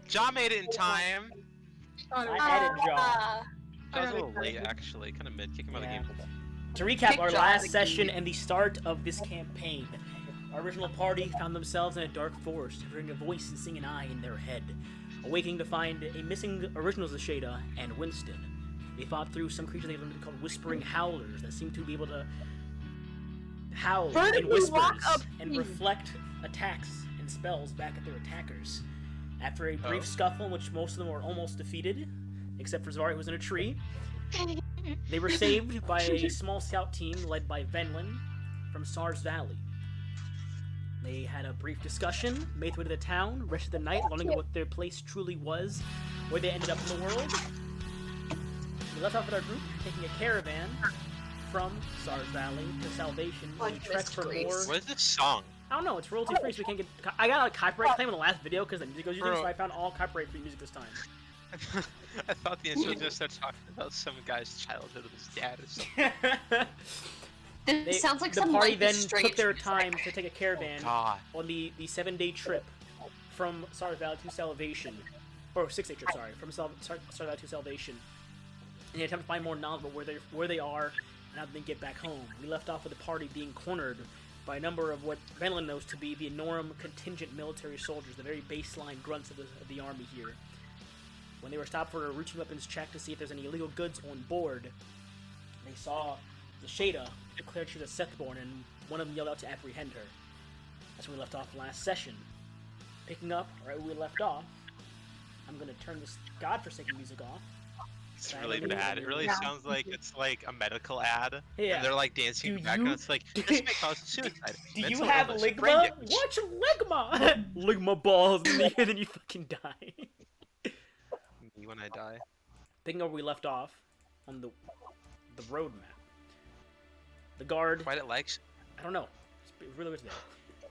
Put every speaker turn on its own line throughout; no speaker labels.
John made it in time.
I added John.
John's a little late, actually. Kind of mid. Kick him out of the
Yeah.
game.
To recap
Kick
our
John
last
out of
session
game.
and the start of this campaign, our original party found themselves in a dark forest, hearing a voice and seeing an eye in their head, awakening to find a missing original Zashada and Winston. They fought through some creatures they learned called Whispering Howlers that seem to be able to howl in whispers and reflect attacks and spells back at their attackers. After a brief scuffle in which most of them were almost defeated, except for Zari who was in a tree, they were saved by a small scout team led by Venlin from Sars Valley. They had a brief discussion, made their way to the town, rested the night, learning what their place truly was, where they ended up in the world. We left off with our group, taking a caravan from Sars Valley to Salvation. We trekked for more...
What is this song?
I don't know, it's royalty free, so we can't get... I got a copyright claim in the last video because the music was using, so I found all copyright free music this time.
I thought the intro was gonna start talking about some guy's childhood with his dad or something.
This sounds like
the
some
party
like
then
strange
took their time to take a caravan
God.
on the 7-day trip from Sars Valley to Salvation. Or 6-day trip, sorry, from Sars Valley to Salvation. And they attempt to find more knowledge about where they are and how they get back home. We left off with the party being cornered by a number of what Venlin knows to be the Anorum contingent military soldiers, the very baseline grunts of the army here. When they were stopped for a routine weapons check to see if there's any illegal goods on board, they saw the Shada declared she was a Sethborn, and one of them yelled out to apprehend her. That's when we left off last session. Picking up right where we left off, I'm going to turn this godforsaken music off.
It's really bad. It really sounds like it's like a medical ad.
Yeah.
And they're like dancing in the background. It's like, this may cause suicide.
Do you
Mental
have
illness, brain
Ligma?
damage.
Watch Ligma! Ligma balls, and then you fucking die.
Me when I die.
Picking up where we left off on the road map. The guard...
Quite it likes.
I don't know. It's really weird today.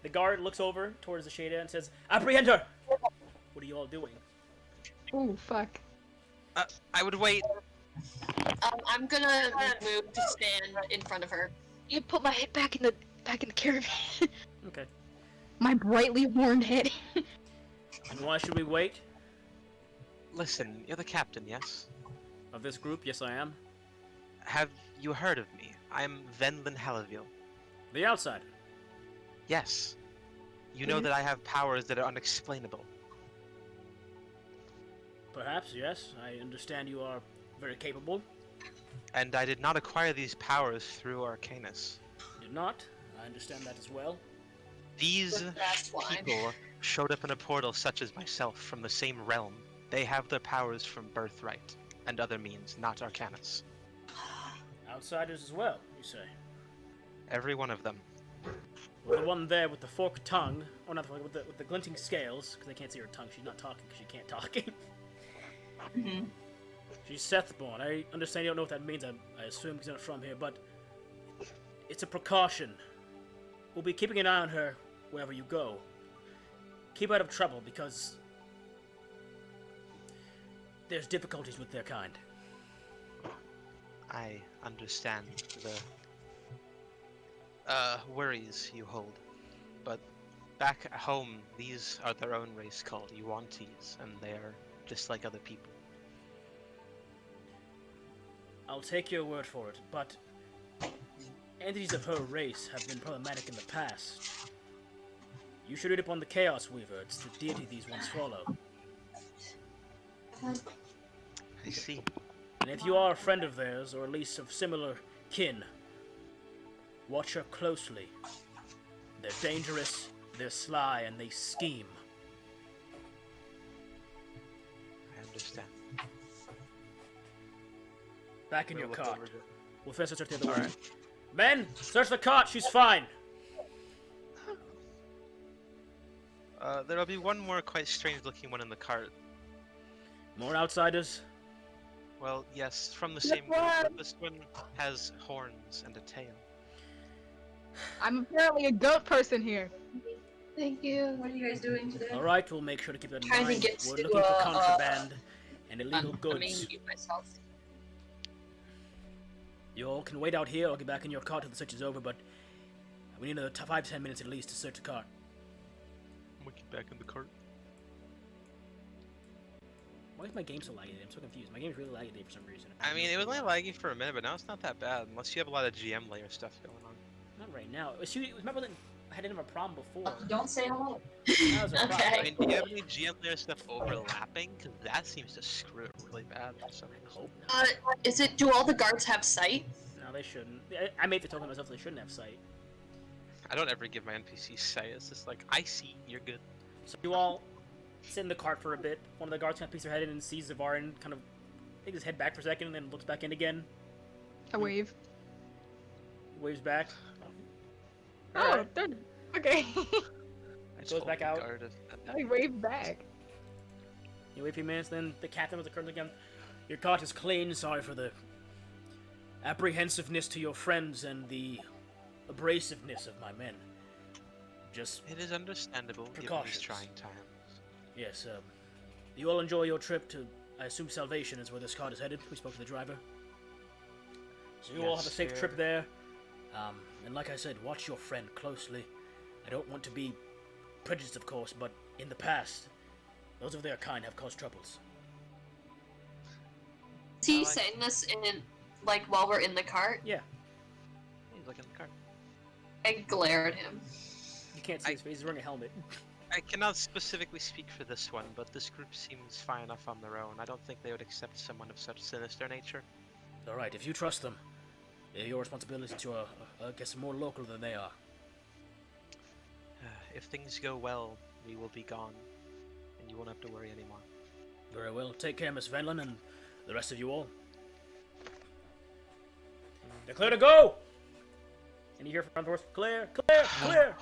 The guard looks over towards the Shada and says, "Apprehend her!" What are you all doing?
Ooh, fuck.
I would wait.
I'm gonna move to stand in front of her.
You put my head back in the caravan.
Okay.
My brightly horned head.
And why should we wait?
Listen, you're the captain, yes?
Of this group? Yes, I am.
Have you heard of me? I'm Venlin Hallaville.
The outsider.
Yes. You know that I have powers that are unexplainable.
Perhaps, yes. I understand you are very capable.
And I did not acquire these powers through Arcanus.
Did not. I understand that as well.
These
That's why.
people showed up in a portal such as myself from the same realm. They have their powers from birthright and other means, not Arcanus.
Outsiders as well, you say?
Every one of them.
Well, the one there with the forked tongue, or not the fork, with the glinting scales, because I can't see her tongue. She's not talking because she can't talk. She's Sethborn. I understand you don't know what that means. I assume she's not from here, but it's a precaution. We'll be keeping an eye on her wherever you go. Keep out of trouble because there's difficulties with their kind.
I understand the worries you hold, but back at home, these are their own race called Yuan-Tis, and they are just like other people.
I'll take your word for it, but entities of her race have been problematic in the past. You should read upon the Chaos Weaver. It's the deity these ones follow.
I see.
And if you are a friend of theirs, or at least of similar kin, watch her closely. They're dangerous, they're sly, and they scheme.
I understand.
Back in your
Look
cart.
over to-
We'll first search the other way. Men, search the cart, she's fine!
There'll be one more quite strange-looking one in the cart.
More outsiders?
Well, yes, from the same group, but this one has horns and a tail.
I'm apparently a goat person here.
Thank you. What are you guys doing today?
Alright, we'll make sure to keep that in
Trying to
mind.
get
We're
to,
looking for contraband and illegal
I
goods.
mean, mute myself.
You all can wait out here or get back in your cart till the search is over, but we need another 5 to 10 minutes at least to search the cart.
We get back in the cart.
Why is my game so laggy today? I'm so confused. My game's really laggy today for some reason.
I mean, it was only laggy for a minute, but now it's not that bad, unless you have a lot of GM layer stuff going on.
Not right now. Remember that I didn't have a problem before.
Don't say hello.
That was a problem.
I
Okay.
mean, do you have any GM layer stuff overlapping? Because that seems to screw it really bad for some reason.
Is it? Do all the guards have sight?
No, they shouldn't. I made the token myself. They shouldn't have sight.
I don't ever give my NPCs sight. It's just like, I see, you're good.
So you all sit in the cart for a bit. One of the guards kind of peeks their head in and sees Zavarin kind of take his head back for a second and then looks back in again.
I wave.
Waves back.
Oh, they're okay.
I just
Goes
hold
back
the
out.
guard
I wave back.
You wait a few minutes, then the captain with the curtain again. Your cart is clean. Sorry for the apprehensiveness to your friends and the abrasiveness of my men. Just
It is understandable given these
Precautions.
trying times.
yes. You all enjoy your trip to. I assume Salvation is where this cart is headed. We spoke to the driver. So you all have a
Yes,
safe
sir.
trip there. And like I said, watch your friend closely. I don't want to be prejudiced, of course, but in the past, those of their kind have caused troubles.
Is he
I like-
saying this in like while we're in the cart?
Yeah,
He's looking at the card.
I glare at him.
you can't see his face. He's wearing a helmet.
I cannot specifically speak for this one, but this group seems fine enough on their own. I don't think they would accept someone of such sinister nature.
All right, if you trust them, your responsibility to, I guess, more local than they are.
If things go well, we will be gone, and you won't have to worry anymore.
Very well. Take care, Miss Venlin, and the rest of you all. They're clear to go! And you hear from the doors, clear, clear, clear!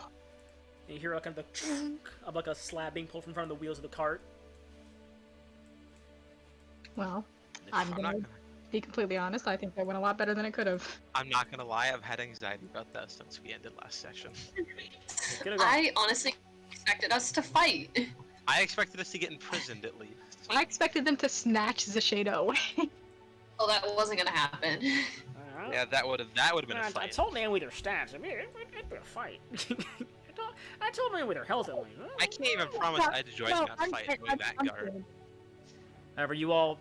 And you hear kind of the chunk of like a slab being pulled from front of the wheels of the cart.
Well, I'm
I'm
gonna
not gonna.
be completely honest. I think that went a lot better than it could have.
I'm not gonna lie. I've had anxiety about that since we ended last session.
Get it going.
I honestly expected us to fight.
I expected us to get imprisoned at least.
I expected them to snatch Zashada away.
Well, that wasn't gonna happen.
Yeah, that would have been a
I
fight.
told Naomi their stats. I mean, it'd be a fight. I told Naomi their health only.
I can't even promise I'd join
No,
that fight with that guard.
good.
However, you all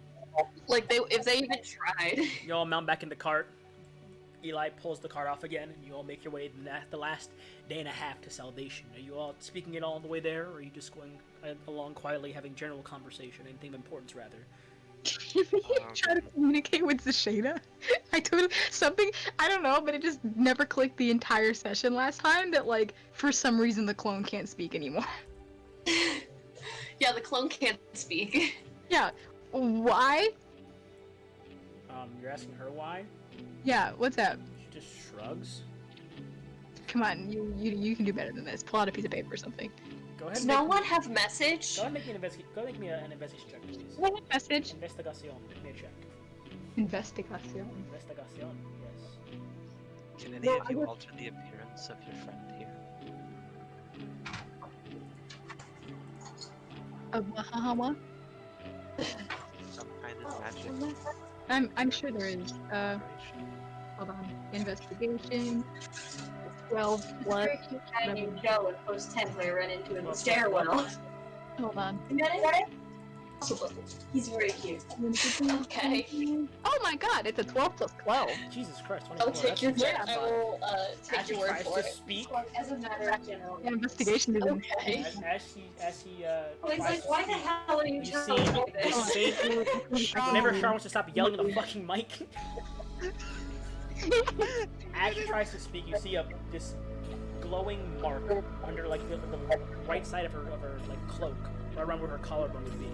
Like if they even tried.
mount back in the cart. Eli pulls the cart off again, and you all make your way the last day and a half to Salvation. Are you all speaking it all on the way there, or are you just going along quietly, having general conversation, anything of importance, rather?
You try to communicate with Zashada? I told something, I don't know, but it just never clicked the entire session last time that, like, for some reason the clone can't speak anymore.
Yeah, the clone can't speak.
Yeah, why?
You're asking her why?
Yeah, what's up?
She just shrugs.
Come on, you can do better than this. Pull out a piece of paper or something.
Go ahead.
Does
And
no
make,
one have message?
Go ahead and make me an investigation. Go ahead and make me an investigation check, please.
What message?
Investigación. Make me a check.
Investigación.
Investigación. Yes.
Can any of you alter the appearance of your friend here?
Bahama?
Some kind of magic.
I'm sure there is.
Inspiration?
Hold on. Investigation. 12 plus.
And you go and post 10 I ran into in the stairwell.
Hold on.
You got it? He's very cute.
Okay.
Oh my god, it's a 12 plus 12.
Jesus Christ. 24.
I'll take your
That's-
word. I will take
As
your
she
word
tries
for
to
it.
speak,
As a matter of general.
Yeah, investigation is
Okay.
as he
Well, he's
tries
like,
to
why the
speak,
hell are you
you
telling
see
me
this
this?
same. Whenever Char wants to stop yelling at the fucking mic, as she tries to speak, you see this glowing mark under like the right side of her like cloak, right around where her collarbone would be.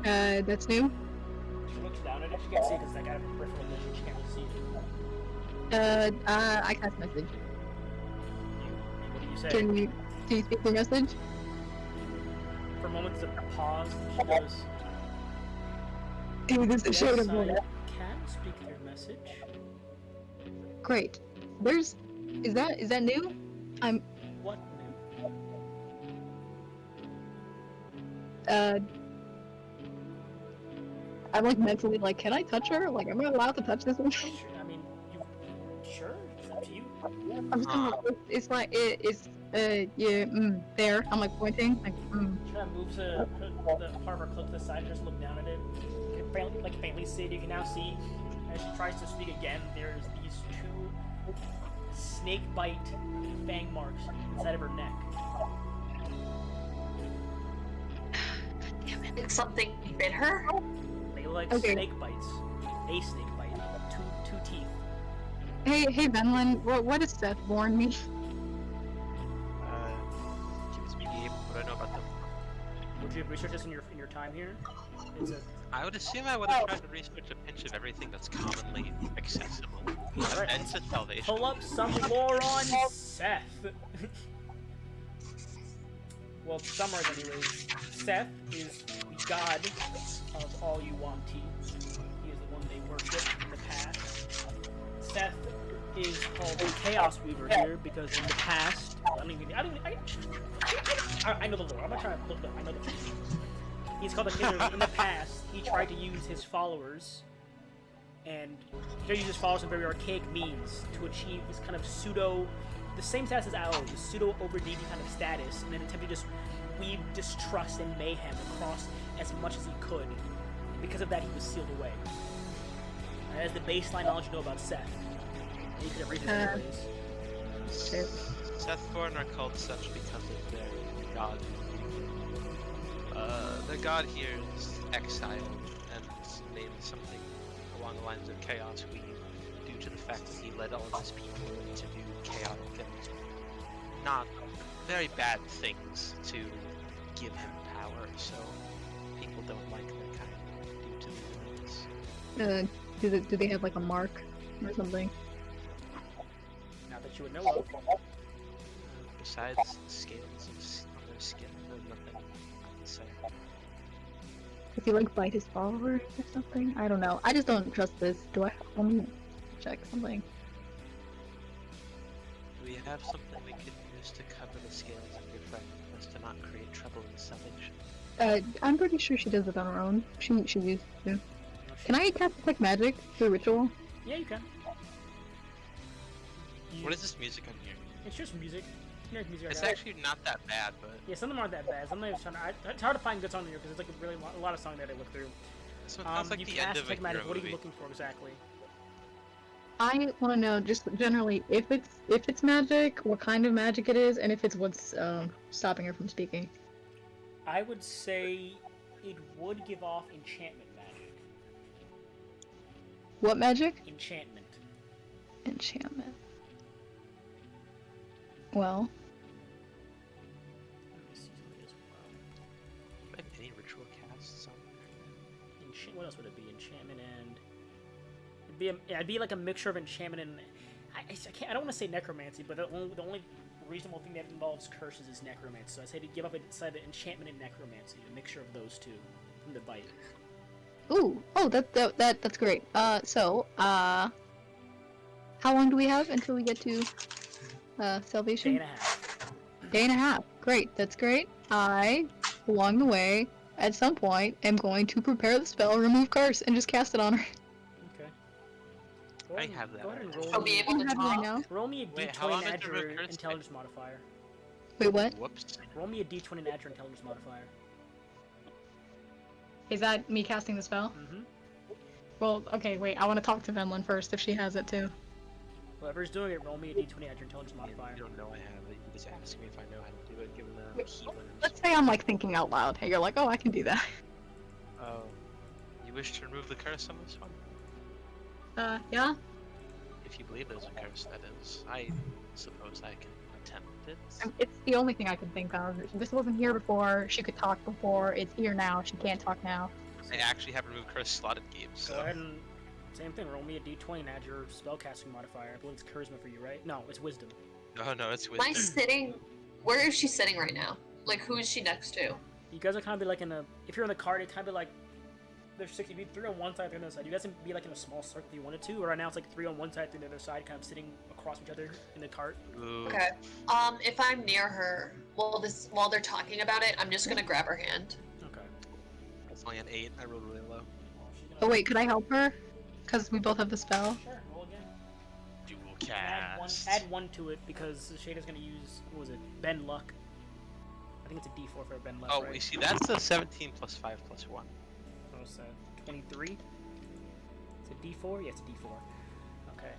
That's new.
She looks down at it. She can't see it because like out of her peripheral vision, she can't really see it.
I cast message.
What do you say?
Can you speak your message?
For a moment, there's a pause. And she goes,
Dude, this is
"Yes,
shade of
I
blue.
can speak your message."
Great. Is that new?
What new?
I'm like mentally like, can I touch her? Like, am I allowed to touch this one?
Sure, I mean, sure, it's up to you.
I'm saying, it's yeah, there. I'm like pointing, like,
She kind of moves her the part of her cloak to the side and just look down at it. You can faintly see it. You can now see, as she tries to speak again, there's these two snake bite fang marks inside of her neck.
Like something bit her?
They look like
Okay.
snake bites. A snake bite. Two teeth.
Hey, Venlin, what does Seth warn me?
Keeps me game. What do I know about them?
Would you have researched this in your time here? It's a
I would assume I would have tried to research a pinch of everything that's commonly accessible.
Alright.
And to salvation.
pull up some lore on Seth. Well, to summarize anyways, Seth is the god of all Yuan-Ti. He is the one they worship in the past. Seth is called the Chaos Weaver here because in the past, I know the lore. I'm not trying to look it up. I know the truth. He's called the Chaos Weaver. In the past, he tried to use his followers and he tried to use his followers in very archaic means to achieve this kind of the same status as ours, the pseudo over-deity kind of status, and then attempt to just weave distrust and mayhem across as much as he could. And because of that, he was sealed away. That is the baseline knowledge you know about Seth. And you could have reasons anyways.
Sethborn are called such because of their god. The god here is exiled and named something along the lines of Chaos Weave due to the fact that he led all of his people to do chaotic and not very bad things to give him power, so people don't like that kind due to the
Do they have like a mark or something?
Not that you would know of.
Besides scales on their skin, there's nothing I can say.
Does he like bite his followers or something? I don't know. I just don't trust this. Let me check something.
Do we have something we could use to cover the scales of your friend as to not create trouble in salvation?
I'm pretty sure she does it on her own. She used to. Can I cast detect magic through ritual?
Yeah, you can.
What is this music on here?
It's just music. Generic music.
It's actually not that bad, but
Yeah, some of them aren't that bad. Some of them it's hard to find good songs in here because there's like a lot of songs that I look through.
this one sounds like
you
the
cast
end of a
detect magic.
hero
What are you
movie.
looking for exactly?
I want to know just generally if it's magic, what kind of magic it is, and if it's what's stopping her from speaking.
I would say it would give off enchantment magic.
What magic?
Enchantment.
Enchantment. Well,
Let me see something as well.
Do I have any ritual casts on there?
What else would it be? Enchantment and it'd be like a mixture of enchantment and I don't want to say necromancy, but the only reasonable thing that involves curses is necromancy. So I say to give up inside the enchantment and necromancy, a mixture of those two from the bite.
that's great. How long do we have until we get to salvation?
Day and a half.
Day and a half. Great. That's great. I, along the way, at some point, am going to prepare the spell, remove curse, and just cast it on her.
Okay.
I have that
Go ahead and
already.
roll.
I'll be able to
You have it right
talk.
now?
Roll me a
Wait, how long
D20
does the
Azure
recurse
intelligence modifier.
Wait, what?
Whoops.
Roll me a D20 Azure intelligence modifier.
Is that me casting the spell?
Mm-hmm.
Well, okay, wait. I want to talk to Venlin first if she has it too.
Whoever's doing it, roll me a D20 Azure intelligence modifier.
You don't know I have it. You just ask me if I know how to do it, given the heat limits.
Let's say I'm like thinking out loud. Hey, you're like, oh, I can do that.
Oh. You wish to remove the curse on this one?
Yeah.
If you believe there's a curse, that is. I suppose I can attempt it.
It's the only thing I can think of. This wasn't here before. She could talk before. It's here now. She can't talk now.
I actually have removed curse slotted games,
Go
so.
ahead and same thing. Roll me a D20 and add your spellcasting modifier. I believe it's charisma for you, right? No, it's wisdom.
No, it's
Am I
wisdom.
sitting? Where is she sitting right now? Like, who is she next to?
You guys are kind of be like in a. If you're in the cart, it kind of be like. There's 60 feet, 3 on one side, 3 on the other side. You guys can be like in a small circle if you wanted to, or right now it's like 3 on one side, 3 on the other side, kind of sitting across each other in the cart.
Ooh.
Okay. If I'm near her, while they're talking about it, I'm just gonna grab her hand.
Okay.
It's only an 8. I rolled really low.
Oh wait, could I help her? Because we both have the spell.
Sure, roll again.
Dual
Add
cast.
one to it because Shada's gonna use, what was it, Bend Luck. I think it's a D4 for Ben left,
Oh,
right?
we see that's the 17 plus 5 plus 1.
Oh, so 23. It's a D4. Yeah, it's a D4. Okay.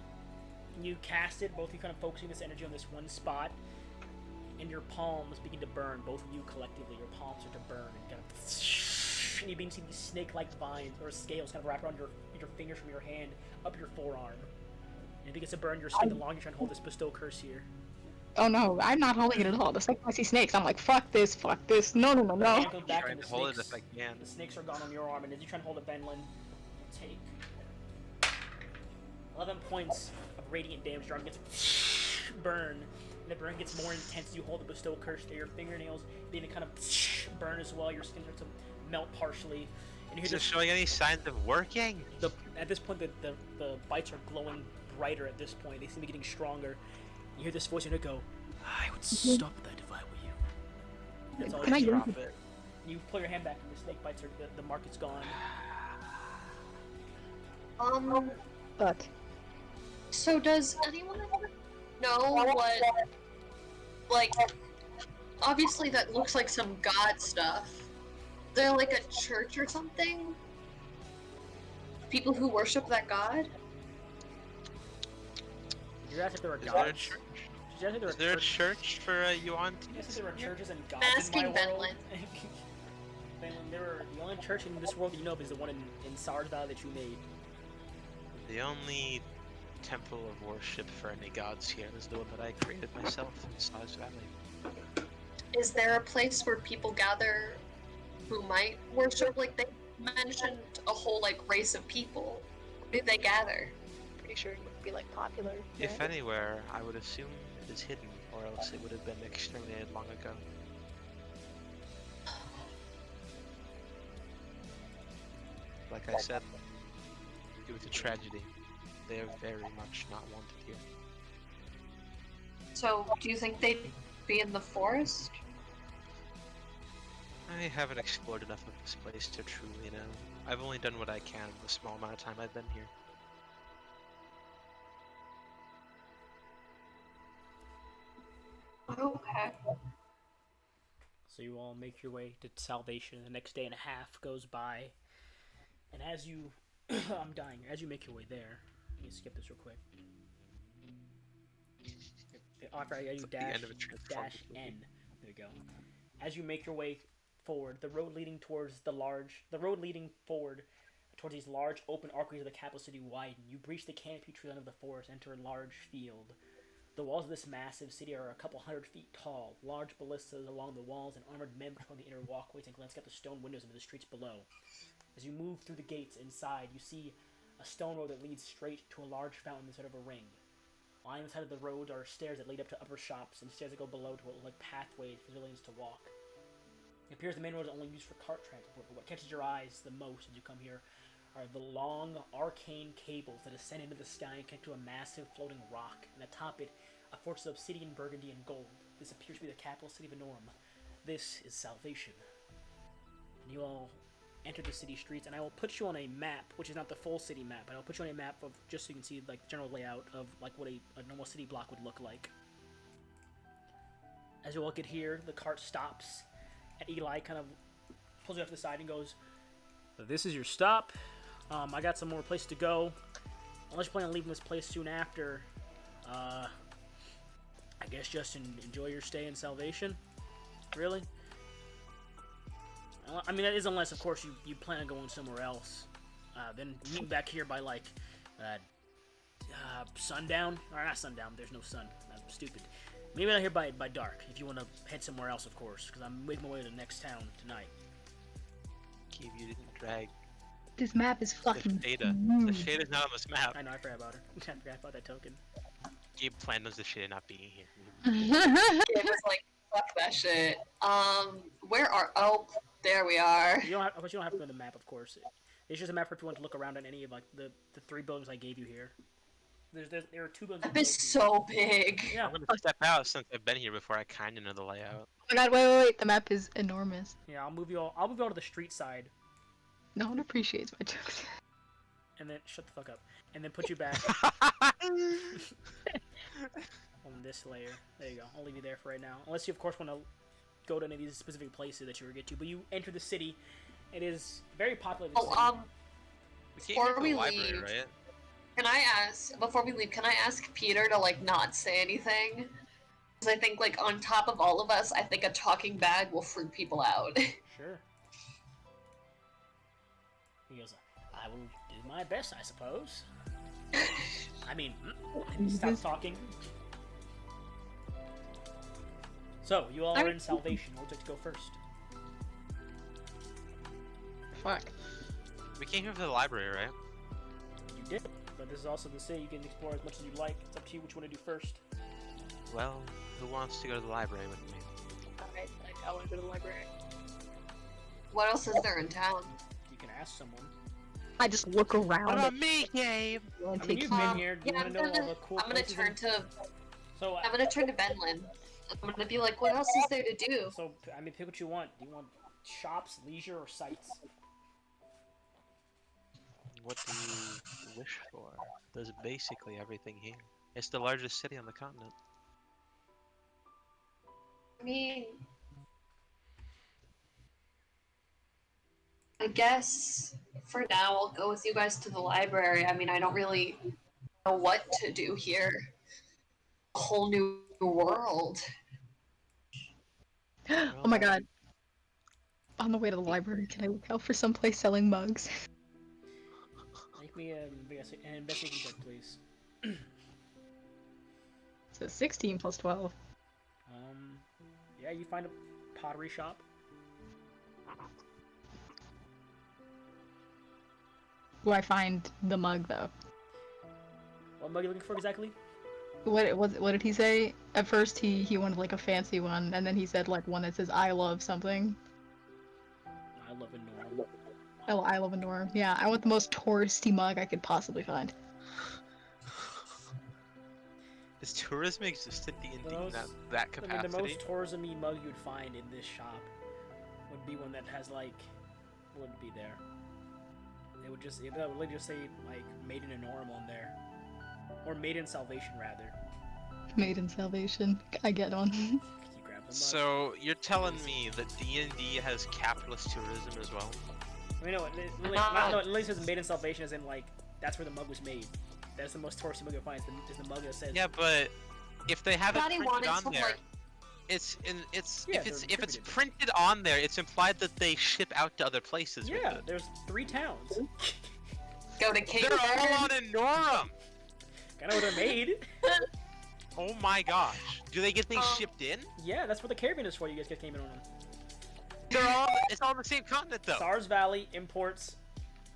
You cast it. Both of you kind of focusing this energy on this one spot, and your palms begin to burn. Both of you collectively, your palms start to burn, and kind of. And you begin to see these snake-like vines or scales kind of wrap around your fingers from your hand up your forearm. And it begins to burn your skin the longer you're trying to hold this bestow curse here.
Oh no, I'm not holding it at all. The second I see snakes, I'm like, fuck this. No, no, no,
Your
no.
hand goes back
Trying
and the
to hold it
snakes,
if I can.
the snakes are gone on your arm, and as you try and hold it, Benlin, you take 11 points of radiant damage. Your arm gets burn, and the burn gets more intense as you hold the bestow curse there. Your fingernails begin to kind of burn as well. Your skin starts to melt partially. And you
Is
hear
it
this,
showing any signs of working?
at this point, the bites are glowing brighter at this point. They seem to be getting stronger. You hear this voice in it go, I would stop that if I were you. That's all
Can I
you
get
drop it. You pull your hand back and the snake bites are, the mark is gone.
Fuck.
So does anyone know what, like, obviously that looks like some god stuff. Is there like a church or something? People who worship that god?
You guys, if there are
Is there a
gods.
church?
Did you guys think
Is there a church for Yuan?
You guys think there are churches and gods
Asking
in my world?
Benlin.
Benlin, the only church in this world that you know of is the one in Sars Valley that you made.
The only temple of worship for any gods here is the one that I created myself in Size Valley.
Is there a place where people gather who might worship? Like, they mentioned a whole, like, race of people. Where do they gather?
Pretty sure it would be like popular.
If anywhere, I would assume it is hidden, or else it would have been exterminated long ago. Like I said, due to tragedy, they are very much not wanted here.
So, do you think they'd be in the forest?
I haven't explored enough of this place to truly know. I've only done what I can in the small amount of time I've been here.
Okay.
So you all make your way to Salvation. The next day and a half goes by, and as you, I'm dying. As you make your way there, let me skip this real quick. After I
It's
do
like the
dash
end of a Transformers
dash
movie.
N. There we go. As you make your way forward, the road leading towards these large open arteries of the capital city widen. You breach the canopy tree line of the forest, enter a large field. The walls of this massive city are a couple 100 feet tall. Large ballistas along the walls and armored men patrol the inner walkways and glance at the stone windows into the streets below. As you move through the gates inside, you see a stone road that leads straight to a large fountain instead of a ring. Lining the side of the road are stairs that lead up to upper shops and stairs that go below to what look like pathways for civilians to walk. It appears the main road is only used for cart transport, but what catches your eyes the most as you come here are the long, arcane cables that ascend into the sky and connect to a massive floating rock, and atop it, a fortress of obsidian, burgundy, and gold. This appears to be the capital city of Enorm. This is Salvation. And you all enter the city streets, and I will put you on a map, which is not the full city map, but I'll put you on a map of just so you can see like the general layout of like what a normal city block would look like. As you all get here, the cart stops, and Eli kind of pulls you off to the side and goes, "This is your stop. I got some more places to go. Unless you plan on leaving this place soon after, I guess just enjoy your stay in Salvation. Really? I mean, that is unless, of course, you plan on going somewhere else. Then meet back here by, like, sundown. Or not sundown, there's no sun. I'm stupid. Maybe not here by dark, if you want to head somewhere else, of course, because I'm making my way to the next town tonight."
Keep you didn't drag
This map is
the
fucking.
Shada. The Shada's not on this map.
I know, I forgot about her. I forgot about that token.
Gabe planned on the Shada not being here.
It was like, fuck that shit. Where are... Oh, there we are.
You don't have, but you don't have to go to the map, of course. It's just a map for if you want to look around at any of like the 3 buildings I gave you here. There are 2 buildings.
That is so big.
Yeah.
I'm gonna step out since I've been here before. I kind of know the layout.
Oh my god, wait. The map is enormous.
Yeah, I'll move you all to the street side,
No one appreciates my jokes.
and then shut the fuck up, and then put you back on this layer. There you go. I'll leave you there for right now, unless you of course want to go to any of these specific places that you were get to, but you enter the city. It is very populated.
Oh,
We came here
before
for
we
the library,
leave,
right?
can I ask, before we leave, can I ask Peter to, like, not say anything? Because I think, like, on top of all of us, I think a talking bag will freak people out.
Sure. He goes, I will do my best, I suppose. I mean, and he stops talking. So, you all are in Salvation. Who would like to go first?
Fuck.
We came here for the library, right?
You did, but this is also the city. You can explore as much as you like. It's up to you which one to do first.
Well, who wants to go to the library with me?
Alright, like, I want to go to the library. What else is there in town?
You can ask someone.
I just look around.
What about me, Gabe?
I mean, you've been here. Do you want to know all the cool
I'm gonna
places?
turn to.
So,
I'm gonna turn to Benlin. I'm gonna be like, what else is there to do?
so I mean, pick what you want. Do you want shops, leisure, or sights?
What do you wish for? There's basically everything here. It's the largest city on the continent.
I mean, I guess for now I'll go with you guys to the library. I mean, I don't really know what to do here. A whole new world.
Oh my god. On the way to the library, can I look out for someplace selling mugs?
Make me an investigation check, please.
So 16 plus 12.
Yeah, you find a pottery shop.
Do I find the mug though?
What mug are you looking for exactly?
What did he say? At first he wanted like a fancy one, and then he said like one that says I love something.
I love a norm.
Oh, I love a norm. Yeah, I want the most touristy mug I could possibly find.
Does tourism exist at D&D in
Most-
that
I mean,
capacity?
the most tourism-y mug you'd find in this shop would be one that has like, wouldn't be there. It would literally just say like "Made in a Norm" on there, or "Made in Salvation" rather.
Made in Salvation. I get one.
You grab the mug.
So you're telling me that D&D has capitalist tourism as well?
I mean, no, it literally says "Made in Salvation" as in like that's where the mug was made. That's the most touristy mug you'll find. Is the mug that says.
Yeah, but if they have it
Daddy
printed
wanted
on
some,
there,
like-
Yeah,
if it's
they're distributed.
printed on there, it's implied that they ship out to other places. with
Yeah,
it.
there's 3 towns.
Go to King
They're all on Enorum.
I know where they're made.
Oh my gosh! Do they get things shipped in?
Yeah, that's what the caravan is for. You guys came in on them.
It's all on the same continent though.
Stars Valley imports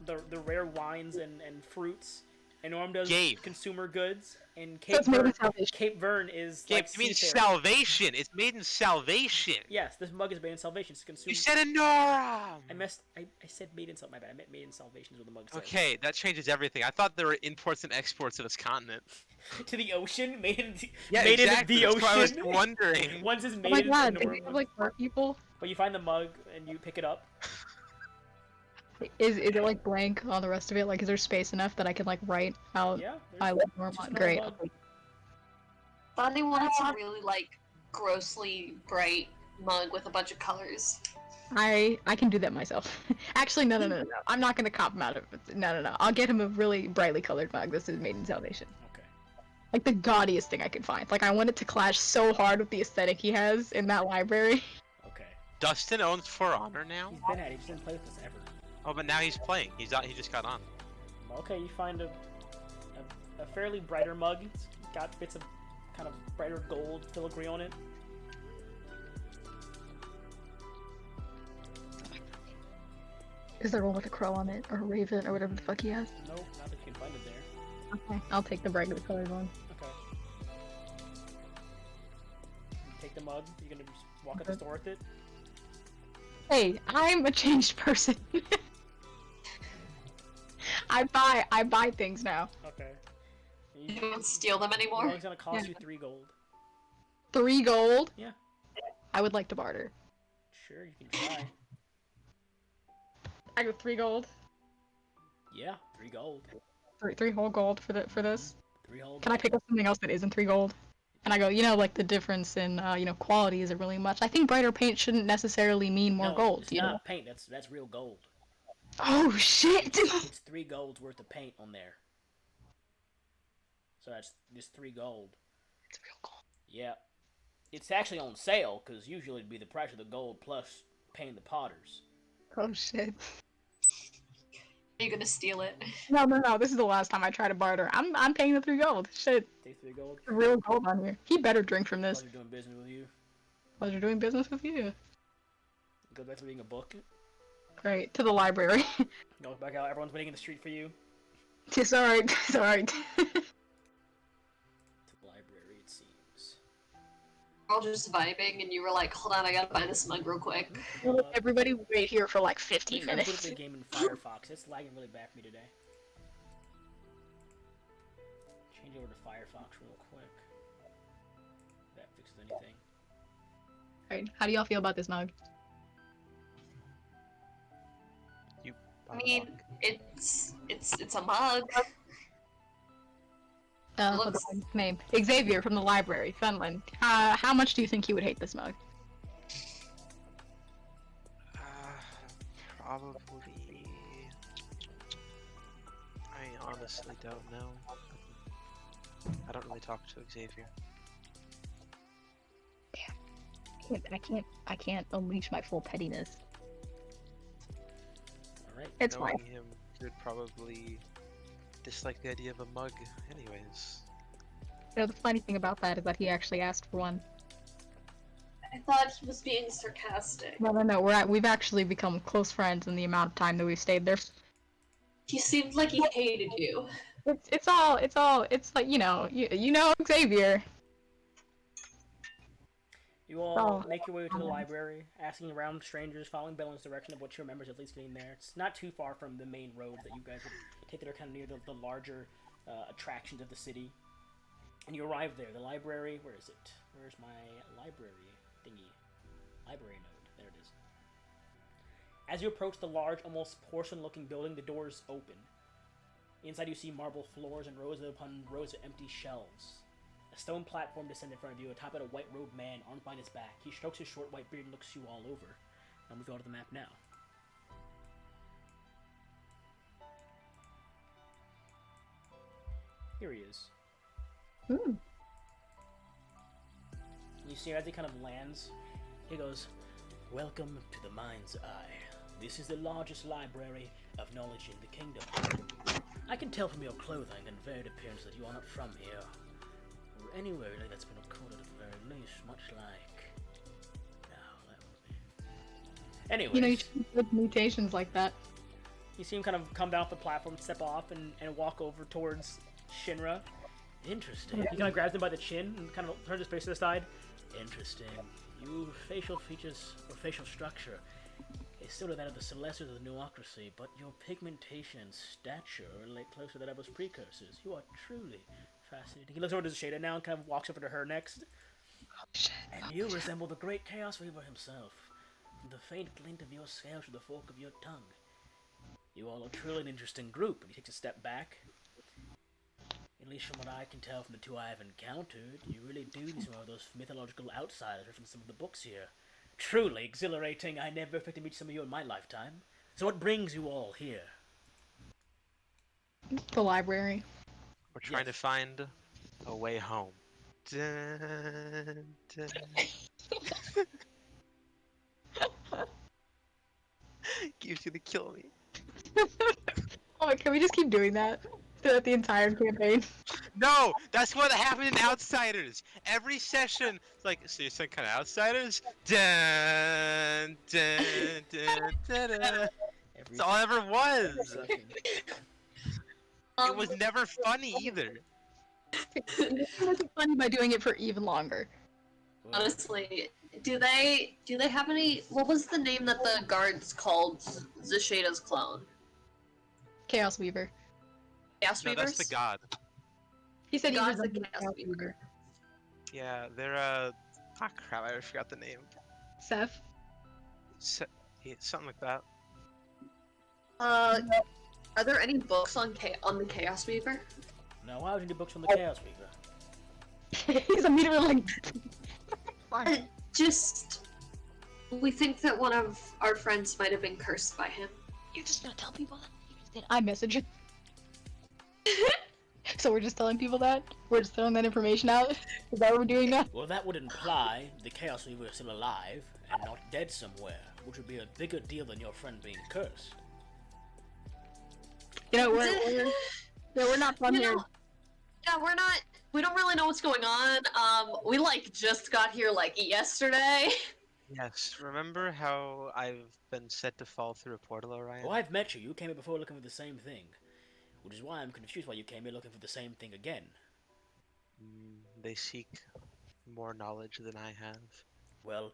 the rare wines and fruits. And Norm does
Gabe.
consumer goods. And
That's Made in Salvation.
Cape Vern is
Gabe,
like
it means
seafaring.
salvation. It's made in salvation.
Yes, this mug is made in Salvation. It's consumed.
You said Enorum.
I said made in Salvation. My bad. I meant made in Salvation is what the mug says.
Okay, that changes everything. I thought there were imports and exports to this continent.
To the ocean, made in
Yeah,
made
exactly.
in the
That's why I was
ocean.
wondering.
One's is
Oh
made
my
in
god,
the
do we have
Norm.
like more people?
But you find the mug and you pick it up.
Is it like blank on the rest of it? Like, is there space enough that I can like write out
Yeah.
I
there's-
love
just
Norma?
another
Great.
mug.
Thought they wanted some really, like, grossly bright mug with a bunch of colors.
I can do that myself. Actually, no. I'm not gonna cop him out of it. No. I'll get him a really brightly colored mug. This is Made in Salvation.
Okay.
Like the gaudiest thing I can find. Like I want it to clash so hard with the aesthetic he has in that library.
Okay.
Dustin owns For Honor now.
He's been at it. He just didn't play with us ever.
Oh, but now he's playing. He just got on.
Okay, you find a fairly brighter mug. It's got bits of kind of brighter gold filigree on it.
Is there one with a crow on it or a raven or whatever the fuck he has?
Nope, not that you can find it there.
Okay, I'll take the brightly colored one.
Okay. You take the mug. You're gonna just walk out the store with it.
Hey, I'm a changed person. I buy things now.
Okay.
You don't steal them
The
anymore?
mug's gonna cost
Yeah.
you 3 gold.
3 gold?
Yeah.
I would like to barter.
Sure, you can try.
I go 3 gold.
Yeah, 3 gold.
Three whole gold for this.
3 gold.
Can I pick up something else that isn't 3 gold? And I go, like the difference in, quality isn't really much. I think brighter paint shouldn't necessarily mean more
No,
gold,
it's
you know?
not paint. That's real gold.
Oh, shit!
It's 3 golds worth of paint on there. So that's just 3 gold.
It's real gold.
Yeah. It's actually on sale, because usually it'd be the price of the gold plus paying the potters.
Oh, shit.
Are you gonna steal it?
No, this is the last time I try to barter. I'm paying the 3 gold. Shit.
Take 3 gold.
Real gold on here. He better drink from this.
Pleasure doing business with you.
Pleasure doing business with you.
Go back to reading a book.
Great. To the library.
Go back out. Everyone's waiting in the street for you.
It's alright. It's alright.
To the library, it seems.
We're all just vibing, and you were like, hold on, I gotta buy this mug real quick.
Everybody wait here for like
I'm
15
trying to put
minutes.
the game in Firefox. It's lagging really bad for me today. Change over to Firefox real quick. If that fixes anything.
Alright, how do y'all feel about this mug?
I mean, it's a mug.
What's his name? Xavier from the library, Finland. How much do you think he would hate this mug?
Probably. I honestly don't know. I don't really talk to Xavier.
I can't unleash my full pettiness.
Alright.
It's
Knowing
fine.
him, he would probably dislike the idea of a mug, anyways.
The funny thing about that is that he actually asked for one.
I thought he was being sarcastic.
No. We've actually become close friends in the amount of time that we've stayed there.
He seemed like he hated you.
It's like you know Xavier.
You all
Oh.
make your way to the library, asking around strangers, following Belen's direction of what you remember is at least getting there. It's not too far from the main roads that you guys would take that are kind of near the larger attractions of the city. And you arrive there. The library, where is it? Where's my library thingy? Library node. There it is. As you approach the large, almost porcelain-looking building, the doors open. Inside you see marble floors and rows upon rows of empty shelves. A stone platform descends in front of you, atop it a white-robed man, arms behind his back. He strokes his short white beard and looks you all over. I'll move on to the map now. Here he is. You see as he kind of lands, he goes, "Welcome to the Mind's Eye. This is the largest library of knowledge in the kingdom. I can tell from your clothing and varied appearance that you are not from here, or anywhere really that's been recorded at the very least, much like... No, that would be... Anyways,
You know, you should put mutations like that.
you see him kind of come down off the platform, step off, and walk over towards Shinra. Interesting. He kind of grabs him by the chin and kind of turns his face to the side. Interesting. Your facial features or facial structure is similar to that of the Celestials of the Neocracy, but your pigmentation and stature relate closer to that of us precursors. You are truly fascinating. He looks over to Shada now and kind of walks over to her next. And you resemble the great Chaos Weaver himself, from the faint glint of your scales to the fork of your tongue. You all are truly an interesting group. And he takes a step back. At least from what I can tell from the two I have encountered, you really do need some of those mythological outsiders from some of the books here. Truly exhilarating. I never expected to meet some of you in my lifetime. So what brings you all here?
The library.
We're trying to find a way home. Dun, dun. He's gonna kill me.
Oh, can we just keep doing that throughout the entire campaign?
No, that's what happened in Outsiders. Every session, it's like, so you're some kind of Outsiders? Dun, dun, dun, dun, dun. That's all it ever was. It was never funny either.
It's funny by doing it for even longer.
Honestly, do they have any? What was the name that the guards called Zasheda's clone?
Chaos Weaver.
Chaos
No,
Weavers?
that's the god.
He said he
God's
was
a Chaos Weaver.
Yeah, they're ah crap, I forgot the name.
Seth.
Something like that.
Are there any books on the Chaos Weaver?
No, why would you do books on the Chaos Weaver?
He's immediately like, fine.
Just, we think that one of our friends might have been cursed by him.
You're just gonna tell people that? You just did iMessage him. So we're just telling people that? We're just throwing that information out? Is that what we're doing now?
Well, that would imply the Chaos Weaver is still alive and not dead somewhere, which would be a bigger deal than your friend being cursed.
You know, we're not from
You
here.
know, yeah, we don't really know what's going on. We like just got here like yesterday.
Yes, remember how I've been said to fall through a portal, Orion?
Well, I've met you. You came here before looking for the same thing. Which is why I'm confused why you came here looking for the same thing again.
They seek more knowledge than I have.
Well,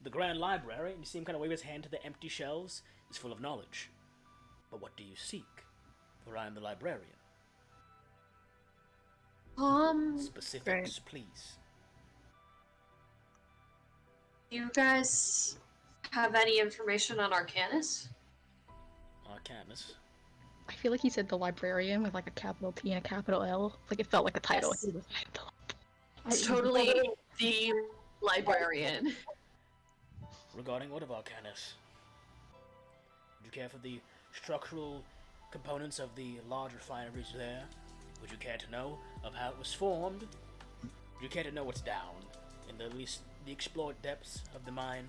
the Grand Library, and you see him kind of wave his hand to the empty shelves, is full of knowledge. But what do you seek? For I am the librarian. Specifics, please.
Do you guys have any information on Arcanus?
Arcanus.
I feel like he said the librarian with like a capital T and a capital L. Like it felt like a title.
Yes. It's totally the librarian.
Regarding what of Arcanus? Would you care for the structural components of the large refineries there? Would you care to know of how it was formed? Would you care to know what's down in the least the explored depths of the mine?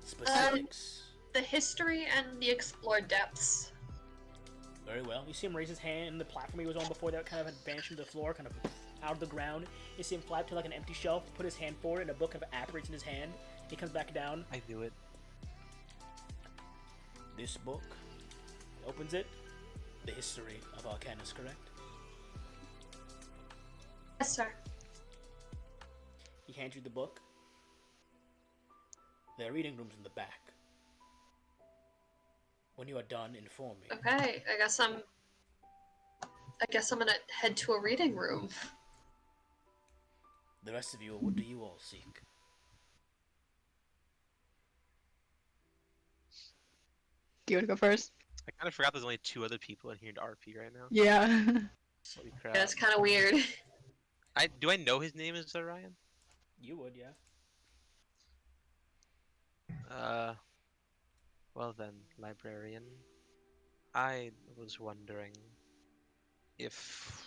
Specifics.
The history and the explored depths.
Very well. You see him raise his hand, and the platform he was on before that kind of had vanished into the floor, kind of out of the ground. You see him fly up to like an empty shelf, put his hand forward, and a book kind of apparates in his hand. He comes back down.
I knew it.
This book. He opens it. The history of Arcanus, correct?
Yes, sir.
He hands you the book. There are reading rooms in the back. When you are done, inform me.
Okay, I guess I'm gonna head to a reading room.
The rest of you, what do you all seek?
Do you want to go first?
I kind of forgot there's only 2 other people in here to RP right now.
Yeah.
Holy crap.
Yeah, it's kind of weird.
Do I know his name is Orion?
You would, yeah.
Well then, librarian. I was wondering if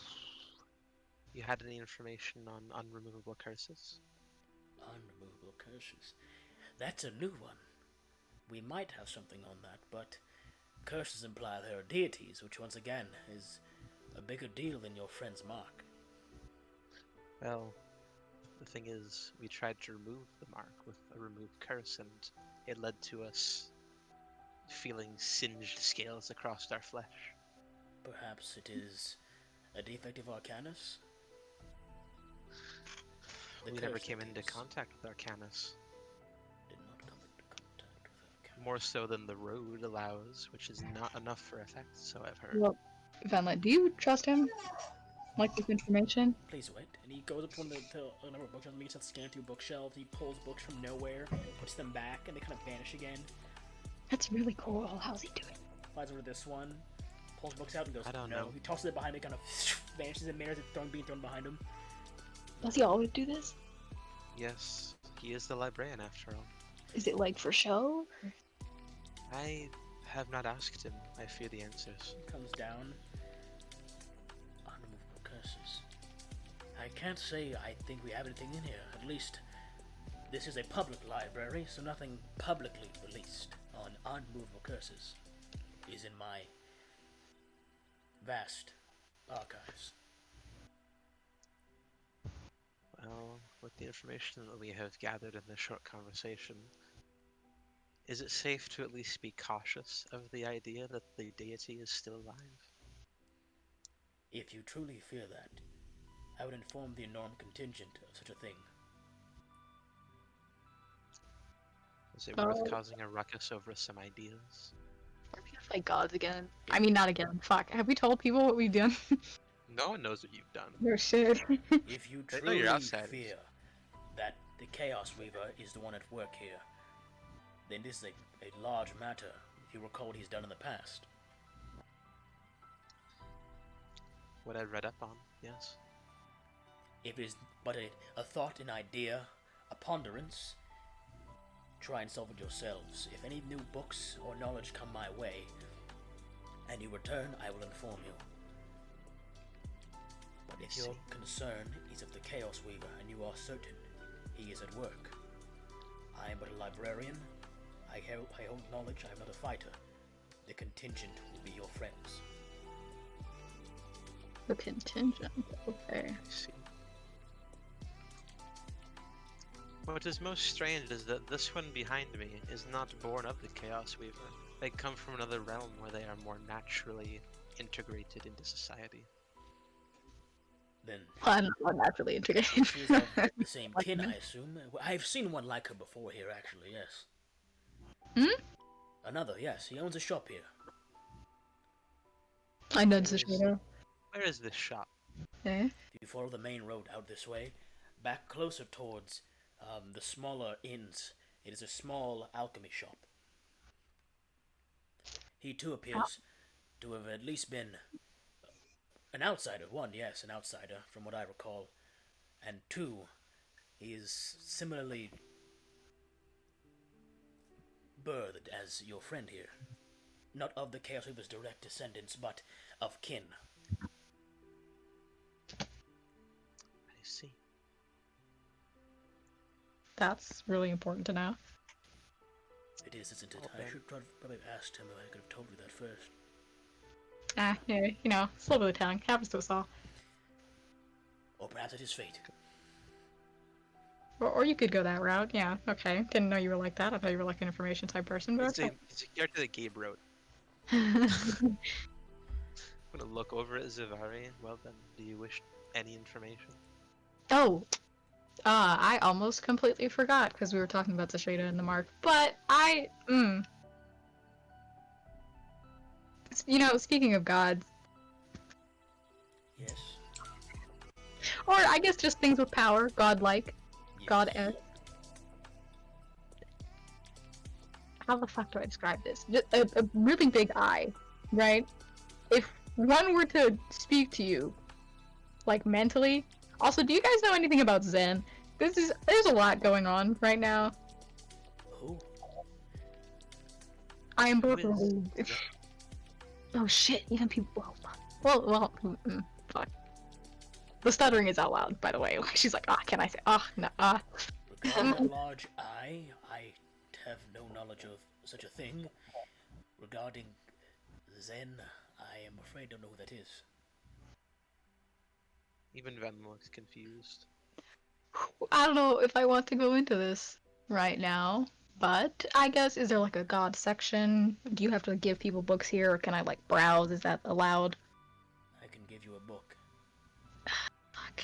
you had any information on unremovable curses.
Unremovable curses. That's a new one. We might have something on that, but curses imply there are deities, which once again is a bigger deal than your friend's mark.
Well, the thing is, we tried to remove the mark with a removed curse, and it led to us feeling singed scales across our flesh.
Perhaps it is a defect of Arcanus? The
We never
curse
came
that
into
is-
contact with Arcanus.
Did not come into contact with Arcanus.
More so than the road allows, which is not enough for effect, so I've heard.
Well, Vanlet, do you trust him? Like this information?
Please wait. And he goes up to a number of bookshelves and makes a scan through bookshelves. He pulls books from nowhere, puts them back, and they kind of vanish again.
That's really cool. How's he doing?
Flies over to this one, pulls books out and goes,
I don't
no.
know.
He tosses it behind him, kind of vanishes in mirrors, being thrown behind him.
Does he always do this?
Yes, he is the librarian after all.
Is it like for show?
I have not asked him. I fear the answers.
Comes down. Unremovable curses. I can't say I think we have anything in here. At least, this is a public library, so nothing publicly released on unmovable curses is in my vast archives.
Well, with the information that we have gathered in this short conversation, is it safe to at least be cautious of the idea that the deity is still alive?
If you truly fear that, I would inform the enormous contingent of such a thing.
Is it worth causing a ruckus over some ideas?
Are we gonna fight gods again? I mean, not again. Fuck. Have we told people what we've done?
No one knows what you've done.
No shit.
If you
They know
truly
you're outsiders.
fear that the Chaos Weaver is the one at work here, then this is a large matter if you recall what he's done in the past.
What I read up on, yes.
If it is but a thought, an idea, a ponderance, try and solve it yourselves. If any new books or knowledge come my way, and you return, I will inform you. But if your concern is of the Chaos Weaver, and you are certain he is at work, I am but a librarian. I hold knowledge, I am not a fighter. The contingent will be your friends.
The contingent. Okay.
I see. What is most strange is that this one behind me is not born of the Chaos Weaver. They come from another realm where they are more naturally integrated into society.
Then
I'm not naturally integrated.
she's of the same kin, I assume. I've seen one like her before here, actually, yes.
Hmm?
Another, yes. He owns a shop here.
I know the shadow.
Where is this shop?
Eh?
If you follow the main road out this way, back closer towards the smaller inns, it is a small alchemy shop. He too appears to have at least been an outsider. One, yes, an outsider, from what I recall. And two, he is similarly birthed as your friend here. Not of the Chaos Weaver's direct descendants, but of kin.
I see.
That's really important to know.
It is, isn't it?
Okay.
I should probably have asked him if I could have told you that first.
Yeah, you know, slip of the tongue. Happens to us all.
Or perhaps it is fate.
Or you could go that route. Yeah, okay. Didn't know you were like that. I thought you were like an information type person, but
It's a character that Gabe wrote.
okay.
I'm gonna look over at Zavari. Well then, do you wish any information?
Oh, I almost completely forgot because we were talking about Zashada and the Mark. But you know, speaking of gods,
Yes.
or I guess just things with power, godlike,
Yes.
god-esque. How the fuck do I describe this? Just a really big eye, right? If one were to speak to you, like mentally. Also, do you guys know anything about Zen? There's a lot going on right now.
Oh,
I am
Who
both
is
really...
Zen?
Oh shit, even people... Well, fuck. The stuttering is out loud, by the way. She's like, can I say, no,
regarding that large eye, I have no knowledge of such a thing. Regarding Zen, I am afraid I don't know who that is.
Even Ven looks confused.
I don't know if I want to go into this right now, but I guess, is there like a god section? Do you have to give people books here, or can I like browse? Is that allowed?
I can give you a book.
Fuck.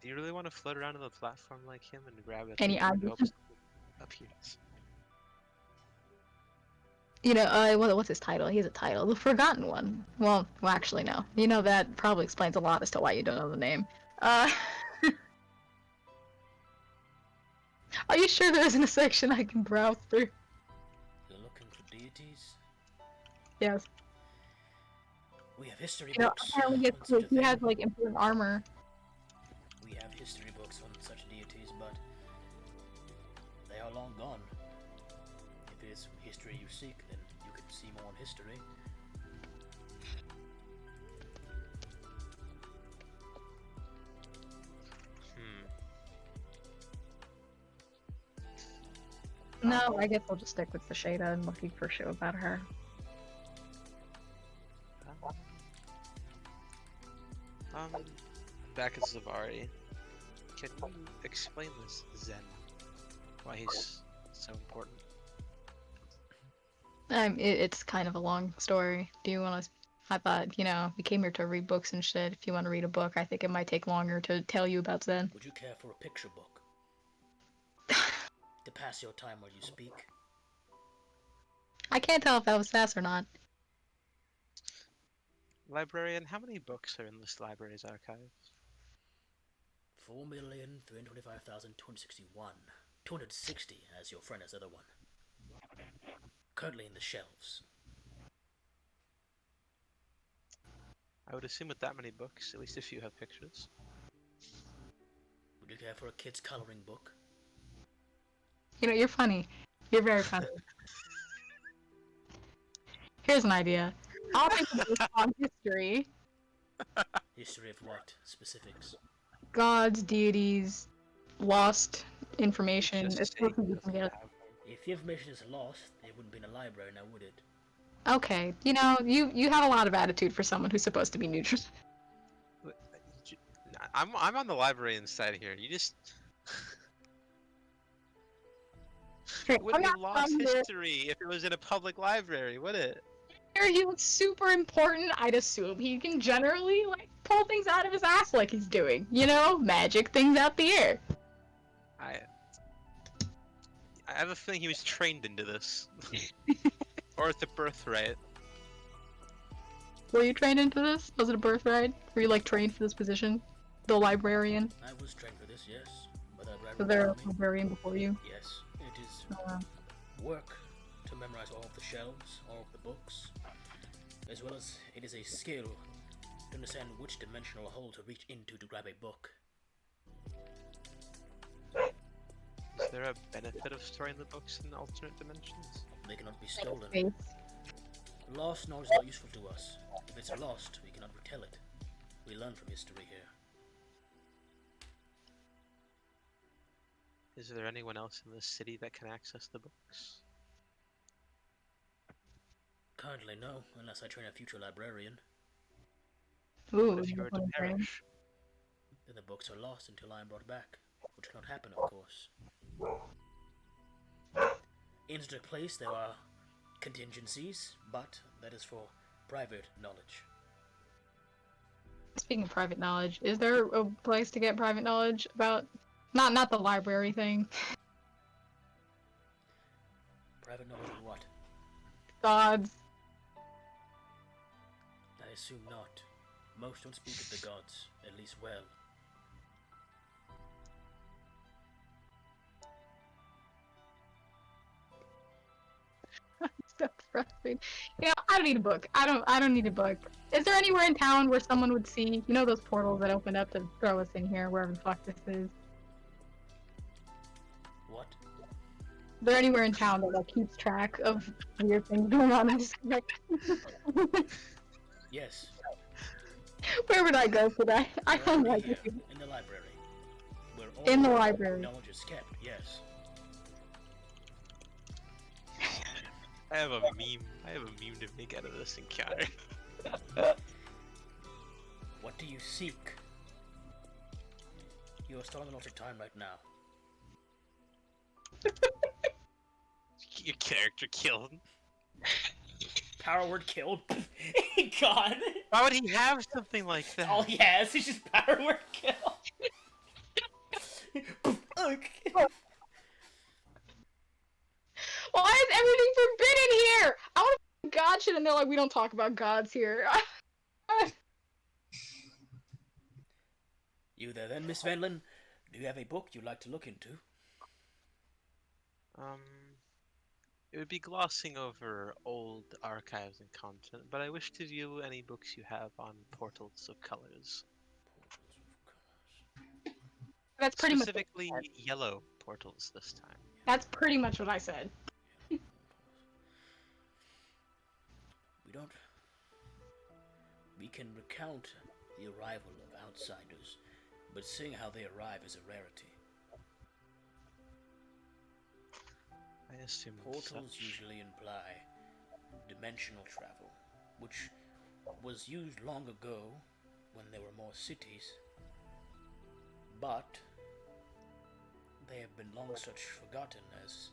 Do you really want to float around on the platform like him and grab it?
Any
and
ideas?
hope something appears?
You know, what's his title? He has a title. The Forgotten One. Well, actually, no. You know, that probably explains a lot as to why you don't know the name. Are you sure there isn't a section I can browse through?
You're looking for deities?
Yes.
We have history
You know,
books
apparently
on such a
he
thing.
has, like, important armor.
We have history books on such deities, but they are long gone. If it is history you seek, then you can see more on history.
No, I guess I'll just stick with the Shada and looking for shit about her.
Back at Zavari. Can you explain this Zen? Why he's so important?
It's kind of a long story. Do you want to... I thought, you know, we came here to read books and shit. If you want to read a book, I think it might take longer to tell you about Zen.
Would you care for a picture book? To pass your time while you speak?
I can't tell if that was sass or not.
Librarian, how many books are in this library's archives?
4,325,261. 260, as your friend has the other one. Currently in the shelves.
I would assume with that many books, at least a few have pictures.
Do you care for a kid's coloring book?
You know, you're funny. You're very funny. Here's an idea. I'll make a book on history.
History of what? Specifics.
Gods, deities, lost information.
Just
It's
say
supposed to be
he
some
doesn't
good-
have one.
If the information is lost, it wouldn't be in a library now, would it?
Okay, you know, you have a lot of attitude for someone who's supposed to be neutral.
But, I'm on the librarian side here. You just
Hey,
it wouldn't
I'm
be
not
lost
from here.
history if it was in a public library, would it?
He looks super important. I'd assume he can generally like pull things out of his ass like he's doing. You know, magic things out the air.
I have a feeling he was trained into this, or it's a birthright.
Were you trained into this? Was it a birthright? Were you like trained for this position? The librarian?
I was trained for this, yes. But I
Was there a librarian before you?
Yes, it is
Oh,
work to memorize all of the shelves, all of the books, as well as it is a skill to understand which dimensional hole to reach into to grab a book.
Is there a benefit of storing the books in alternate dimensions?
They cannot be stolen.
face.
Lost knowledge is not useful to us. If it's lost, we cannot retell it. We learn from history here.
Is there anyone else in this city that can access the books?
Currently, no, unless I train a future librarian.
Ooh,
If you were to
that's what I'm saying.
perish,
Then the books are lost until I am brought back, which cannot happen, of course. In such a place, there are contingencies, but that is for private knowledge.
Speaking of private knowledge, is there a place to get private knowledge about not the library thing?
Private knowledge of what?
Gods.
I assume not. Most don't speak of the gods, at least well.
So frustrating. You know, I don't need a book. I don't need a book. Is there anywhere in town where someone would see, you know, those portals that opened up to throw us in here, wherever the fuck this is?
What?
Is there anywhere in town that like keeps track of weird things going on?
Yes.
Where would I go for that? I
They're
don't
already
like
here,
it.
in the library. Where all
In the library.
knowledge is kept, yes.
I have a meme. I have a meme to make out of this encounter.
What do you seek? You are stalling a lot of time right now.
Your character killed.
Power word killed. God.
Why would he have something like that?
All he has is just power word kill. Okay.
Why is everything forbidden here? I want to God shit, and they're like, we don't talk about gods here.
You there then, Miss Venlin? Do you have a book you'd like to look into?
It would be glossing over old archives and content, but I wish to view any books you have on portals of colors.
That's pretty much.
Specifically, yellow portals this time.
That's pretty much what I said.
We can recount the arrival of outsiders, but seeing how they arrive is a rarity.
I assume
Portals
such.
usually imply dimensional travel, which was used long ago when there were more cities, but they have been long such forgotten as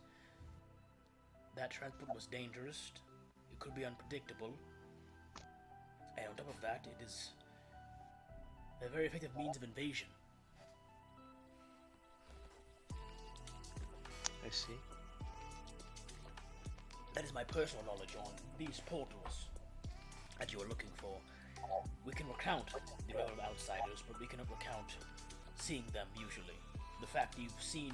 that transport was dangerous, it could be unpredictable, and on top of that, it is a very effective means of invasion.
I see.
That is my personal knowledge on these portals that you are looking for. We can recount the arrival of outsiders, but we cannot recount seeing them usually. The fact that you've seen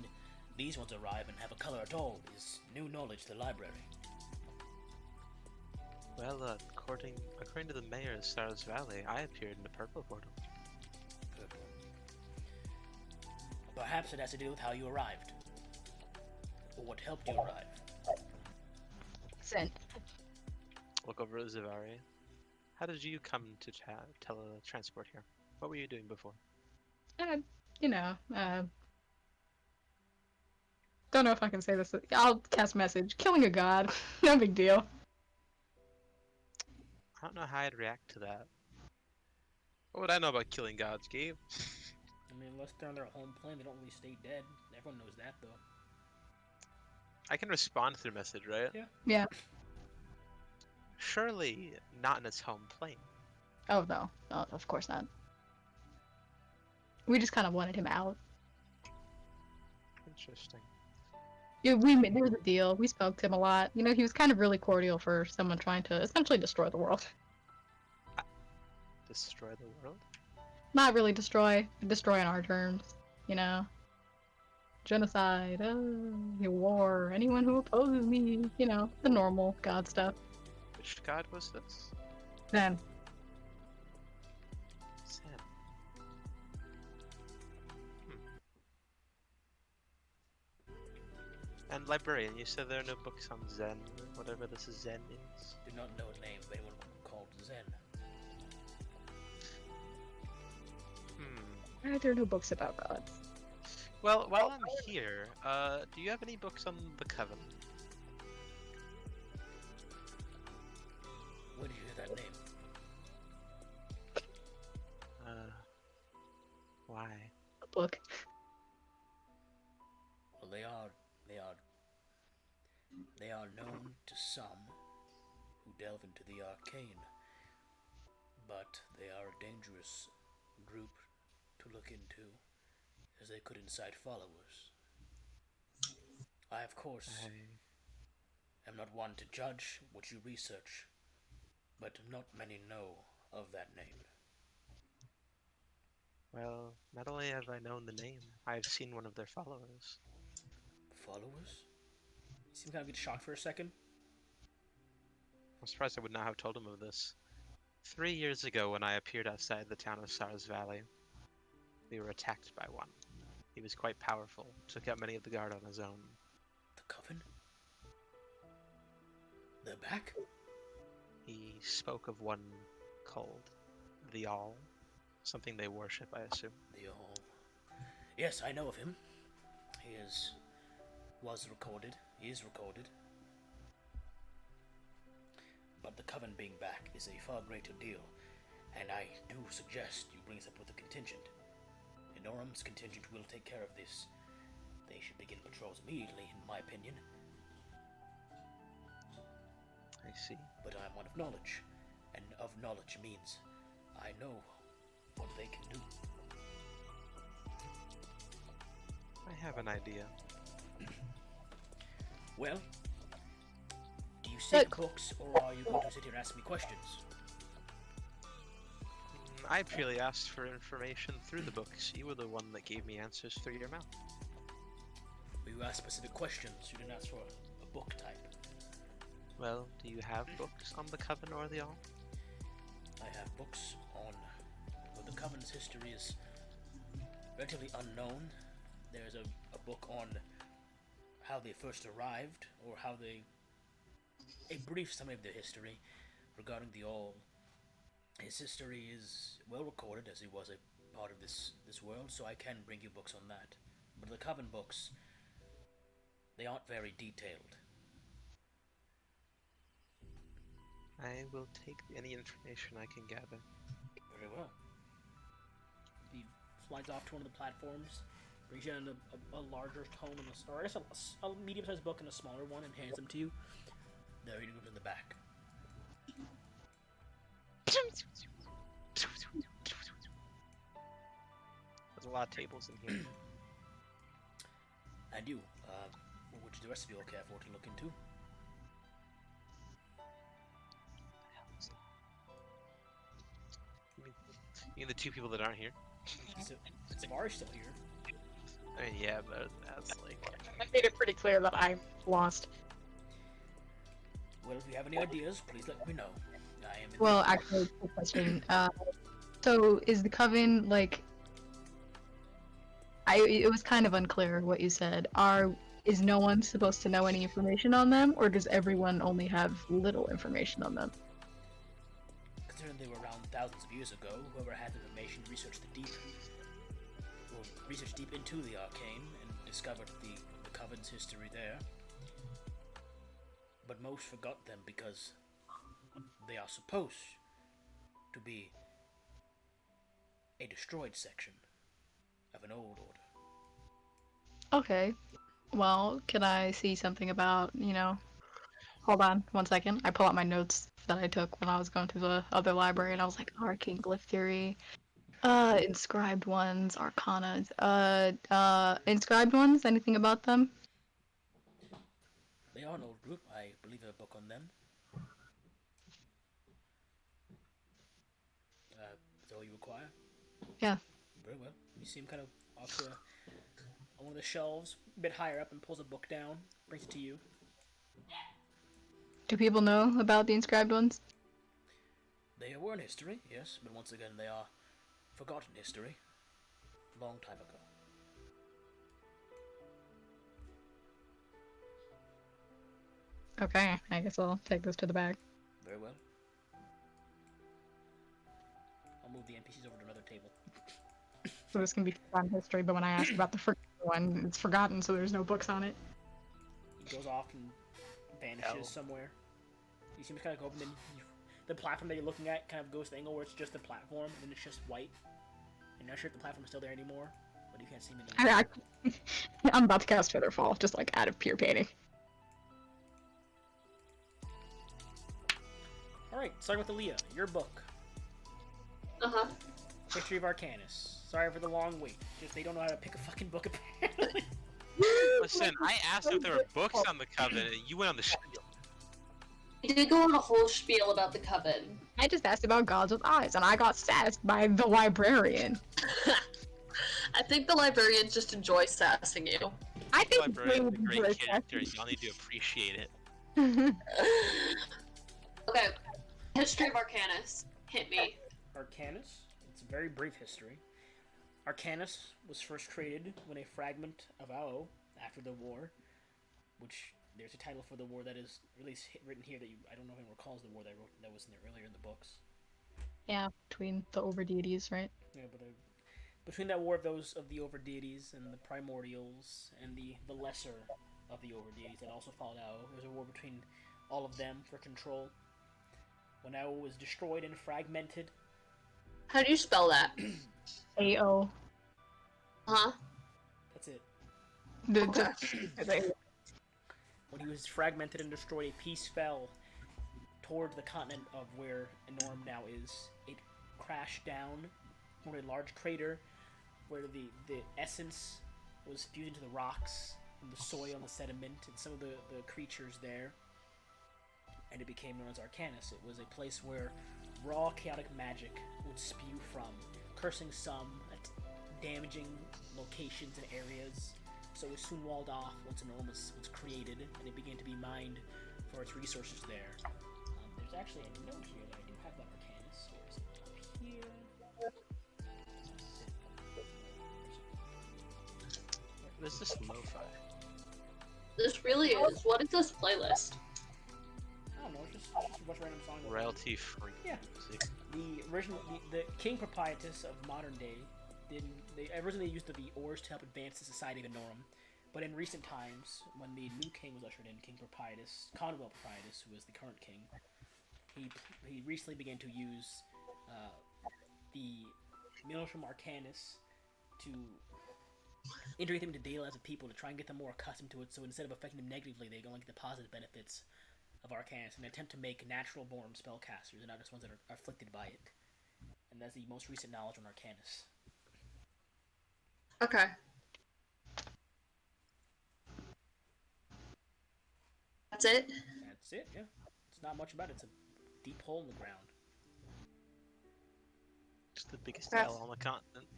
these ones arrive and have a color at all is new knowledge to the library.
Well, according to the mayor of Stars Valley, I appeared in the purple portal.
Purple. But Perhaps it has to do with how you arrived. Or what helped you arrive.
Listen,
Look over at Zavari. How did you come to teletransport here? What were you doing before?
you know, don't know if I can say this. I'll cast message. Killing a god. No big deal.
I don't know how I'd react to that. What would I know about killing gods, Gabe?
I mean, unless they're on their home plane, they don't really stay dead. Everyone knows that, though.
I can respond through message, right?
Yeah.
Yeah.
Surely not in its home plane.
Oh, no. No, of course not. We just kind of wanted him out.
Interesting.
Yeah, there was a deal. We spoke to him a lot. You know, he was kind of really cordial for someone trying to essentially destroy the world.
Destroy the world?
Not really destroy on our terms, you know. Genocide, war, anyone who opposes me, you know, the normal god stuff.
Which god was this?
Then,
Zen. And librarian, you said there are no books on Zen, whatever this Zen is.
Do not know a name of anyone called Zen.
why are there no books about gods?
Well, while I'm here, do you have any books on the Coven?
Where did you hear that name?
Why?
A book.
Well, they are known to some who delve into the arcane, but they are a dangerous group to look into, as they could incite followers. I, of course, am not one to judge what you research, but not many know of that name.
Well, not only have I known the name, I've seen one of their followers.
Followers? You seem kind of get shocked for a second.
I'm surprised I would not have told him of this. 3 years ago, when I appeared outside the town of Sars Valley, we were attacked by one. He was quite powerful, took out many of the guard on his own.
The Coven? They're back?
He spoke of one called the All, something they worship, I assume.
The All. Yes, I know of him. He is recorded. But the Coven being back is a far greater deal, and I do suggest you bring us up with a contingent. Enoram's contingent will take care of this. They should begin patrols immediately, in my opinion.
I see.
But I'm one of knowledge, and of knowledge means I know what they can do.
I have an idea.
Well, do you seek books, or are you going to sit here and ask me questions?
I purely asked for information through the books. You were the one that gave me answers through your mouth.
You asked specific questions. You didn't ask for a book type.
Well, do you have books on the Coven or the All?
I have books on... Well, the Coven's history is relatively unknown. There's a book on how they first arrived, or how they... A brief summary of their history regarding the All. His history is well recorded, as he was a part of this world, so I can bring you books on that. But the Coven books, they aren't very detailed.
I will take any information I can gather.
Very well. He slides off to one of the platforms, brings you in a larger tome, or I guess a medium-sized book and a smaller one, and hands them to you. The reading room's in the back.
There's a lot of tables in here.
And you, what would the rest of you all care for to look into?
You mean the two people that aren't here?
So, Zavari's still here.
I mean, yeah, but that's like...
I made it pretty clear that I'm lost.
Well, if you have any ideas, please let me know. I am in
Well, actually, quick question. So is the Coven, like... it was kind of unclear what you said. Is no one supposed to know any information on them, or does everyone only have little information on them?
Considering they were around thousands of years ago, whoever had the information researched deep into the arcane and discovered the Coven's history there. But most forgot them because they are supposed to be a destroyed section of an old order.
Okay. Well, can I see something about, hold on 1 second. I pull out my notes that I took when I was going through the other library, and I was like, arcane glyph theory, inscribed ones, arcana, inscribed ones, anything about them?
They are an old group. I believe I have a book on them. Is that all you require?
Yeah.
Very well. You see him kind of off to on one of the shelves, a bit higher up, and pulls a book down, brings it to you.
Do people know about the inscribed ones?
They were in history, yes, but once again, they are forgotten history. Long time ago.
Okay, I guess I'll take this to the bag.
Very well. I'll move the NPCs over to another table.
So this can be forgotten history, but when I ask about the forgotten one, it's forgotten, so there's no books on it.
He goes off and vanishes somewhere. He seems kind of open, then the platform that you're looking at kind of goes to the angle where it's just the platform, and it's just white. I'm not sure if the platform is still there anymore, but you can't see him anymore.
I'm about to cast Featherfall, just like out of pure painting.
Alright, starting with Aaliyah, your book.
Uh-huh.
History of Arcanus. Sorry for the long wait. Just they don't know how to pick a fucking book apparently.
Listen, I asked if there were books on the Coven, and you went on the spiel.
He did go on a whole spiel about the Coven.
I just asked about gods with eyes, and I got sassed by the librarian.
I think the librarians just enjoy sassing you.
I think
Librarian's a great character, and y'all need to appreciate it.
Okay, history of Arcanus. Hit me.
Arcanus. It's a very brief history. Arcanus was first created when a fragment of Ao, after the war, which there's a title for the war that is written here that I don't know if anyone recalls the war that I wrote that was in there earlier in the books.
Yeah, between the over deities, right?
Yeah, but between that war of the over deities and the primordials and the lesser of the over deities that also followed Ao, there was a war between all of them for control. When Ao was destroyed and fragmented.
How do you spell that?
A-O.
Huh?
That's it.
Okay.
When he was fragmented and destroyed, a piece fell toward the continent of where Enorm now is. It crashed down on a large crater where the essence was fused into the rocks and the soil and the sediment and some of the creatures there. And it became known as Arcanus. It was a place where raw chaotic magic would spew from, cursing some, damaging locations and areas. So it was soon walled off once Enormous was created, and it began to be mined for its resources there. There's actually a note here that I do have about Arcanus. Where's it? Up here.
What is this lo-fi?
This really is. What is this playlist?
I don't know, just a bunch of random songs.
Royalty free
Yeah.
music.
The King Proprietus of modern day they originally used the ores to help advance the society of Enorm, but in recent times, when the new king was ushered in, King Proprietus, Conwell Proprietus, who is the current king, he recently began to use the Militrum Arcanus to integrate them into daily lives of people to try and get them more accustomed to it, so instead of affecting them negatively, they only get the positive benefits of Arcanus in an attempt to make natural-born spellcasters and not just ones that are afflicted by it. And that's the most recent knowledge on Arcanus.
Okay. That's it?
That's it, yeah. It's not much about it. It's a deep hole in the ground.
It's the biggest L on the continent.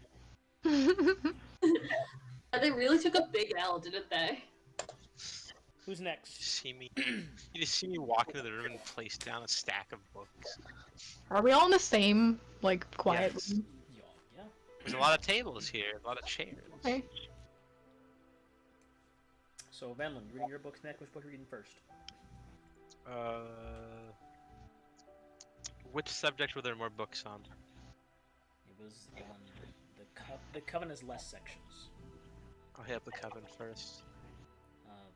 They really took a big L, didn't they?
Who's next?
You just see me walk into the room and place down a stack of books.
Are we all in the same, quiet
Yes.
room?
Yeah.
There's a lot of tables here, a lot of chairs.
Okay.
So, Venlin, you reading your books next? Which book are you reading first?
Which subject were there more books on?
It was on the Coven has less sections.
I'll hit up the Coven first.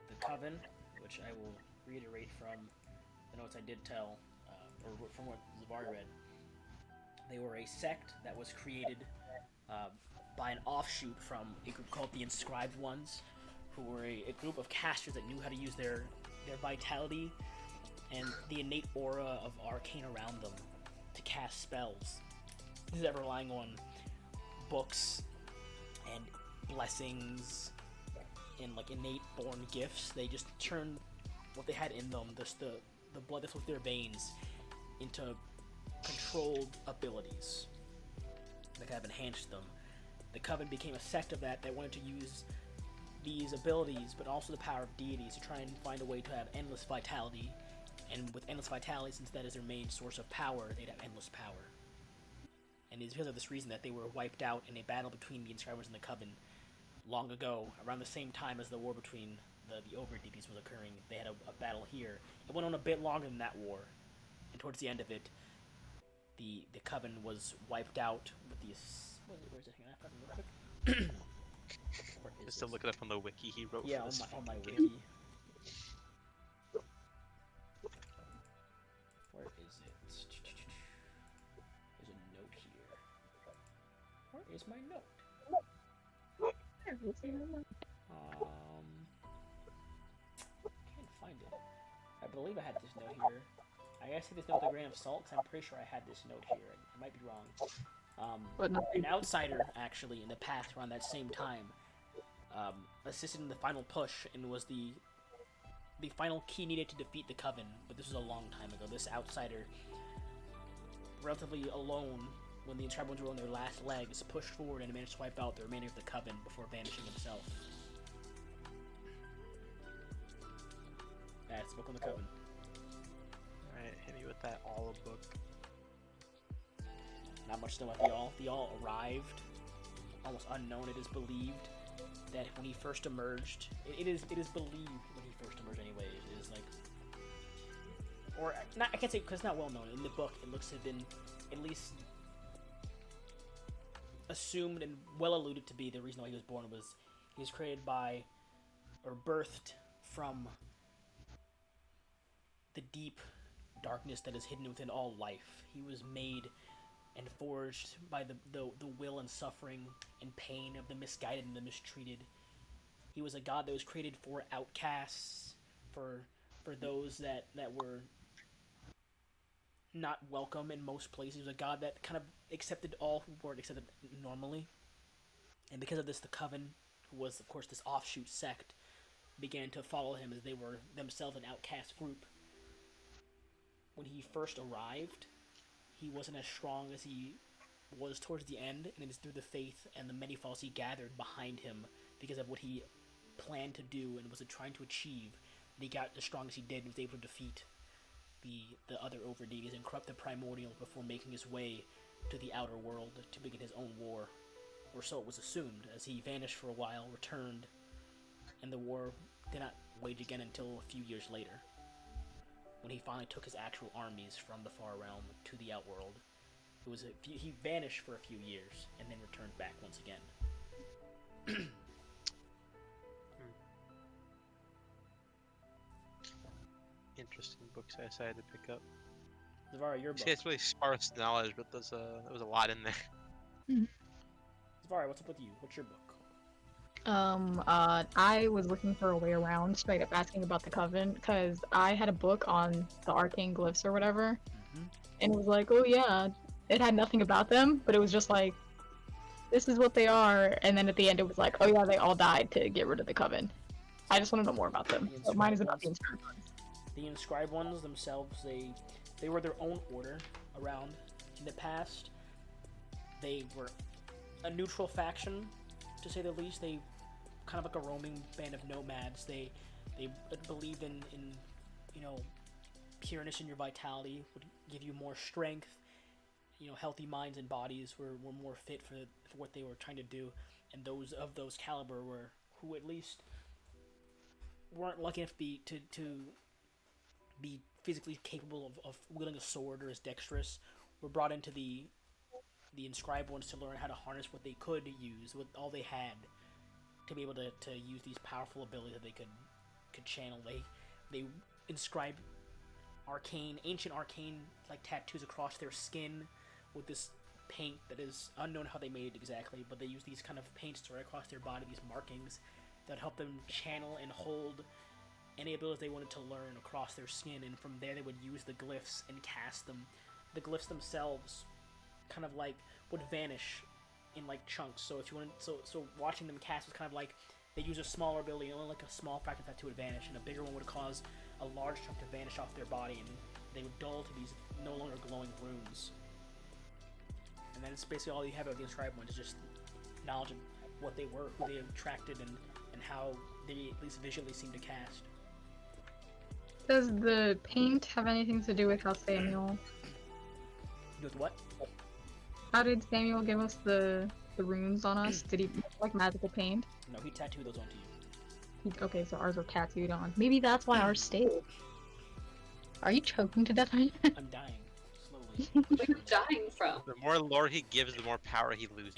The Coven, which I will reiterate from the notes I did tell, or from what Zavari read, they were a sect that was created by an offshoot from a group called the Inscribed Ones, who were a group of casters that knew how to use their vitality and the innate aura of arcane around them to cast spells. Instead of relying on books and blessings and like innate born gifts, they just turned what they had in them, just the blood that's with their veins, into controlled abilities that kind of enhanced them. The Coven became a sect of that wanted to use these abilities, but also the power of deities, to try and find a way to have endless vitality. And with endless vitality, since that is their main source of power, they'd have endless power. And it's because of this reason that they were wiped out in a battle between the Inscribers and the Coven long ago, around the same time as the war between the over-deities was occurring. They had a battle here. It went on a bit longer than that war, and towards the end of it, the Coven was wiped out with the... Where's it? Hang on, I have to real quick.
Just to look it up on the wiki he wrote
Yeah,
for
on
this.
my wiki. Where is it? There's a note here. Where is my note? Can't find it. I believe I had this note here. I gotta take this note with a grain of salt, because I'm pretty sure I had this note here. I might be wrong.
But no,
An outsider, actually, in the past, around that same time, assisted in the final push, and was the final key needed to defeat the Coven, but this was a long time ago. This outsider, relatively alone, when the Inscribed Ones were on their last legs, pushed forward and managed to wipe out the remainder of the Coven before vanishing himself. That's the book on the Coven.
Alright, hit me with that all book.
Not much to know about the All. The All arrived, almost unknown. It is believed that when he first emerged, it is believed when he first emerged anyway, it is like, or not, I can't say because it's not well known. In the book, it looks to have been at least assumed and well alluded to be the reason why he was born was he was created by, or birthed from, the deep darkness that is hidden within all life. He was made and forged by the will and suffering and pain of the misguided and the mistreated. He was a god that was created for outcasts, for those that were not welcome in most places. He was a god that kind of accepted all who weren't accepted normally. And because of this, the Coven, who was of course this offshoot sect, began to follow him as they were themselves an outcast group. When he first arrived, he wasn't as strong as he was towards the end, and it is through the faith and the many falls he gathered behind him because of what he planned to do and was trying to achieve that he got as strong as he did and was able to defeat the other over-deities and corrupt the primordials before making his way to the outer world to begin his own war. Or so it was assumed, as he vanished for a while, returned, and the war did not wage again until a few years later, when he finally took his actual armies from the far realm to the outworld. He vanished for a few years and then returned back once again.
Interesting books I decided to pick up.
Zavara, your book.
See, it's really sparse knowledge, but there was a lot in there.
Zavara, what's up with you? What's your book?
I was looking for a way around, straight up asking about the Coven, because I had a book on the arcane glyphs or whatever, and it was like, oh yeah, it had nothing about them, but it was just like, this is what they are, and then at the end it was like, oh yeah, they all died to get rid of the Coven. I just want to know more about them. So mine is about the Inscribed Ones.
The Inscribed Ones themselves, they were their own order around in the past. They were a neutral faction, to say the least. They kind of like a roaming band of nomads. They believed in pureness in your vitality, would give you more strength healthy minds and bodies were more fit for what they were trying to do, and those of those caliber who at least weren't lucky enough to be physically capable of wielding a sword or as dexterous were brought into the inscribed ones to learn how to harness what they could use with all they had to be able to use these powerful abilities that they could channel. They inscribe ancient arcane like tattoos across their skin with this paint that is unknown how they made it exactly, but they use these kind of paints right across their body, these markings that help them channel and hold any abilities they wanted to learn across their skin, and from there they would use the glyphs and cast them. The glyphs themselves kind of like would vanish in like chunks. So if you want, so watching them cast was kind of like they use a smaller ability, only like a small fraction of that to would vanish, and a bigger one would cause a large chunk to vanish off their body, and they would dull to these no longer glowing runes. And then it's basically all you have of the inscribed ones is just knowledge of what they were, who they attracted, and how they at least visually seem to cast.
Does the paint have anything to do with how Samuel?
With what?
How did Samuel give us the runes on us? Did he like magical paint?
No, he tattooed those onto you.
Okay, so ours were tattooed on. Maybe that's why ours stayed. Are you choking to death?
I'm dying. Slowly.
What are you dying from?
The more lore he gives, the more power he loses.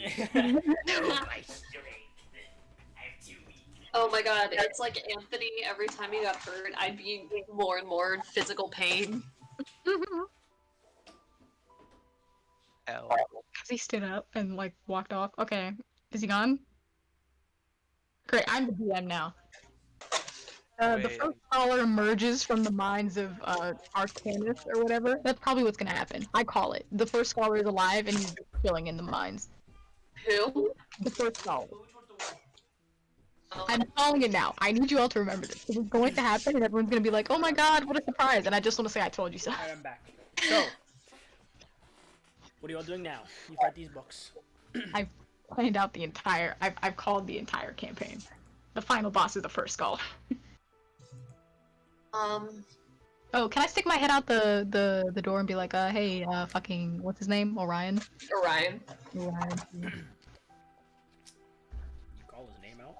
Oh my god, it's like Anthony, every time he got hurt, I'd be more and more in physical pain.
L.
Because he stood up and like walked off. Okay, is he gone? Great, I'm the DM now. The
Wait.
first scholar emerges from the minds of Arcanus or whatever. That's probably what's gonna happen. I call it. The first scholar is alive and he's chilling in the mines.
Who?
The first scholar.
Oh,
I'm calling it now. I need you all to remember this. This is going to happen and everyone's gonna be like, oh my god, what a surprise. And I just want to say I told you so.
Alright, I'm back. So, what are you all doing now? You've read these books.
I've planned out the entire, I've called the entire campaign. The final boss is the first scholar. Oh, can I stick my head out the door and be like, hey, fucking, what's his name? Orion?
Orion.
Orion.
You call his name out?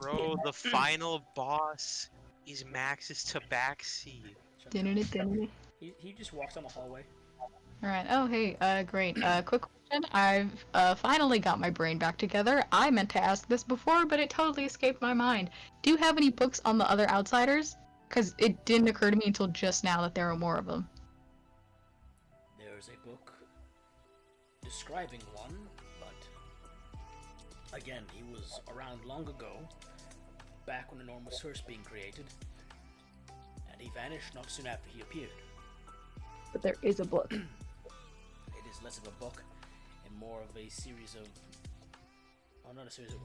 Bro, the final boss is Max's tabaxi.
He just walks down the hallway.
Alright, oh hey, great. Quick question. I've finally got my brain back together. I meant to ask this before, but it totally escaped my mind. Do you have any books on the other outsiders? Because it didn't occur to me until just now that there are more of them.
There's a book describing one, but again, he was around long ago, back when the norm was first being created, and he vanished not soon after he appeared.
But there is a book.
It is less of a book and more of a series of, not a series of,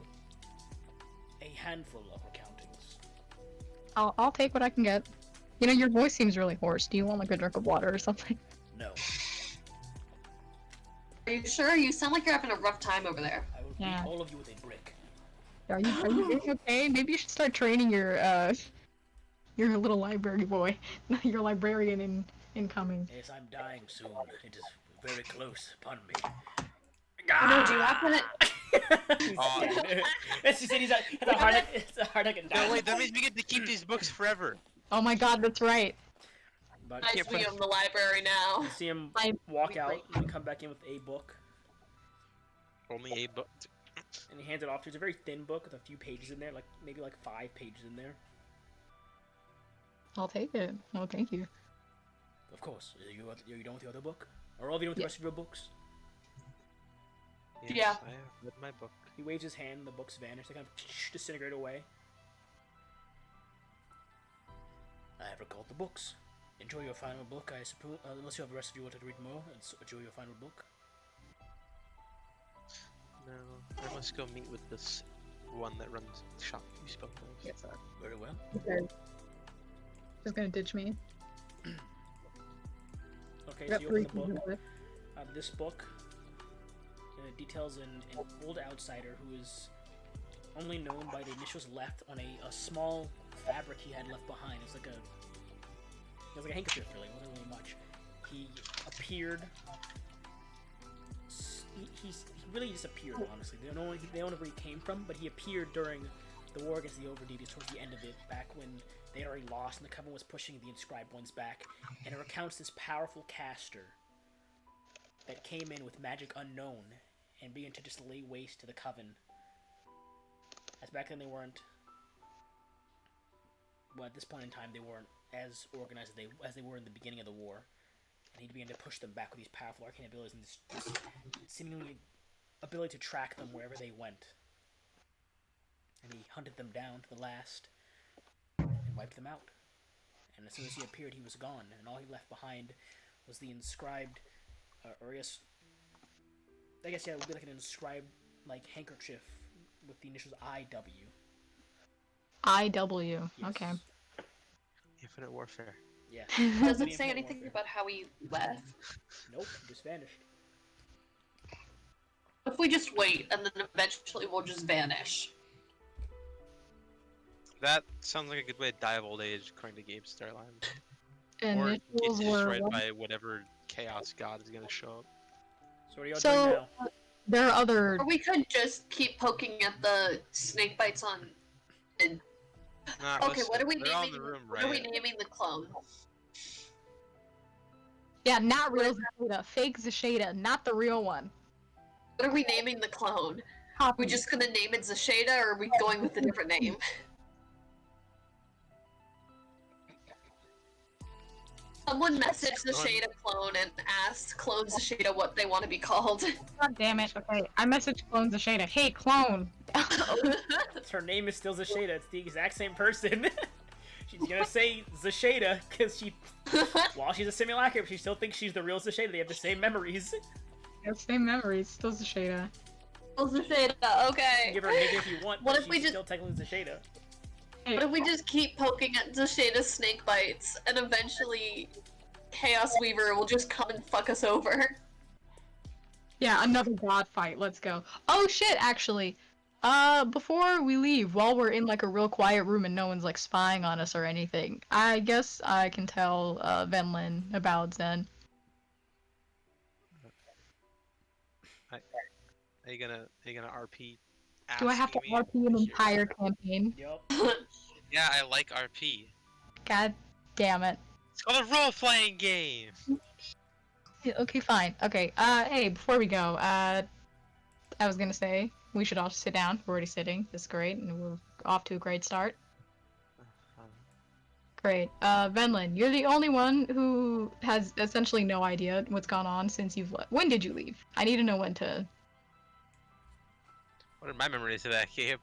a handful of recountings.
I'll take what I can get. You know, your voice seems really hoarse. Do you want like a drink of water or something?
No.
Are you sure? You sound like you're having a rough time over there.
I will
Yeah.
beat all of you with a brick.
Are you doing okay? Maybe you should start training your little library boy, your librarian incoming.
Yes, I'm dying soon. It is very close upon me.
No, do you have to...
It's just it's a hard and
No, wait, that means we get to keep these books forever.
Oh my god, that's right.
But
I see him in the library now.
you see him walk out and come back in with a book,
Only a book.
and he hands it off to you. It's a very thin book with a few pages in there, like maybe like 5 pages in there.
I'll take it. Oh, thank you.
Of course. Are you done with the other book? Are all of you done with the rest of your books?
Yes,
Yeah.
I have read my book.
He waves his hand, the books vanish, they kind of disintegrate away. I have recalled the books. Enjoy your final book, I suppose, unless you have the rest of you want to read more, and enjoy your final book.
No, I must go meet with this one that runs the shop you spoke of.
Yes, sir.
Very well.
Okay. Just gonna ditch me.
Okay,
Got
so you
three
open the book.
pages left.
This book details an old outsider who is only known by the initials left on a small fabric he had left behind. It was like a handkerchief, really. It wasn't really much. He appeared he really disappeared. Honestly, they don't know where he came from, but he appeared during the war against the Overdeeds towards the end of it, back when they had already lost and the Coven was pushing the inscribed ones back. And it recounts this powerful caster that came in with magic unknown and began to just lay waste to the Coven. As back then they weren't. Well, at this point in time, they weren't as organized as they were in the beginning of the war. And he began to push them back with these powerful arcane abilities and this seemingly ability to track them wherever they went. And he hunted them down to the last and wiped them out. And as soon as he appeared, he was gone, and all he left behind was the inscribed, or I guess yeah, it would be like an inscribed like handkerchief with the initials IW.
IW.
Yes.
Okay.
Infinite Warfare.
Yeah.
Does it
The
say
Infinite
anything
Warfare.
about how he left?
Nope, he just vanished.
If we just wait, and then eventually we'll just vanish.
That sounds like a good way to die of old age, according to Gabe's storyline.
And
Or get
initials were
destroyed
what?
by whatever chaos god is gonna show up.
So what are y'all
So-
doing now?
There are other.
Or we could just keep poking at the snake bites on. And
Nah,
okay,
listen,
what are we
they're all in
naming?
the room,
What are we
right?
naming the clone?
Yeah, not real Zasheda. Fake Zasheda, not the real one.
What are we naming the clone? Are we just gonna name it Zasheda, or are we going with a different name? Someone messaged the Shada clone and asked Clone Zasheda what they want to be called.
God damn it. Okay, I messaged Clone Zasheda. Hey, clone.
Her name is still Zasheda. It's the exact same person. She's gonna say Zasheda because while she's a simulacrum, she still thinks she's the real Zasheda. They have the same memories.
Same memories. Still Zasheda.
Clone Zasheda,
You
okay.
give her a nickname if you want,
What
but
if we
she's
just-
still technically Zasheda.
What if we just keep poking at Zasheda's snake bites, and eventually Chaos Weaver will just come and fuck us over?
Yeah, another god fight. Let's go. Oh shit, actually. Before we leave, while we're in like a real quiet room and no one's like spying on us or anything, I guess I can tell Venlin about Zen.
Are you gonna RP?
Do I have to
asking me?
RP an entire campaign?
Yup.
Yeah, I like RP.
God damn it.
It's called a role-playing game.
Yeah, okay, fine. Okay, hey, before we go, I was gonna say, we should all sit down. We're already sitting. That's great, and we're off to a great start. Great. Venlin, you're the only one who has essentially no idea what's gone on since you've left. When did you leave? I need to know when to...
What are my memories of that game?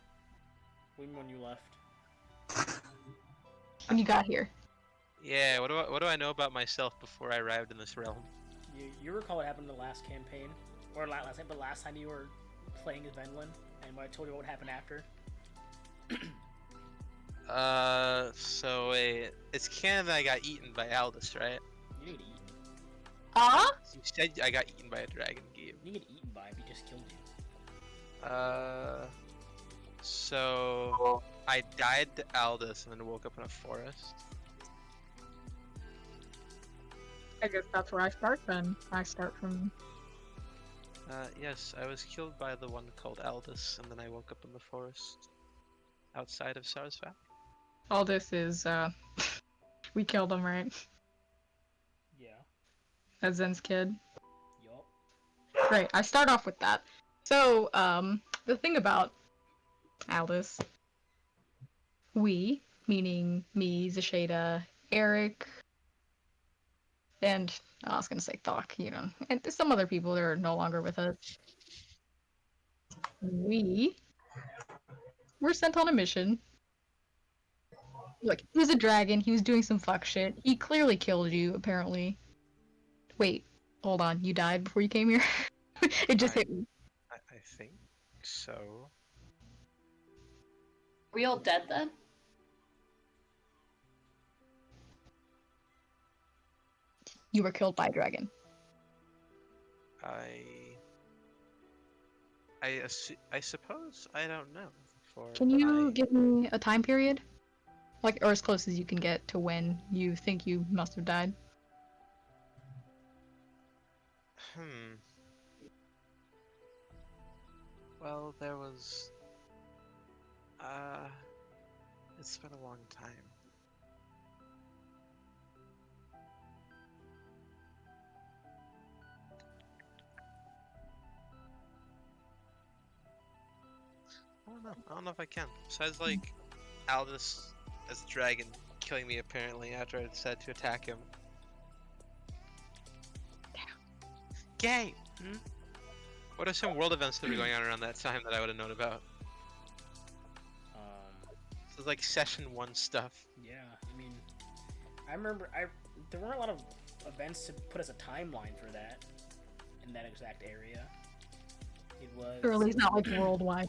When you left.
when you got here.
Yeah, what do I know about myself before I arrived in this realm?
You recall what happened in the last campaign, or not last time, but last time you were playing as Venlin, and what I told you what happened after.
So it's canon that I got eaten by Aldous, right?
You didn't get eaten.
Huh?
You said I got eaten by a dragon, Gabe.
You didn't get eaten by him. He just killed you.
So I died to Aldous and then woke up in a forest.
I guess that's where I start then. I start from...
Yes, I was killed by the one called Aldous, and then I woke up in the forest outside of Sarsvac.
All this is, we killed him, right?
Yeah.
That's Zen's kid.
Yup.
Great, I start off with that. So, the thing about Aldous, we, meaning me, Zasheda, Eric, and I was gonna say Thok, you know, and some other people that are no longer with us. We were sent on a mission. Look, he was a dragon, he was doing some fuck shit. He clearly killed you, apparently. Wait, hold on, you died before you came here? It just hit me.
I think so.
We all dead then?
You were killed by a dragon.
I suppose I don't know.
Can you give me a time period? Like, or as close as you can get to when you think you must have died.
Well, there was. It's been a long time. I don't know if I can. Besides, like, Aldous as a dragon killing me apparently after I decided to attack him. Gay!
Hmm?
What are some world events that were going on around that time that I would have known about? This is like session 1 stuff.
Yeah, I mean, I remember there weren't a lot of events to put as a timeline for that in that exact area. It was.
Or at least not like worldwide.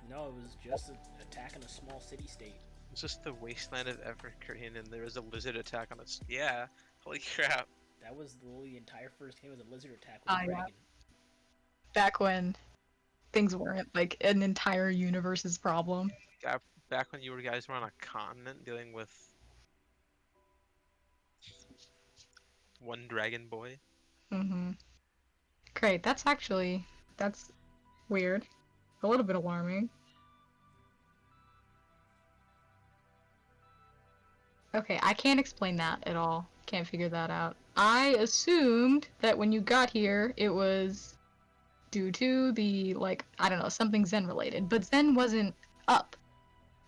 No, it was just an attack in a small city-state.
It's just the wasteland of Evergreen and there was a lizard attack on us. Yeah, holy crap.
That was literally the entire first game was a lizard attack with a
Yeah.
dragon.
Back when things weren't like an entire universe's problem.
Back when you guys were on a continent dealing with one dragon boy.
Mm-hmm. Great. That's weird. A little bit alarming. Okay, I can't explain that at all. Can't figure that out. I assumed that when you got here, it was due to the, like, I don't know, something Zen related. But Zen wasn't up,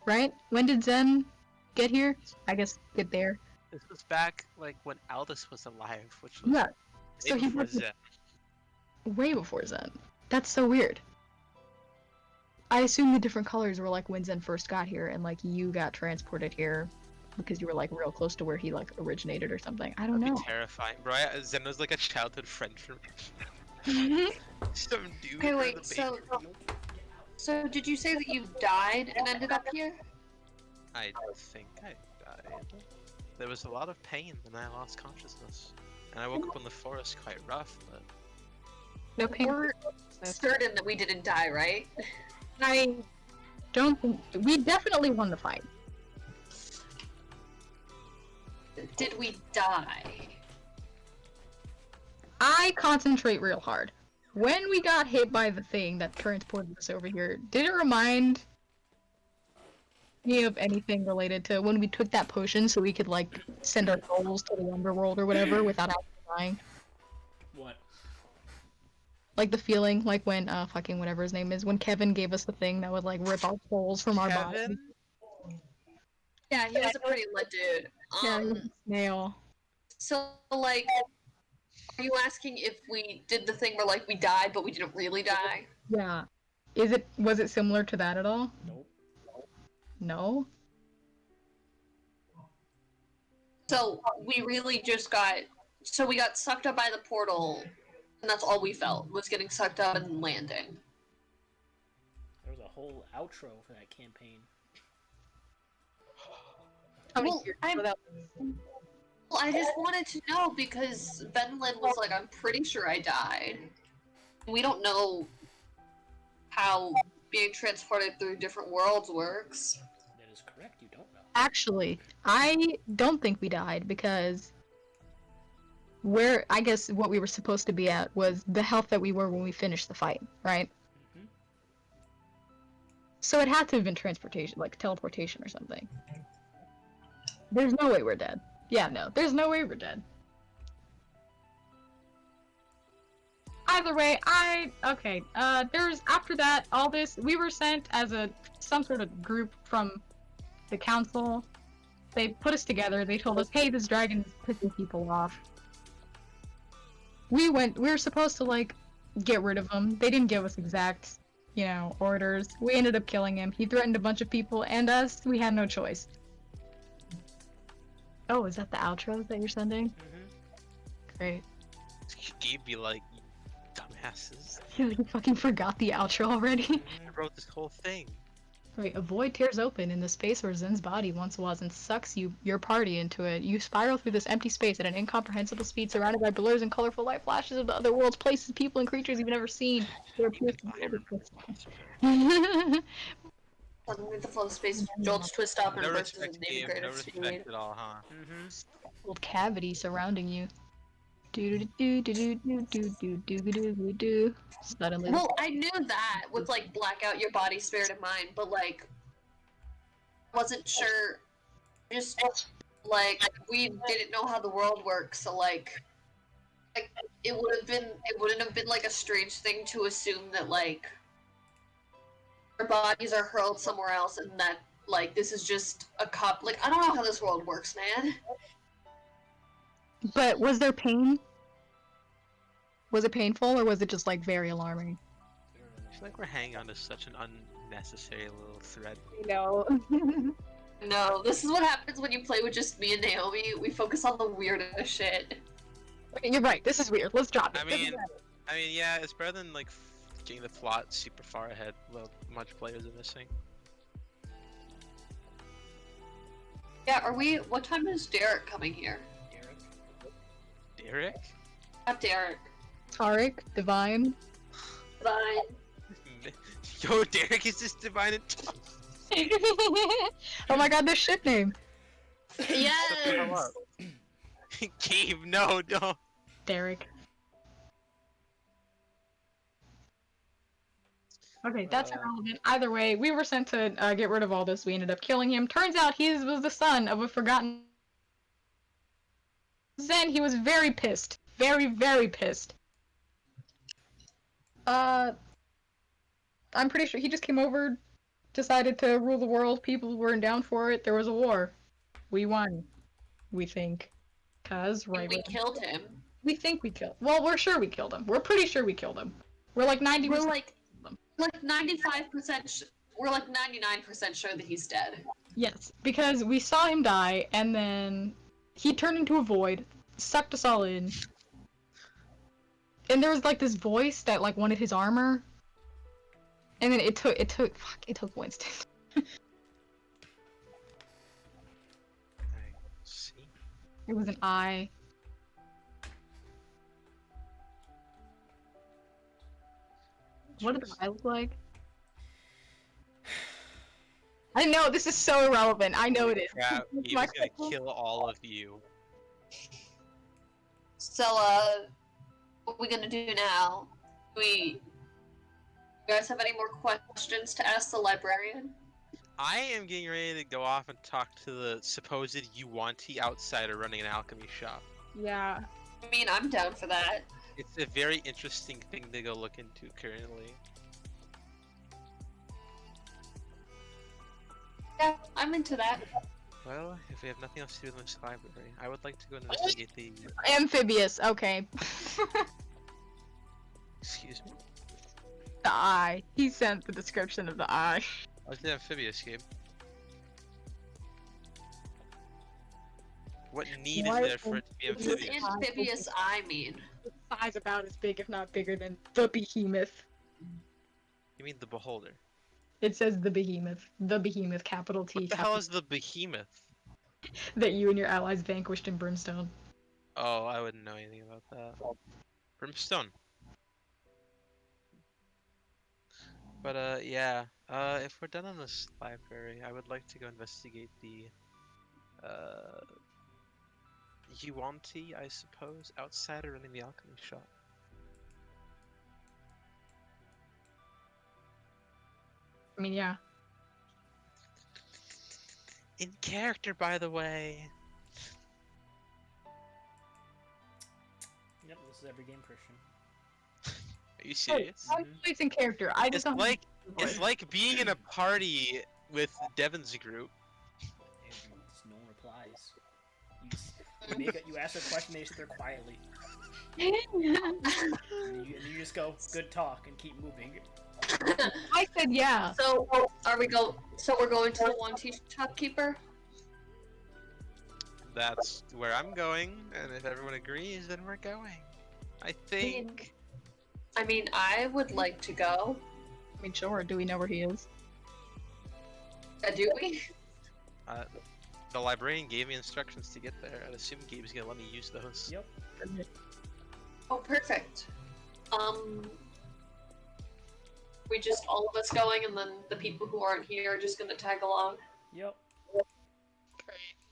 right? When did Zen get here? I guess get there.
This was back like when Aldous was alive, which was
Yeah.
way
So he
before
was
Zen.
way before Zen. That's so weird. I assume the different colors were like when Zen first got here, and like you got transported here because you were like real close to where he like originated or something. I don't
That'd
know.
be terrifying, bro. Zen was like a childhood friend for me. Some dude.
Okay,
or
wait,
the baby.
so did you say that you died and ended up here?
I think I died. There was a lot of pain and I lost consciousness. And I woke up in the forest quite rough, but
No pain.
We're certain that we didn't die, right?
I don't think we definitely won the fight.
Did we die?
I concentrate real hard. When we got hit by the thing that transported us over here, did it remind me of anything related to when we took that potion so we could like send our souls to the underworld or whatever without actually dying?
What?
Like the feeling, like when fucking whatever his name is, when Kevin gave us the thing that would like rip our souls from our bodies.
Kevin?
Yeah, he was a pretty lit dude.
Yeah, he was a snail.
So like, are you asking if we did the thing where like we died but we didn't really die?
Yeah. Was it similar to that at all?
Nope.
No?
So we really just we got sucked up by the portal, and that's all we felt, was getting sucked up and landing.
There was a whole outro for that campaign.
How many
Well,
years
I'm-
ago that
Well, I just wanted to know because Venlin was like, I'm pretty sure I died. We don't know how being transported through different worlds works.
That is correct, you don't know.
Actually, I don't think we died because I guess what we were supposed to be at was the health that we were when we finished the fight, right?
Mm-hmm.
So it had to have been transportation, like teleportation or something. There's no way we're dead. Yeah, no, there's no way we're dead. Either way, there's after that, all this, we were sent as some sort of group from the council. They put us together, they told us, hey, this dragon is pissing people off. We were supposed to, like, get rid of him. They didn't give us exact, orders. We ended up killing him. He threatened a bunch of people and us. We had no choice. Oh, is that the outro that you're sending?
Mm-hmm.
Great.
You'd be like, dumbasses.
You fucking forgot the outro already?
I wrote this whole thing.
Wait, a void tears open in the space where Zen's body once was and sucks your party into it. You spiral through this empty space at an incomprehensible speed, surrounded by blurs and colorful light flashes of the other worlds, places, people, and creatures you've never seen. There appears to be
Suddenly the flow of space jolts twist up and
No
bursts
respect
into
game, no
greater
respect
speed.
at all, huh?
Mm-hmm.
old cavity surrounding you. Do. Suddenly.
Well, I knew that with like black out your body, spirit, and mind, but like wasn't sure. Just like we didn't know how the world works, so like it wouldn't have been like a strange thing to assume that like our bodies are hurled somewhere else and that like this is just a cup. Like I don't know how this world works, man.
But was there pain? Was it painful, or was it just like very alarming?
I feel like we're hanging on to such an unnecessary little thread.
No.
No, this is what happens when you play with just me and Naomi. We focus on the weirdest shit.
You're right. This is weird. Let's drop it.
I mean, yeah, it's better than like getting the plot super far ahead. Well, much players are missing.
Yeah, are we? What time is Derek coming here?
Derek?
Not Derek.
Tariq, Divine.
Fine.
Yo, Derek is just divine and
Oh my god, their ship name.
Yes.
Gabe, no, don't.
Derek. Okay, that's irrelevant. Either way, we were sent to get rid of all this. We ended up killing him. Turns out he was the son of a forgotten Zen. He was very pissed. Very, very pissed. I'm pretty sure he just came over, decided to rule the world. People weren't down for it. There was a war. We won. We think. Cause, right.
We killed him.
We think we killed. Well, we're sure we killed him. We're pretty sure we killed him. We're like 90%.
We're like 95%. We're like 99% sure that he's dead.
Yes, because we saw him die, and then he turned into a void, sucked us all in. And there was like this voice that like wanted his armor. And then it took Winston.
I see.
It was an eye. What did the eye look like? I know, this is so irrelevant. I know it is.
Crap, he was gonna kill all of you.
So, what are we gonna do now? You guys have any more questions to ask the librarian?
I am getting ready to go off and talk to the supposed Yuanti outsider running an alchemy shop.
Yeah.
I mean, I'm down for that.
It's a very interesting thing to go look into currently.
Yeah, I'm into that.
Well, if we have nothing else to do in this library, I would like to go investigate the...
Amphibious, okay.
Excuse me?
The eye. He sent the description of the eye.
What's the amphibious, Gabe? What need is there for it to be
What does
amphibious?
amphibious eye mean?
The size about as big, if not bigger, than the behemoth.
You mean the beholder?
It says the behemoth. The behemoth, capital T.
What the hell is the behemoth?
That you and your allies vanquished in Brimstone.
Oh, I wouldn't know anything about that. Brimstone. But, yeah. If we're done in this library, I would like to go investigate the, Yuanti, I suppose, outsider running the alchemy shop.
I mean, yeah.
In character, by the way.
Yep, this is every game, Christian.
Are you serious?
I'm always in character. I just
It's
don't.
like it's like being in a party with Devin's group.
And just no one replies. You ask a question, they sit there quietly. And you just go, good talk, and keep moving.
I said yeah.
So, we're going to the one shopkeeper?
That's where I'm going, and if everyone agrees, then we're going. I think.
I mean, I would like to go.
I mean, sure. Do we know where he is?
Do we?
The librarian gave me instructions to get there. I'd assume Gabe's gonna let me use those.
Yep.
Oh, perfect. We just all of us going, and then the people who aren't here are just gonna tag along.
Yep.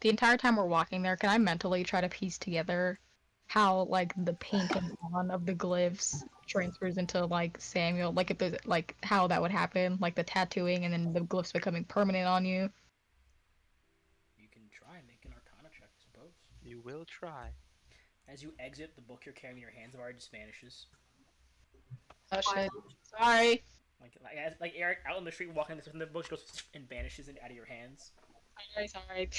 The entire time we're walking there, can I mentally try to piece together how like the painting on of the glyphs transfers into like Samuel, like if there's like how that would happen, like the tattooing and then the glyphs becoming permanent on you.
You can try and make an Arcana check, I suppose.
You will try.
As you exit, the book you're carrying in your hands already just vanishes.
Oh shit. Sorry.
Like Eric out on the street walking, and the book goes and vanishes out of your hands.
Sorry.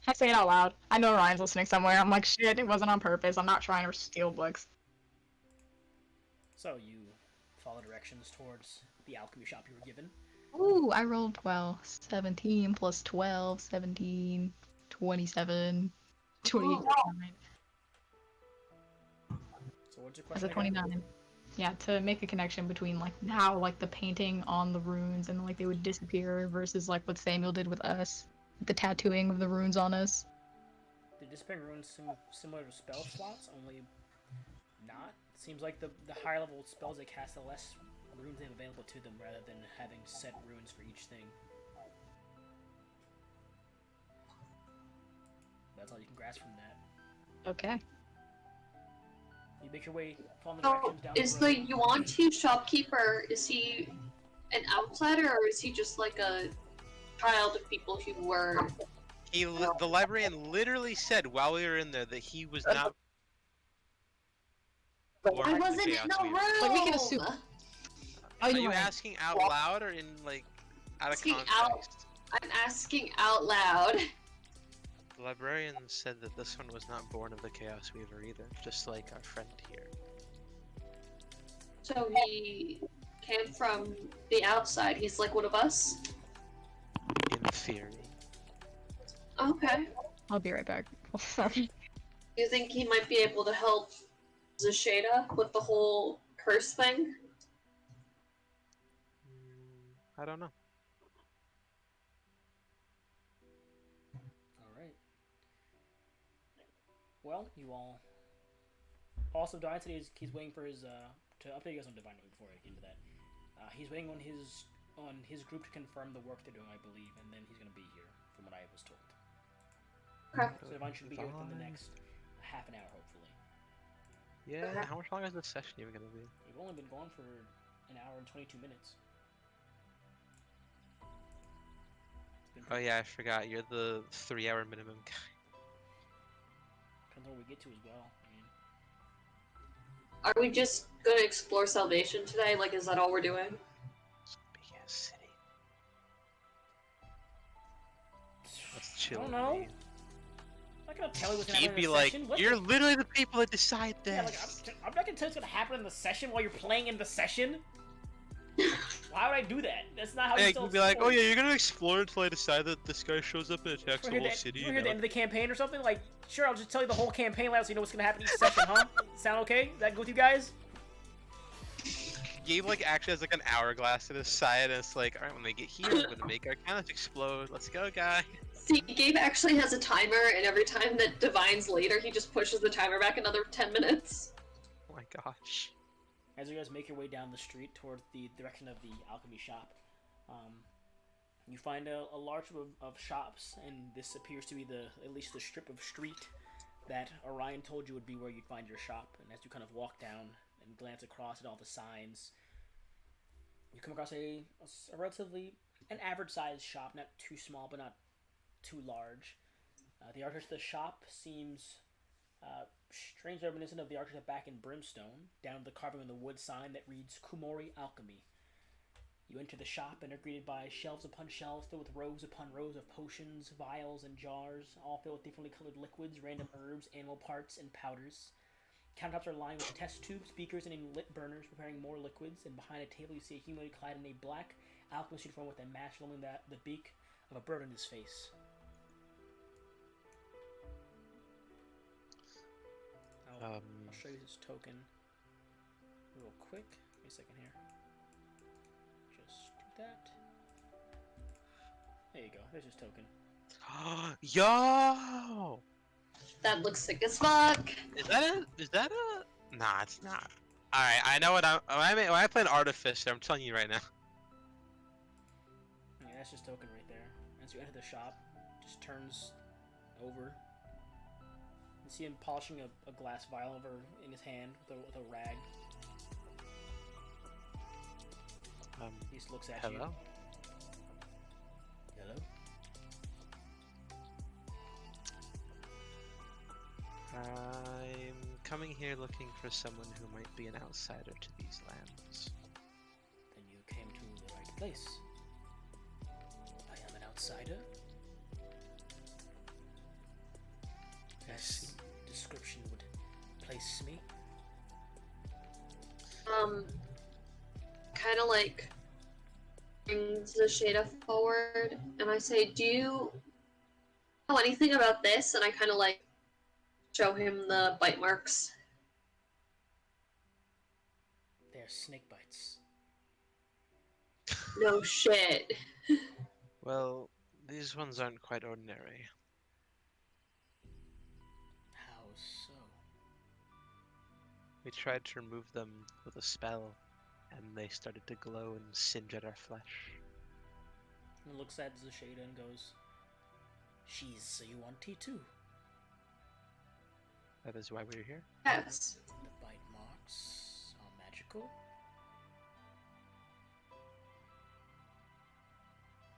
I say it out loud. I know Ryan's listening somewhere. I'm like, shit, it wasn't on purpose. I'm not trying to steal books.
So you follow directions towards the alchemy shop you were given.
Ooh, I rolled well. 17 plus 12, 17, 27, 28, 29.
So what's your
That's
question
a
again?
29. Yeah, to make a connection between like how like the painting on the runes and like they would disappear versus like what Samuel did with us, the tattooing of the runes on us.
The disappearing runes seem similar to spell slots, only not. It seems like the higher level spells they cast, the less runes they have available to them, rather than having set runes for each thing. That's all you can grasp from that.
Okay.
You make your way, following the
So,
directions down
is
the road.
the Yuan-Ti shopkeeper, is he an outsider, or is he just like a child of people who were...
The librarian literally said while we were in there that he was not. born
I
of the
wasn't in
Chaos
the
Weaver.
room!
But we can assume.
Are
you're
you
right.
asking out loud or in like out of
Asking
context?
I'm asking out loud.
The librarian said that this one was not born of the Chaos Weaver either, just like our friend here.
So he came from the outside. He's like one of us?
In theory.
Okay.
I'll be right back. Sorry.
Do you think he might be able to help Zasheda with the whole curse thing?
I don't know.
Alright. Well, you all... Also, Divine said he's waiting for his, to update you guys on Divine before I get into that. He's waiting on his group to confirm the work they're doing, I believe, and then he's gonna be here, from what I was told.
Okay.
So Divine should be here within the next half an hour, hopefully.
Yeah,
Okay.
how much longer is this session even gonna be?
We've only been going for an hour and 22 minutes. It's been
Oh yeah, I forgot. You're the 3-hour minimum guy.
depends on what we get to as well. I mean,
Are we just gonna explore Salvation today? Like, is that all we're doing?
It's a big ass city. Let's chill.
I don't know.
man.
I'm not gonna tell you what's gonna
He'd
happen in
be
the
like,
session. What
you're
the-
literally the people that decide
Yeah,
this.
like, I'm not gonna tell you what's gonna happen in the session while you're playing in the session. Why would I do that? That's not how you
Hey,
still
you'd be like, oh
explore.
yeah, you're gonna explore until I decide that this guy shows up and attacks the
We're
whole
here
city.
we're here at the end of the campaign or something? Like, sure, I'll just tell you the whole campaign layout so you know what's gonna happen each session, huh? Sound okay? That good with you guys?
Gabe like actually has like an hourglass at his side, and it's like, alright, when they get here, I'm gonna make our cannons explode. Let's go, guy.
See, Gabe actually has a timer, and every time that Divine's later, he just pushes the timer back another 10 minutes.
Oh my gosh.
As you guys make your way down the street towards the direction of the alchemy shop, you find a large group of shops, and this appears to be at least the strip of street that Orion told you would be where you'd find your shop. And as you kind of walk down and glance across at all the signs, you come across a relatively an average-sized shop, not too small but not too large. The architecture of the shop seems strangely reminiscent of the architecture back in Brimstone, down to the carving on the wood sign that reads Kumori Alchemy. You enter the shop and are greeted by shelves upon shelves filled with rows upon rows of potions, vials, and jars, all filled with differently colored liquids, random herbs, animal parts, and powders. Countertops are lined with test tubes, beakers, and lit burners preparing more liquids, and behind a table you see a humanoid clad in a black alchemist uniform with a mask filming the beak of a bird in his face. I'll show you his token real quick. Give me a second here. Just do that. There you go. There's his token.
Yo!
That looks sick as fuck.
Is that a? Nah, it's not. Alright, I know what when I play an artificer, I'm telling you right now.
Yeah, that's his token right there. As you enter the shop, just turns over. You see him polishing a glass vial over in his hand with a rag. He just looks at you.
Hello?
Hello?
I'm coming here looking for someone who might be an outsider to these lands.
Then you came to the right place. I am an outsider.
I see.
Description would place me.
Kind of like brings the Shada forward, and I say, "Do you know anything about this?" And I kind of like show him the bite marks.
They are snake bites.
No shit.
Well, these ones aren't quite ordinary.
How so?
We tried to remove them with a spell, and they started to glow and singe at our flesh.
And looks at Zashada and goes, "She's a Yuan-Ti too."
That is why we're here.
Yes.
The bite marks are magical.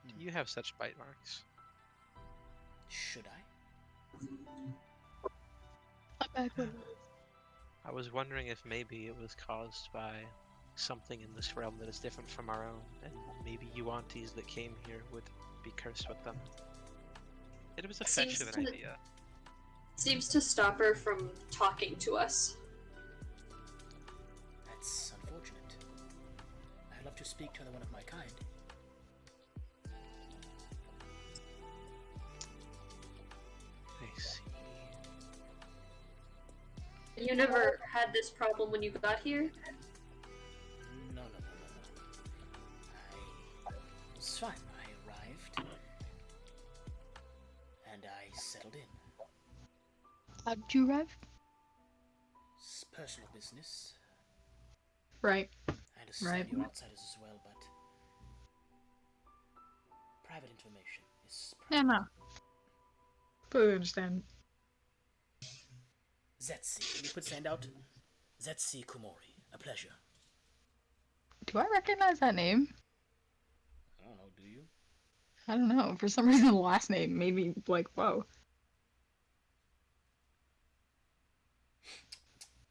Do you have such bite marks?
Should I?
I was wondering if maybe it was caused by something in this realm that is different from our own, and maybe Yuan-Tis that came here would be cursed with them. It was a fetch of an idea.
Seems to stop her from talking to us.
That's unfortunate. I'd love to speak to another one of my kind.
I see.
You never had this problem when you got here?
No. I was fine. I arrived, and I settled in.
How did you arrive?
It's personal business.
Right.
I understand
Right.
you're outsiders as well, but private information is
Yeah,
private.
no. Fully understand.
Zetsi, can you put sand out? Zetsi Kumori, a pleasure.
Do I recognize that name?
I don't know, do you?
I don't know. For some reason, the last name made me like, whoa.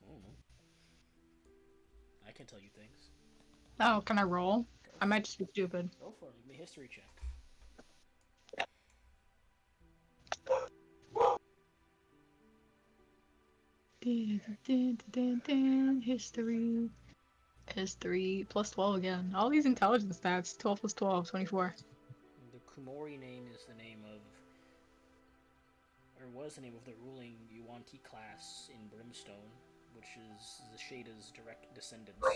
I don't know. I can tell you things.
Oh, can I roll? I might just be stupid.
Go for it, give me a history check.
History. History. Plus 12 again. All these intelligence stats. 12 plus 12, 24.
The Kumori name is the name of, or was the name of the ruling Yuan-Ti class in Brimstone, which is Zashada's direct descendants.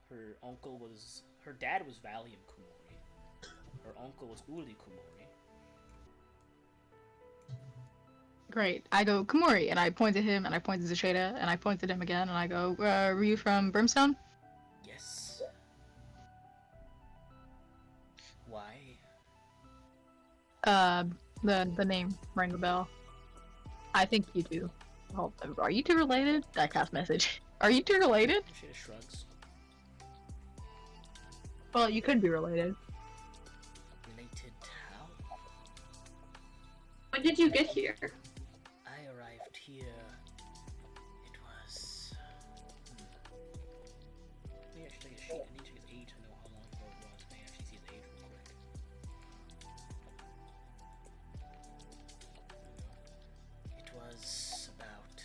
Her dad was Valium Kumori. Her uncle was Uli Kumori.
Great. I go, Komori, and I point at him, and I point at Zashada, and I point at him again, and I go, were you from Brimstone?
Yes. Why?
The name rang a bell. I think you do. Oh, are you two related? I cast message. Are you two related?
Zashada shrugs.
Well, you could be related.
Related how?
When did you get here?
I arrived here. It was. Maybe I should take a sheet. I need to check his age to know how long ago it was. Maybe I actually see his age real quick. It was about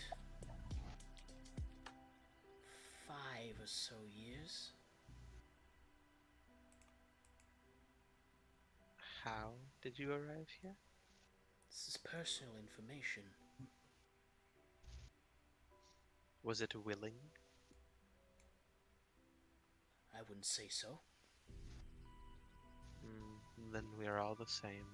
5 or so years.
How did you arrive here?
This is personal information.
Was it willing?
I wouldn't say so.
Then we are all the same.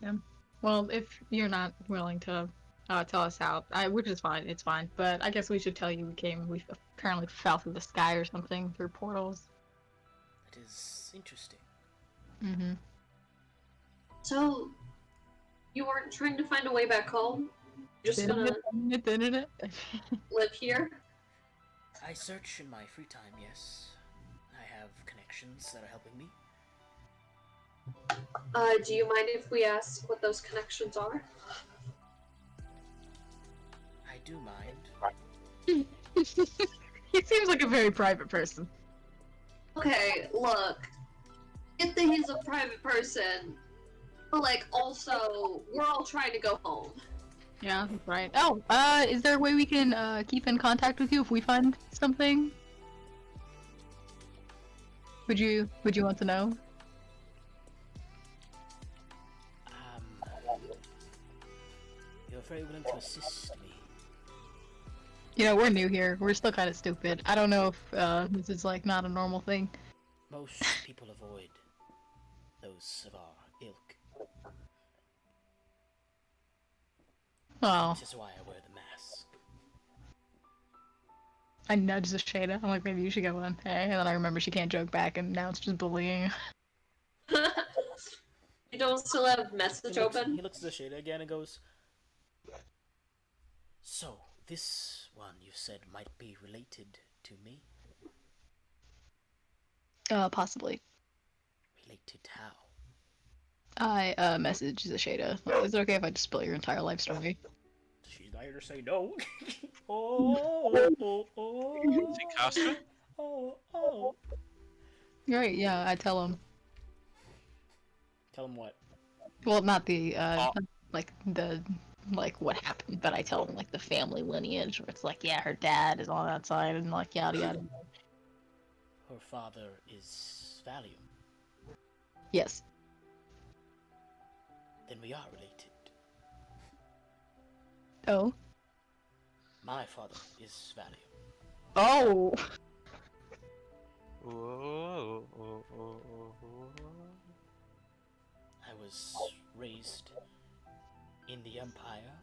Yeah. Well, if you're not willing to tell us how, which is fine, it's fine. But I guess we should tell you we apparently fell through the sky or something through portals.
That is interesting.
Mm-hmm.
So, You aren't trying to find a way back home? You're just gonna
The internet.
live here?
I search in my free time, yes. I have connections that are helping me.
Do you mind if we ask what those connections are?
I do mind.
He seems like a very private person.
Okay, look. Get that he's a private person, but like also, we're all trying to go home.
Yeah, that's right. Oh, is there a way we can keep in contact with you if we find something? Would you want to know?
You're very willing to assist me.
You know, we're new here. We're still kind of stupid. I don't know if this is like not a normal thing.
Most people avoid those of our ilk.
Oh,
This is why I wear the mask.
I nudged the Shada. I'm like, maybe you should go on. Hey, and then I remember she can't joke back, and now it's just bullying.
You don't still have message open?
He looks at the Shada again and goes, so, this one you said might be related to me?
Possibly.
Related how?
I messaged the Shada. Is it okay if I just spill your entire life story?
She's not here to say no. oh.
Is he Castra?
Oh.
Right, yeah, I tell him.
Tell him what?
Well, not the, like, what happened, but I tell him, like, the family lineage, where it's like, yeah, her dad is on that side, and, like, yada yada.
Her father is Valium.
Yes.
Then we are related.
Oh?
My father is Valium.
Oh!
Whoa.
I was raised in the Empire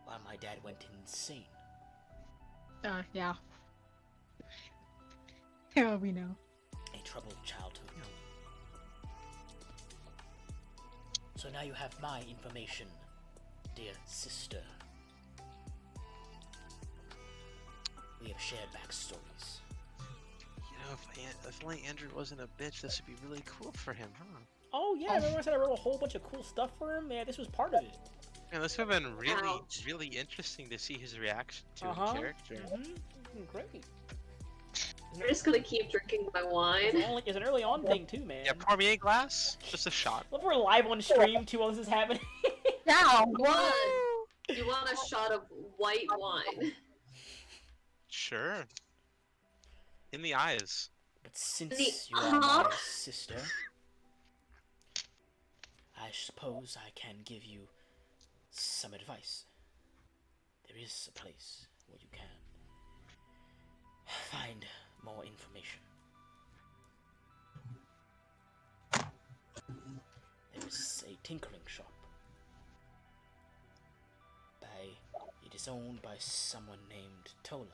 while my dad went insane.
Yeah. Yeah, we know.
A troubled childhood. So now you have my information, dear sister. We have shared backstories.
You know, if only Andrew wasn't a bitch, this would be really cool for him, huh?
Oh yeah, remember I said I wrote a whole bunch of cool stuff for him? Yeah, this was part of it.
Yeah, this would have been really,
Ouch.
really interesting to see his reaction to the
Uh-huh.
character.
Great.
I'm just gonna keep drinking my wine.
It's an early on thing too, man.
Yeah, pour me a glass. Just a shot.
Look, we're live on stream too while this is happening.
Yeah!
What? You want a shot of white wine?
Sure. In the eyes.
But since you are my sister, I suppose I can give you some advice. There is a place where you can find more information. There is a tinkering shop. It is owned by someone named Tola.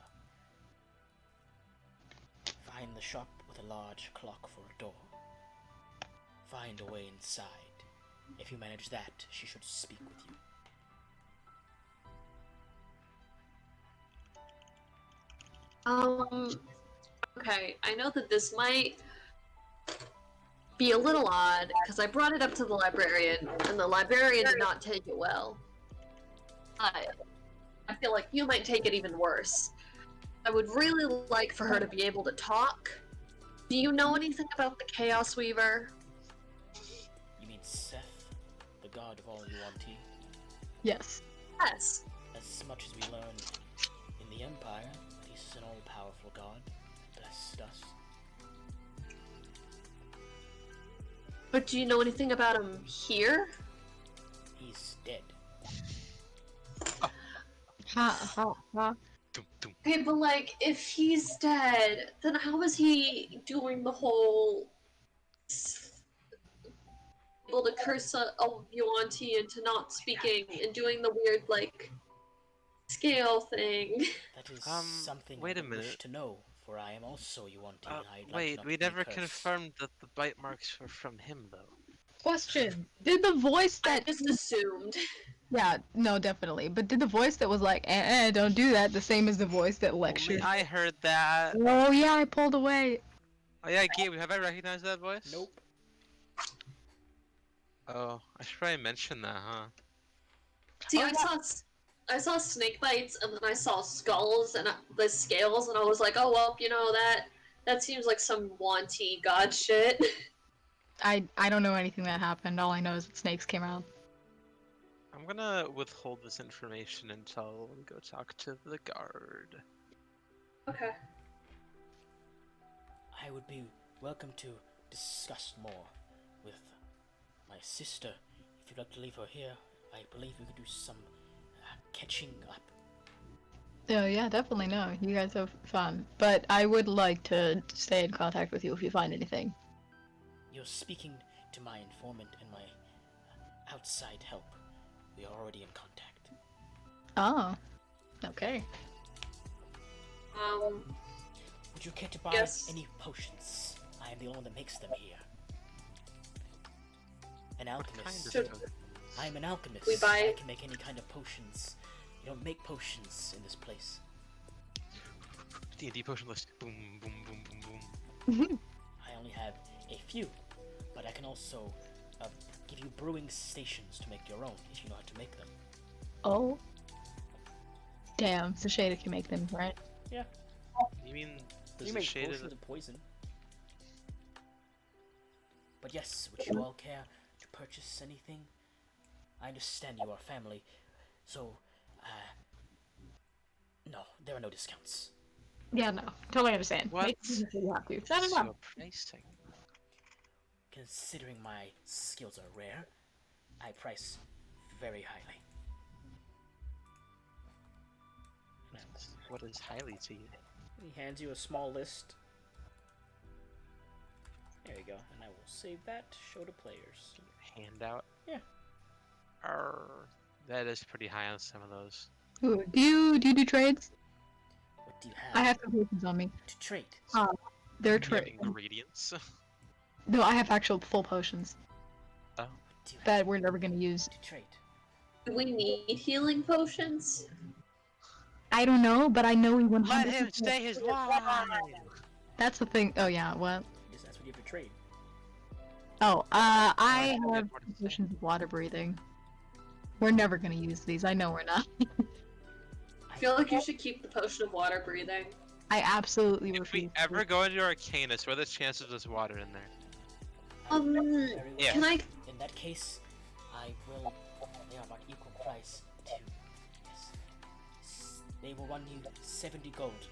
Find the shop with a large clock for a door. Find a way inside. If you manage that, she should speak with you.
Okay, I know that this might be a little odd, because I brought it up to the librarian, and the librarian did not take it well. But I feel like you might take it even worse. I would really like for her to be able to talk. Do you know anything about the Chaos Weaver?
You mean Seth, the god of all Yuan-Ti?
Yes.
Yes.
As much as we learned in the Empire, this is an all-powerful god. Blessed us.
But do you know anything about him here?
He's dead.
Ha.
Dum, dum.
Okay, but like, if he's dead, then how is he doing the whole able to curse a Yuan-Ti into not speaking and doing the weird like scale thing?
That is something
wait
I
a
would wish
minute.
to know, for I am also Yuan-Ti, and I'd like
Wait,
not
we
to be
never
cursed.
confirmed that the bite marks were from him, though.
Question: did the voice
I
that
just assumed.
yeah, no, definitely. But did the voice that was like, don't do that, the same as the voice that lectured?
Only I heard that.
Oh yeah, I pulled away.
Oh yeah, Gabe, have I recognized that voice?
Nope.
Oh, I should probably mention that, huh?
See,
Oh,
I saw snake bites, and then I saw skulls and the scales, and I was like, oh well, that seems like some wanty god shit.
I don't know anything that happened. All I know is that snakes came out.
I'm gonna withhold this information until we go talk to the guard.
Okay.
I would be welcome to discuss more with my sister. If you'd like to leave her here, I believe we could do some catching up.
Oh yeah, definitely no. You guys have fun, but I would like to stay in contact with you if you find anything.
You're speaking to my informant and my outside help. We are already in contact.
Oh, okay.
Would you care to buy
Yes.
any potions? I am the only one that makes them here. An alchemist.
Kind of.
I am an alchemist.
We buy-
I can make any kind of potions. You don't make potions in this place.
D&D potion list. Boom, boom, boom, boom, boom.
I only have a few, but I can also give you brewing stations to make your own if you know how to make them.
Oh. Damn, so Shada can make them, right?
Yeah.
You mean
You
there's a
make
shade
potions
of
of poison. But yes, would you all care to purchase anything? I understand you are family, so no, there are no discounts.
Yeah, no, totally understand.
What?
Make decisions if you have to. I don't know.
so pricing?
Considering my skills are rare, I price very highly.
What is highly to you?
He hands you a small list. There you go, and I will save that to show to players.
Handout?
Yeah.
That is pretty high on some of those.
Ooh, do you do trades?
What do you
I
have
have some potions on me.
to trade?
They're
Do you have
trade.
ingredients?
No, I have actual full potions
Oh.
What do you have
that we're never gonna use.
to trade?
Do we need healing potions?
I don't know, but I know we 100%.
Let him stay his wine!
That's the thing. Oh yeah, what?
Yes, that's what you have to trade.
Oh, I
I
have
forget what to say.
potions of water breathing. We're never gonna use these. I know we're not.
I feel like you should keep the potion of water breathing.
I absolutely
If we
refuse.
ever go into Arcanus, what are the chances there's water in there?
Very well.
Yeah.
Can I?
In that case, I will. They are about equal price to. Yes. They will run you 70 gold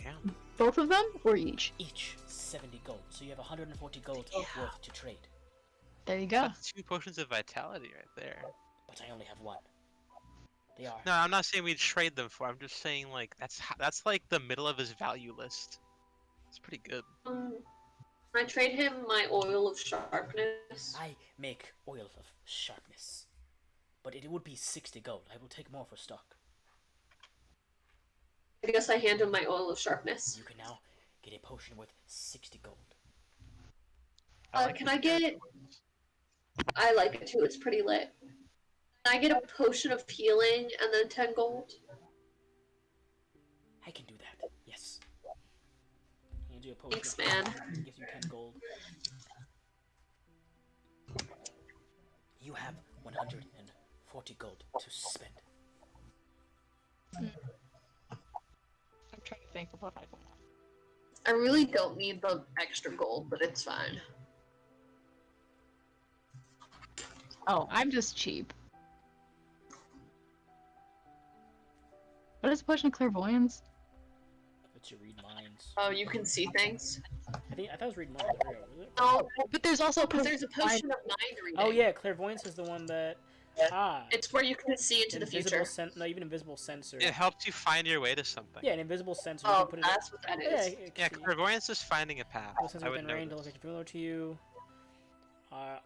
Damn.
Both of them or each?
each. 70 gold. So you have 140 gold
Yeah.
worth to trade.
There you go.
That's 2 potions of vitality right there.
But I only have one. They are.
No, I'm not saying we trade them for. I'm just saying like that's like the middle of his value list. It's pretty good.
Can I trade him my oil of sharpness?
I make oil of sharpness. But it would be 60 gold. I will take more for stock.
I guess I hand him my oil of sharpness.
You can now get a potion worth 60 gold.
Can I get? I like it too. It's pretty lit. Can I get a potion of healing and then 10 gold?
I can do that. Yes. Hand you a potion.
Thanks,
of
man.
healing, gives you 10 gold. You have 140 gold to spend.
I'm trying to think of what I want.
I really don't need the extra gold, but it's fine.
Oh, I'm just cheap. What is a potion of clairvoyance?
Let you read minds.
Oh, you can see things?
I thought it was read minds. I forgot, was it?
No,
But there's also
because there's a potion of mind reading.
Oh yeah, clairvoyance is the one that.
It's where you can see into the future.
No, even invisible sensor.
It helps you find your way to something.
Yeah, an invisible sensor. You
Oh,
can put it
that's what that
Yeah,
is.
Yeah, clairvoyance is finding a path.
Since
I
within
would know
range, a
this.
location familiar to you.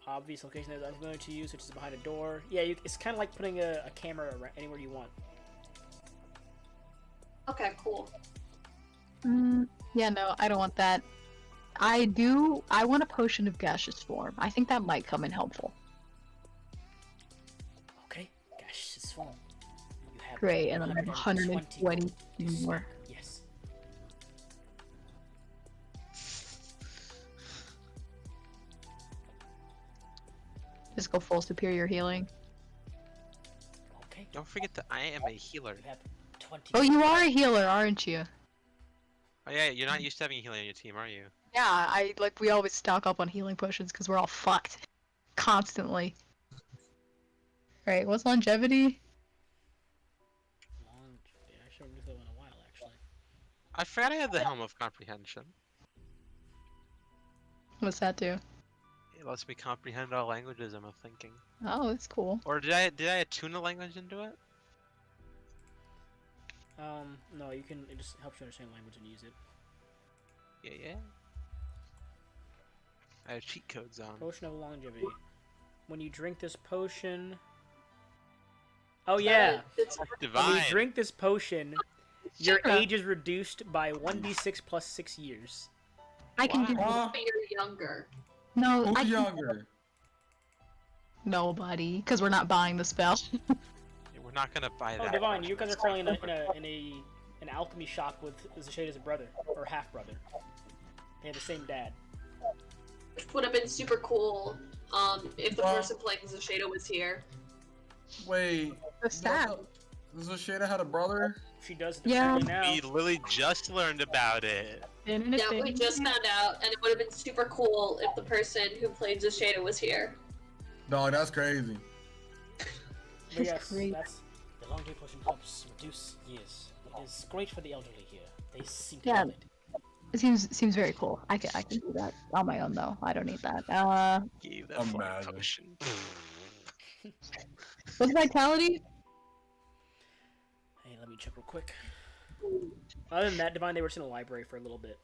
Obvious location that is unfamiliar to you, such as behind a door. Yeah, it's kind of like putting a camera anywhere you want.
Okay, cool.
Yeah, no, I don't want that. I want a potion of gaseous form. I think that might come in helpful.
Okay, gaseous form. You have
Great, and then
120
120
to spend.
more.
Yes.
Just go full superior healing.
Okay.
Don't forget that I am a healer.
You have 20.
Oh, you are a healer, aren't you?
Oh yeah, you're not used to having a healer on your team, are you?
Yeah, we always stock up on healing potions because we're all fucked. Constantly. Right, what's longevity?
Yeah, I should have looked that one in a while, actually.
I forgot I had the Helm of Comprehension.
What's that do?
It lets me comprehend all languages I'm thinking.
Oh, that's cool.
Or did I attune a language into it?
No, you can. It just helps you understand language and use it.
Yeah. I have cheat codes on.
Potion of longevity. When you drink this potion. Oh yeah.
It's
When
Divine.
you drink this potion, your
Sure.
age is reduced by 1d6 plus 6 years.
I can do
Wow.
but you're younger.
no.
Who's
I can...
younger?
Nobody, because we're not buying the spell.
Yeah, we're not gonna buy
Oh,
that.
Divine, you guys are currently in an alchemy shop with Zasheda's brother or half brother. They have the same dad.
Which would have been super cool if the person playing Zasheda was here.
Wait,
So sad.
does Shada had a brother?
She does
Yeah.
now.
We literally just learned about it.
Yeah, we just found out, and it would have been super cool if the person who played Zasheda was here.
Dog, that's crazy.
But yes,
Great.
that's the long day potion helps reduce years. It is great for the elderly here. They seem to
Yeah.
love it.
It seems very cool. I can do that on my own though. I don't need that.
Gave that fucking
Imagine.
potion.
What's vitality?
Hey, let me check real quick. Other than that, Divine, they were just in the library for a little bit.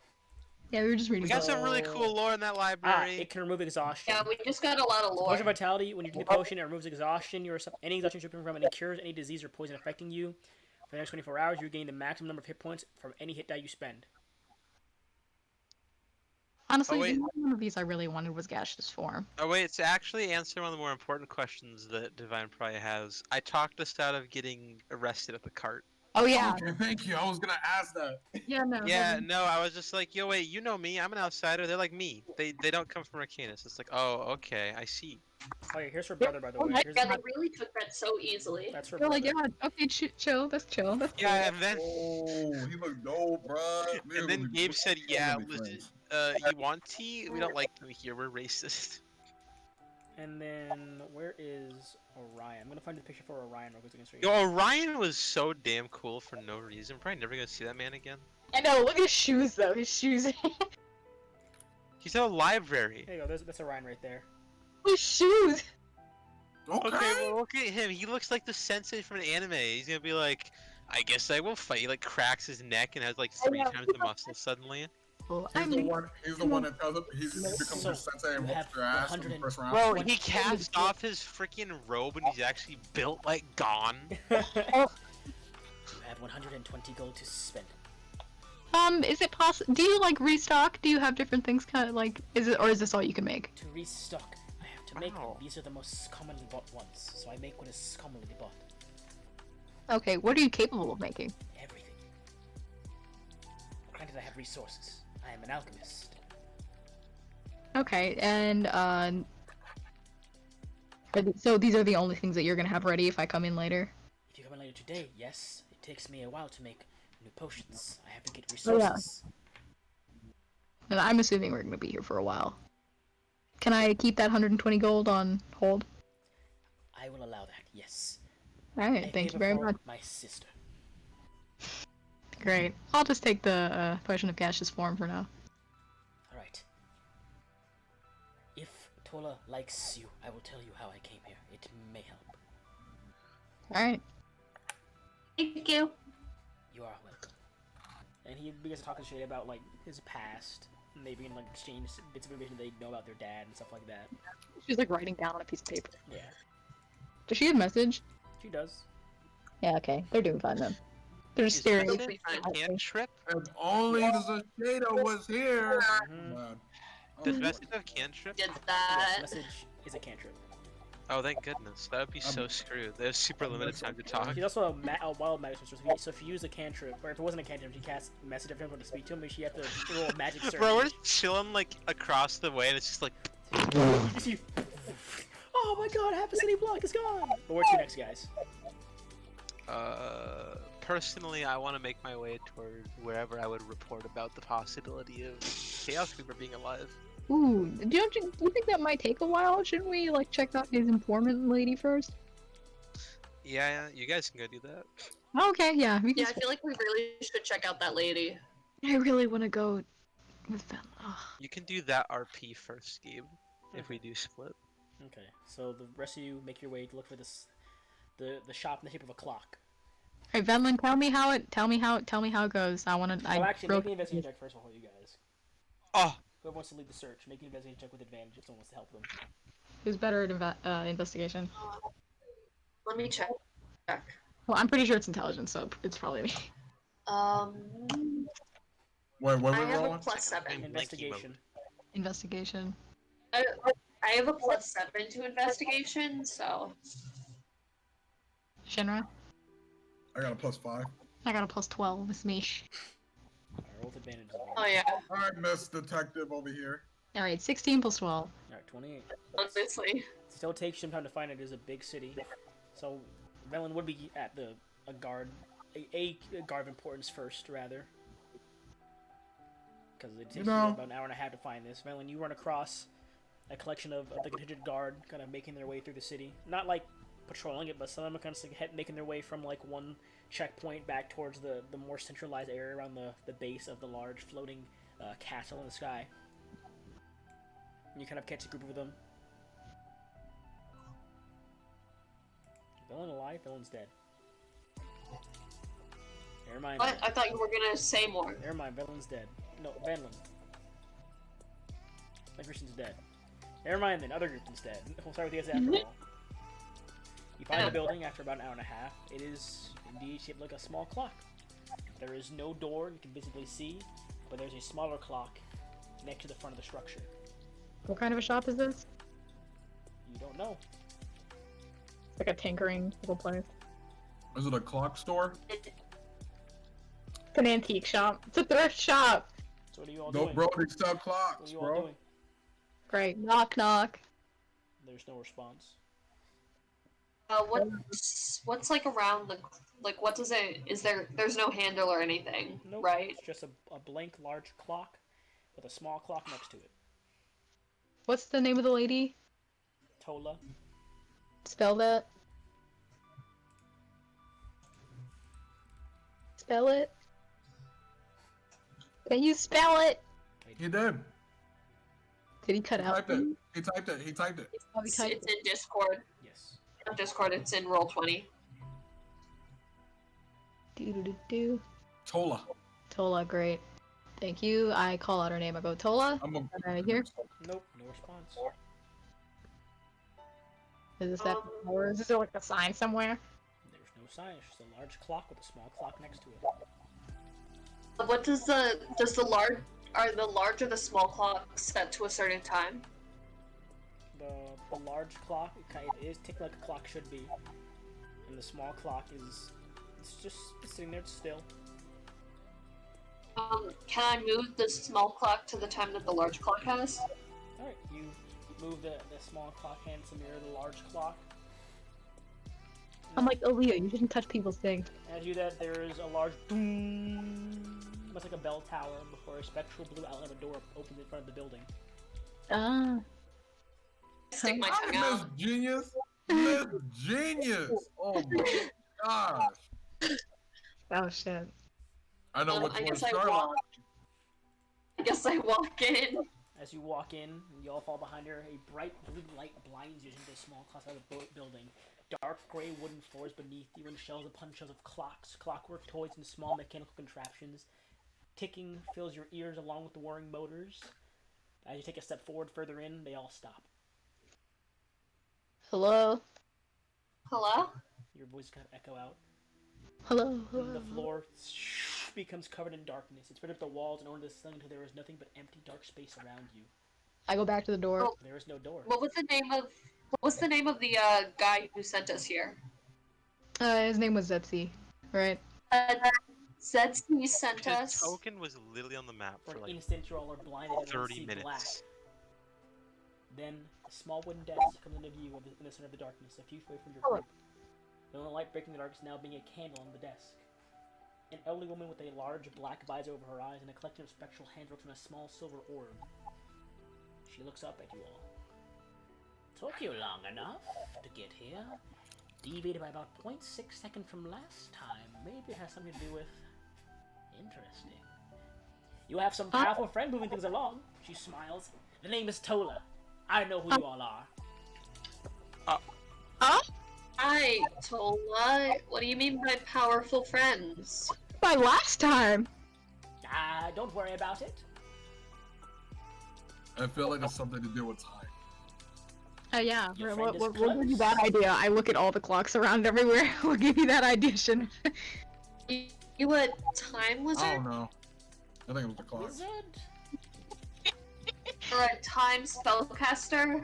Yeah, we were just reading.
We got
books.
some really cool lore in that library.
It can remove exhaustion.
Yeah, we just got a lot of lore.
Potion of Vitality, when you drink the potion, it removes exhaustion. Any exhaustion you're suffering from, and it cures any disease or poison affecting you. For the next 24 hours, you gain the maximum number of hit points from any hit die you spend.
Honestly,
Oh, wait.
the only one of these I really wanted was gaseous form.
Oh wait, to actually answer one of the more important questions that Divine probably has, I talked us out of getting arrested at the cart.
Oh yeah,
Okay, thank you. I was gonna ask that.
yeah, no.
Yeah, no, I was just like, yo, wait, you know me, I'm an outsider. They're like me. They don't come from Arcanus. It's like, oh, okay, I see.
Oh yeah, here's her brother, by the way. Here's
Yeah, they really took that so easily.
that's her
They're
brother.
like, yeah, okay, chill, that's chill. That's
Yeah, and then
Oh, he looked dope, bruh.
and then Gabe said, yeah, legit, you want tea? We don't like them here. We're racist.
And then, where is Orion? I'm gonna find the picture for Orion real quick. So I can show you.
Yo, Orion was so damn cool for no reason. Probably never gonna see that man again.
I know. Look at his shoes though. His shoes.
He's at a library.
There you go. That's Orion right there.
his shoes.
Okay.
Okay, well look at him. He looks like the sensei from an anime. He's gonna be like, I guess I will fight. He like cracks his neck and has like 3
know.
times the muscle suddenly.
Well,
He's
I
the
mean,
one. He's the one that tells him he becomes
So,
your sensei and
you
whoops
have
your ass in
100
the first round.
Bro, he casts off his freaking robe and he's actually built like Gon.
You have 120 gold to spend.
is it possible? Do you like restock? Do you have different things? Kind of like, is this all you can make?
To restock, I have to make them.
Wow.
These are the most commonly bought ones, so I make what is commonly bought.
Okay, what are you capable of making?
Everything. Granted, I have resources. I am an alchemist.
Okay, and so these are the only things that you're gonna have ready if I come in later.
If you come in later today, yes, it takes me a while to make new potions. I have to get
Oh, yeah.
resources.
And I'm assuming we're gonna be here for a while. Can I keep that 120 gold on hold?
I will allow that, yes.
Alright,
A
thank you
favor
very
for
much.
My sister.
Great. I'll just take the potion of gaseous form for now.
Alright. If Tola likes you, I will tell you how I came here. It may help.
Alright.
Thank you.
You are welcome. And he begins to talk to Shay about like his past, and they begin to like exchange bits of information they know about their dad and stuff like that.
She's like writing down on a piece of paper.
Yeah,
Does she have a message?
she does.
Yeah, okay. They're doing fine then. They're
Is
staring.
Vescent
Totally fine.
a cantrip?
If only the Zashada was here.
Mhm.
Man.
Does
Oh,
Vescent have cantrip?
Did
Yes,
that.
message is a cantrip.
Oh, thank goodness. That would be so screwed. There's super limited time to talk.
She's also a wild magic sorceress. So if you use a cantrip, or if it wasn't a cantrip, she casts message every time to speak to him, she have to roll a magic search.
Bro, we're just chilling like across the way, and it's just like.
You see, oh my god, half a city block is gone! But where to next, guys?
Personally, I want to make my way toward wherever I would report about the possibility of Chaos Reaper being alive.
Ooh, do you think that might take a while? Shouldn't we like check out his informant lady first?
Yeah, you guys can go do that.
Oh, okay, yeah. We can
Yeah, I feel like we really should check out that lady.
I really want to go with them. Ugh.
You can do that RP first, Gabe, if we do split.
Okay, so the rest of you make your way to look for this, the shop in the shape of a clock.
Alright, Venlin, tell me how it goes. I wanna.
Well, actually, make an investigation check first of all, you guys.
Oh,
Whoever wants to lead the search, make an investigation check with advantage if someone wants to help them.
Who's better at investigation?
Let me check.
Well, I'm pretty sure it's intelligence, so it's probably me.
Um,
Wait, what
I
we
have a
rolling?
+7.
Investigation.
Investigation.
I have a +7 to investigation, so
Shinra.
I got a +5.
I got a +12. It's me.
Alright, roll with advantage.
oh yeah,
Alright, Miss Detective over here.
Alright, 16 + 12.
Alright, 28.
honestly.
Still takes some time to find it. It is a big city, so Velen would be at a guard of importance first, rather, because it takes you
know.
about an hour and a half to find this. Velen, you run across a collection of the contingent guard, kind of making their way through the city. Not like patrolling it, but some of them are kind of like making their way from like one checkpoint back towards the more centralized area around the base of the large floating castle in the sky. And you kind of catch a group of them. Villain alive, villain's dead. Never mind.
What? I thought you were gonna say more.
Never mind, villain's dead. No, Vanlin. That Christian's dead. Never mind then, other group instead. We'll start with you guys after all. You find the building after about an hour and a half. It is indeed shaped like a small clock. There is no door you can visibly see, but there's a smaller clock next to the front of the structure.
What kind of a shop is this?
You don't know.
It's like a tinkering little place.
Is it a clock store?
It's an antique shop. It's a thrift shop.
So what are you all
No,
doing?
bro, they sell
What are
clocks,
you all
bro.
doing?
Great. Knock knock.
There's no response.
What's like around the like? What does it? Is there's no handle or anything,
Nope.
right?
It's just a blank large clock with a small clock next to it.
What's the name of the lady?
Tola.
Spell that. Spell it. Can you spell it?
He did.
Did he cut
He
out?
typed it. He typed it. He typed it.
Oh, he
It's
typed
in Discord.
Yes.
Not Discord. It's in Roll20.
Do.
Tola.
Tola, great. Thank you. I call out her name. I go, Tola.
I'm a.
Right here.
Nope. No response.
Is this that? Or is there like a sign somewhere?
There's no sign. It's just a large clock with a small clock next to it.
What does the large the large or the small clock set to a certain time?
The large clock it is ticking like a clock should be, and the small clock is it's sitting there still.
Can I move the small clock to the time that the large clock has?
All right, you move the small clock hand to mirror the large clock.
I'm like, Aaliyah, you shouldn't touch people's things.
As you that there is a large boom, much like a bell tower, before a spectral blue outline of a door opens in front of the building.
Ah.
Stick my tongue
Miss
out.
Genius. Miss Genius. Oh my gosh.
Oh shit.
I know which
I
one's
guess I
Charlotte.
walk. I guess I walk in.
As you walk in, you all fall behind her. A bright blue light blinds you into a small class-sized building. Dark gray wooden floors beneath you, and shelves upon shelves of clocks, clockwork toys, and small mechanical contraptions. Ticking fills your ears along with the whirring motors. As you take a step forward further in, they all stop.
Hello?
Hello?
Your voice kind of echo out.
Hello.
And the floor becomes covered in darkness. It's rid of the walls and only the ceiling until there is nothing but empty, dark space around you.
I go back to the door.
Oh.
There is no door.
What was the name of the guy who sent us here?
His name was Zetsi, right?
Zetsi sent
His
us.
token was literally on the map
For
for
an
like
instant, you all are blinded and
30
see
minutes.
black. Then, a small wooden desk comes into view in the center of the darkness, a few feet away from your
Hello.
group. The only light breaking the darkness now being a candle on the desk. An elderly woman with a large black visor over her eyes and a collection of spectral hands works on a small silver orb. She looks up at you all. Took you long enough to get here. Deviated by about 0.6 seconds from last time. Maybe it has something to do with... Interesting. You have some powerful friend moving things along. She smiles. The name is Tola. I know who you all are.
Hi, Tola. What do you mean by powerful friends?
By last time.
Don't worry about it.
I feel like it's something to do with time.
Yeah.
Your
What
friend is
will give you
close.
that idea? I look at all the clocks around everywhere. We'll give you that idea, Shin.
You a time
I
wizard
don't know. I think it was the clock.
Wizard?
or a time spellcaster?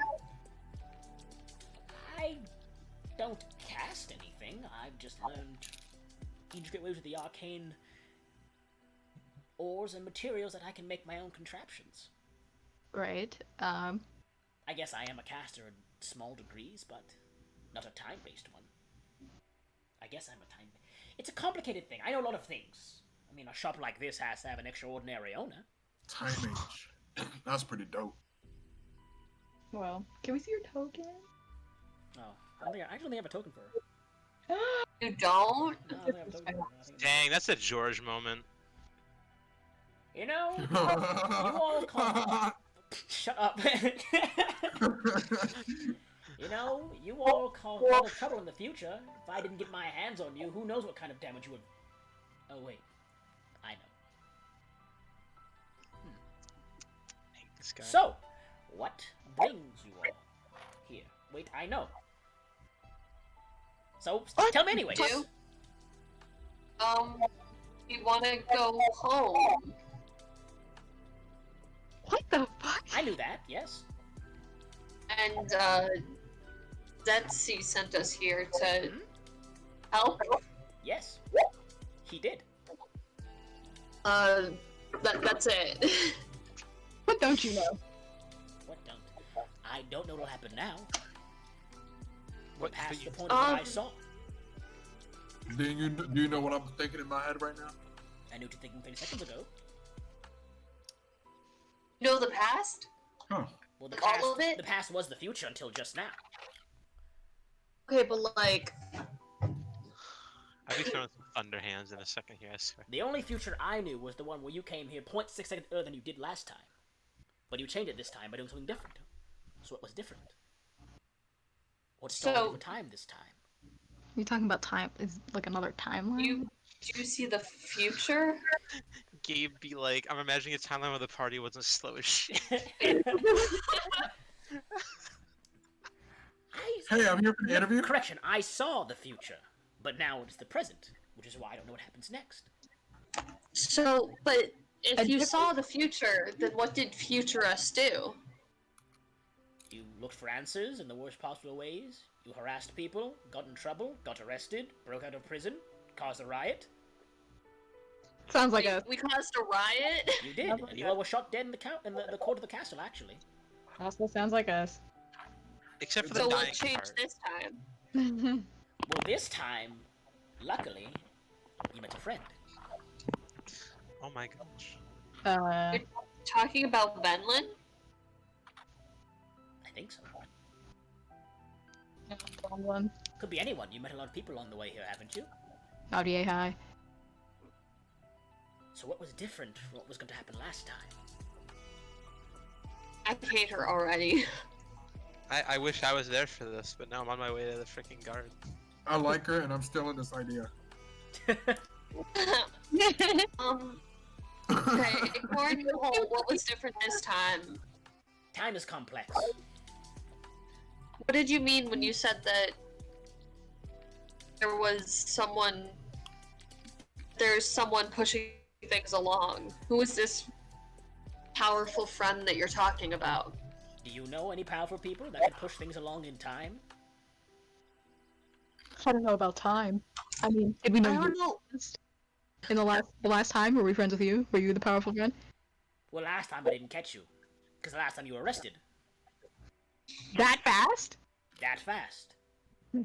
I don't cast anything. I've just learned intricate ways with the arcane ores and materials that I can make my own contraptions.
Right.
I guess I am a caster in small degrees, but not a time-based one. I guess I'm a time... It's a complicated thing. I know a lot of things. I mean, a shop like this has to have an extraordinary owner.
Time age. That's pretty dope.
Well, can we see your token?
Oh, I don't think I actually have a token for her.
You don't?
No, I don't have a token for her. I think-
Dang, that's a George moment.
You know, you all call... Shut up. You know, you all cause a lot of trouble in the future. If I didn't get my hands on you, who knows what kind of damage you would... Oh, wait. I know.
I hate this guy.
So, what brings you all here? Wait, I know. So, tell me anyways.
Do? We want to go home.
What the fuck?
I knew that, yes.
And, Zetsi sent us here to help.
Yes. He did.
That's it.
What don't you know?
What don't? I don't know what'll happen now. We're
What?
past
But
the
you,
point of what I saw.
Do you know what I'm thinking in my head right now?
I knew what you're thinking 30 seconds ago.
You know the past?
Huh.
Well, the
All
past,
of it?
the past was the future until just now.
Okay, but like,
I'll be throwing some thunder hands in a second here, I swear.
The only future I knew was the one where you came here 0.6 seconds earlier than you did last time. But you changed it this time by doing something different. So it was different. What started
So-
over time this time?
You talking about time? Is like another timeline?
do you see the future?
Gabe be like, I'm imagining a timeline where the party wasn't slow as shit.
Hey, I'm here for the interview.
Correction, I saw the future. But now it's the present, which is why I don't know what happens next.
So, but if you saw the future, then what did future us do?
You looked for answers in the worst possible ways. You harassed people, got in trouble, got arrested, broke out of prison, caused a riot.
Sounds like a.
We caused a riot?
You did, and you all were shot dead in the court of the castle, actually.
Also sounds like us.
Except for the
So what
dying
changed
part.
this time?
Well, this time, luckily, you met a friend.
Oh my gosh.
Talking about Venlin?
I think so.
One.
Could be anyone. You met a lot of people along the way here, haven't you?
Howdy, hi.
So what was different from what was going to happen last time?
I hate her already.
I wish I was there for this, but now I'm on my way to the freaking guard.
I like her, and I'm still in this idea.
Okay, ignoring the whole what was different this time,
Time is complex.
what did you mean when you said that there was someone there's someone pushing things along. Who is this powerful friend that you're talking about?
Do you know any powerful people that can push things along in time?
I don't know about time. I mean, did we know
I
you
don't know.
in the last time? Were we friends with you? Were you the powerful friend?
Well, last time I didn't catch you. Because the last time you were arrested.
That fast?
That fast.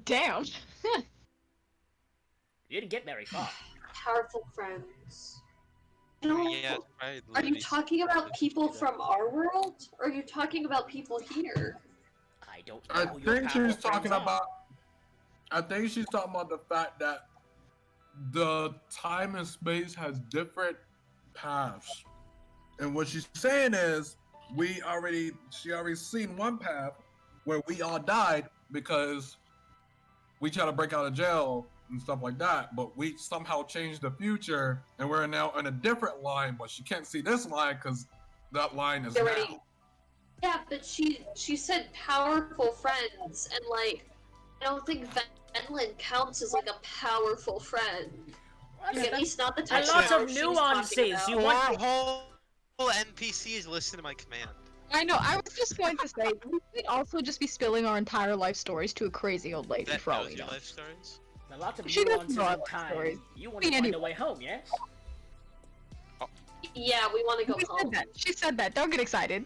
Damn.
You didn't get very far.
Powerful friends. No.
Yeah, I
Are you
literally-
talking about people from our world? Or are you talking about people here?
I don't
I
know who your
think
powerful
she's talking
friends are.
about. I think she's talking about the fact that the time and space has different paths, and what she's saying is she already seen one path where we all died because we tried to break out of jail and stuff like that, but we somehow changed the future and we're now in a different line, but she can't see this line because that line is
Already.
now.
Yeah, but she said powerful friends, and like, I don't think Venlin counts as like a powerful friend. Like, at least not the type
A lot
power
of
she was
nuances.
talking about.
You
Our
want
whole NPCs listen to my command.
I know. I was just going to say we could also just be spilling our entire life stories to a crazy old lady
That
for all
knows
we
your
know.
life stories.
a lot of
She doesn't
nuances
know our
in
life
time.
stories.
You want to
I mean,
find a way home, yes?
Yeah, we want to go
She said
home.
that. She said that. Don't get excited.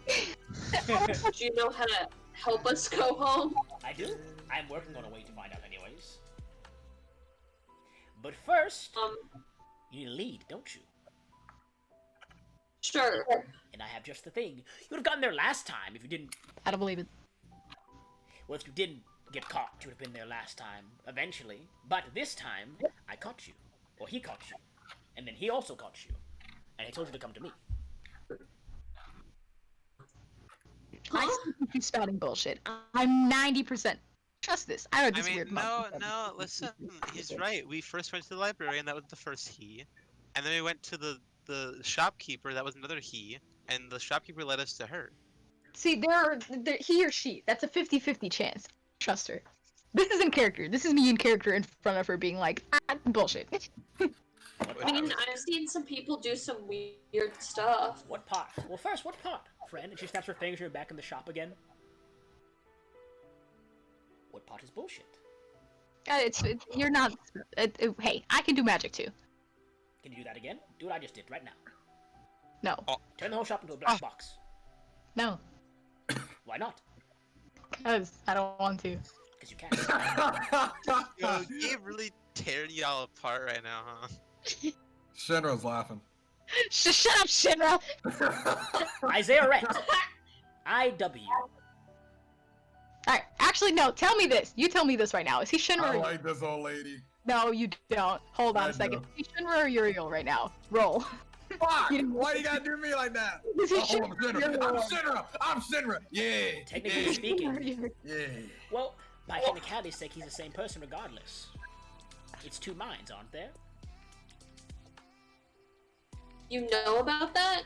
Do you know how to help us go home?
I do. I'm working on a way to find out anyways. But first, you need a lead, don't you?
Sure.
And I have just the thing. You would have gotten there last time if you didn't...
I don't believe it.
Well, if you didn't get caught, you would have been there last time, eventually. But this time, I caught you. Or he caught you. And then he also caught you. And he told you to come to me.
I think you're spouting bullshit. I'm 90%. Trust this. I know this
I mean,
weird
no,
motherfucker.
no, listen, he's right. We first went to the library, and that was the first he. And then we went to the shopkeeper, that was another he. And the shopkeeper led us to her.
See, there, he or she. That's a 50-50 chance. Trust her. This is in character. This is me in character in front of her being like, bullshit.
I mean, I've seen some people do some weird stuff.
What pot? Well, first, what pot, friend? And she snaps her fingers and you're back in the shop again. What pot is bullshit?
You're not. Hey, I can do magic too.
Can you do that again? Do what I just did right now.
No,
Turn the whole shop into a black box.
no,
Why not?
because I don't want to.
Because you can.
Yo, Gabe really tearing y'all apart right now, huh?
Shinra's laughing.
Shut up, Shinra.
Isaiah Rhett. IW.
Alright, actually, no. Tell me this. You tell me this right now. Is he Shinra?
I
or
like this old lady.
No, you don't. Hold on
I
a second.
do.
Is he Shinra or Uriel right now? Roll.
Fuck!
You know-
Why you gotta do me like that?
Is he
Oh, I'm Shinra!
Uriel?
I'm Shinra! I'm Shinra! Yeah!
Technically
yeah,
speaking.
yeah.
Well, by technicality's sake, he's the same person regardless. It's two minds, aren't there?
You know about that?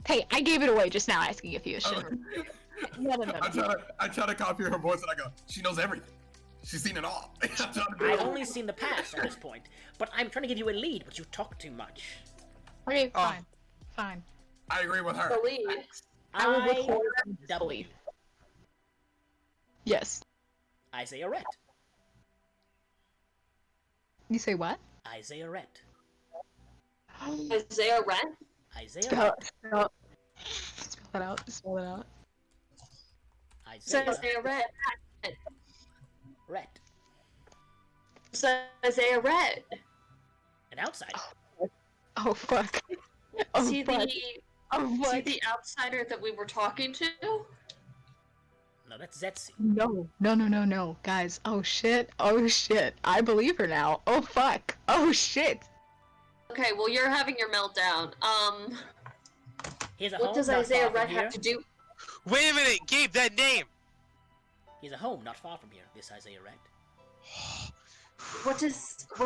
Hey, I gave it away just now asking if he was Shinra. No.
I try to copy her voice and I go, she knows everything. She's seen it all. I'm trying to do
I've
it.
only seen the past at this point, but I'm trying to give you a lead, but you talk too much.
Okay,
Oh.
fine. Fine.
I agree with her.
The lead.
I will withhold
IW.
Yes.
Isaiah Rhett.
You say what?
Isaiah Rhett.
Isaiah Rent?
Isaiah
Spell
Rhett.
it out. Spell it out.
Isaiah
Isaiah Rent.
Rhett.
Isaiah Red.
An outsider.
Oh fuck. Oh
Is he
fuck.
the
Oh
is he
fuck.
the outsider that we were talking to?
No, that's Zetsu.
No, guys. Oh shit. I believe her now. Oh fuck. Oh shit.
Okay, well you're having your meltdown.
He has a
What
home
does
not
Isaiah
far from
Red
here.
have to do?
Wait a minute, Gabe, that name!
He has a home not far from here, this Isaiah Rhett.
What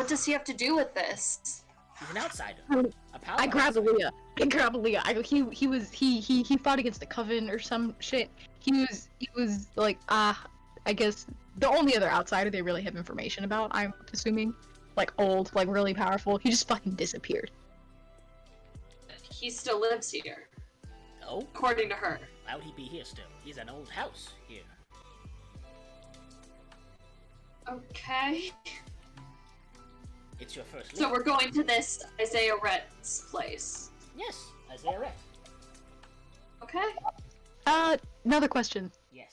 does he have to do with this?
He's an outsider. A power
I grabbed
outsider.
Aaliyah. He fought against the Coven or some shit. He was like I guess the only other outsider they really have information about. I'm assuming. like old, like really powerful. He just fucking disappeared.
He still lives here,
Oh,
according to her.
why would he be here still? He's an old house here.
Okay.
It's your first
So
link.
we're going to this Isaiah Rhett's place.
Yes, Isaiah Rhett.
Okay.
Another question.
Yes.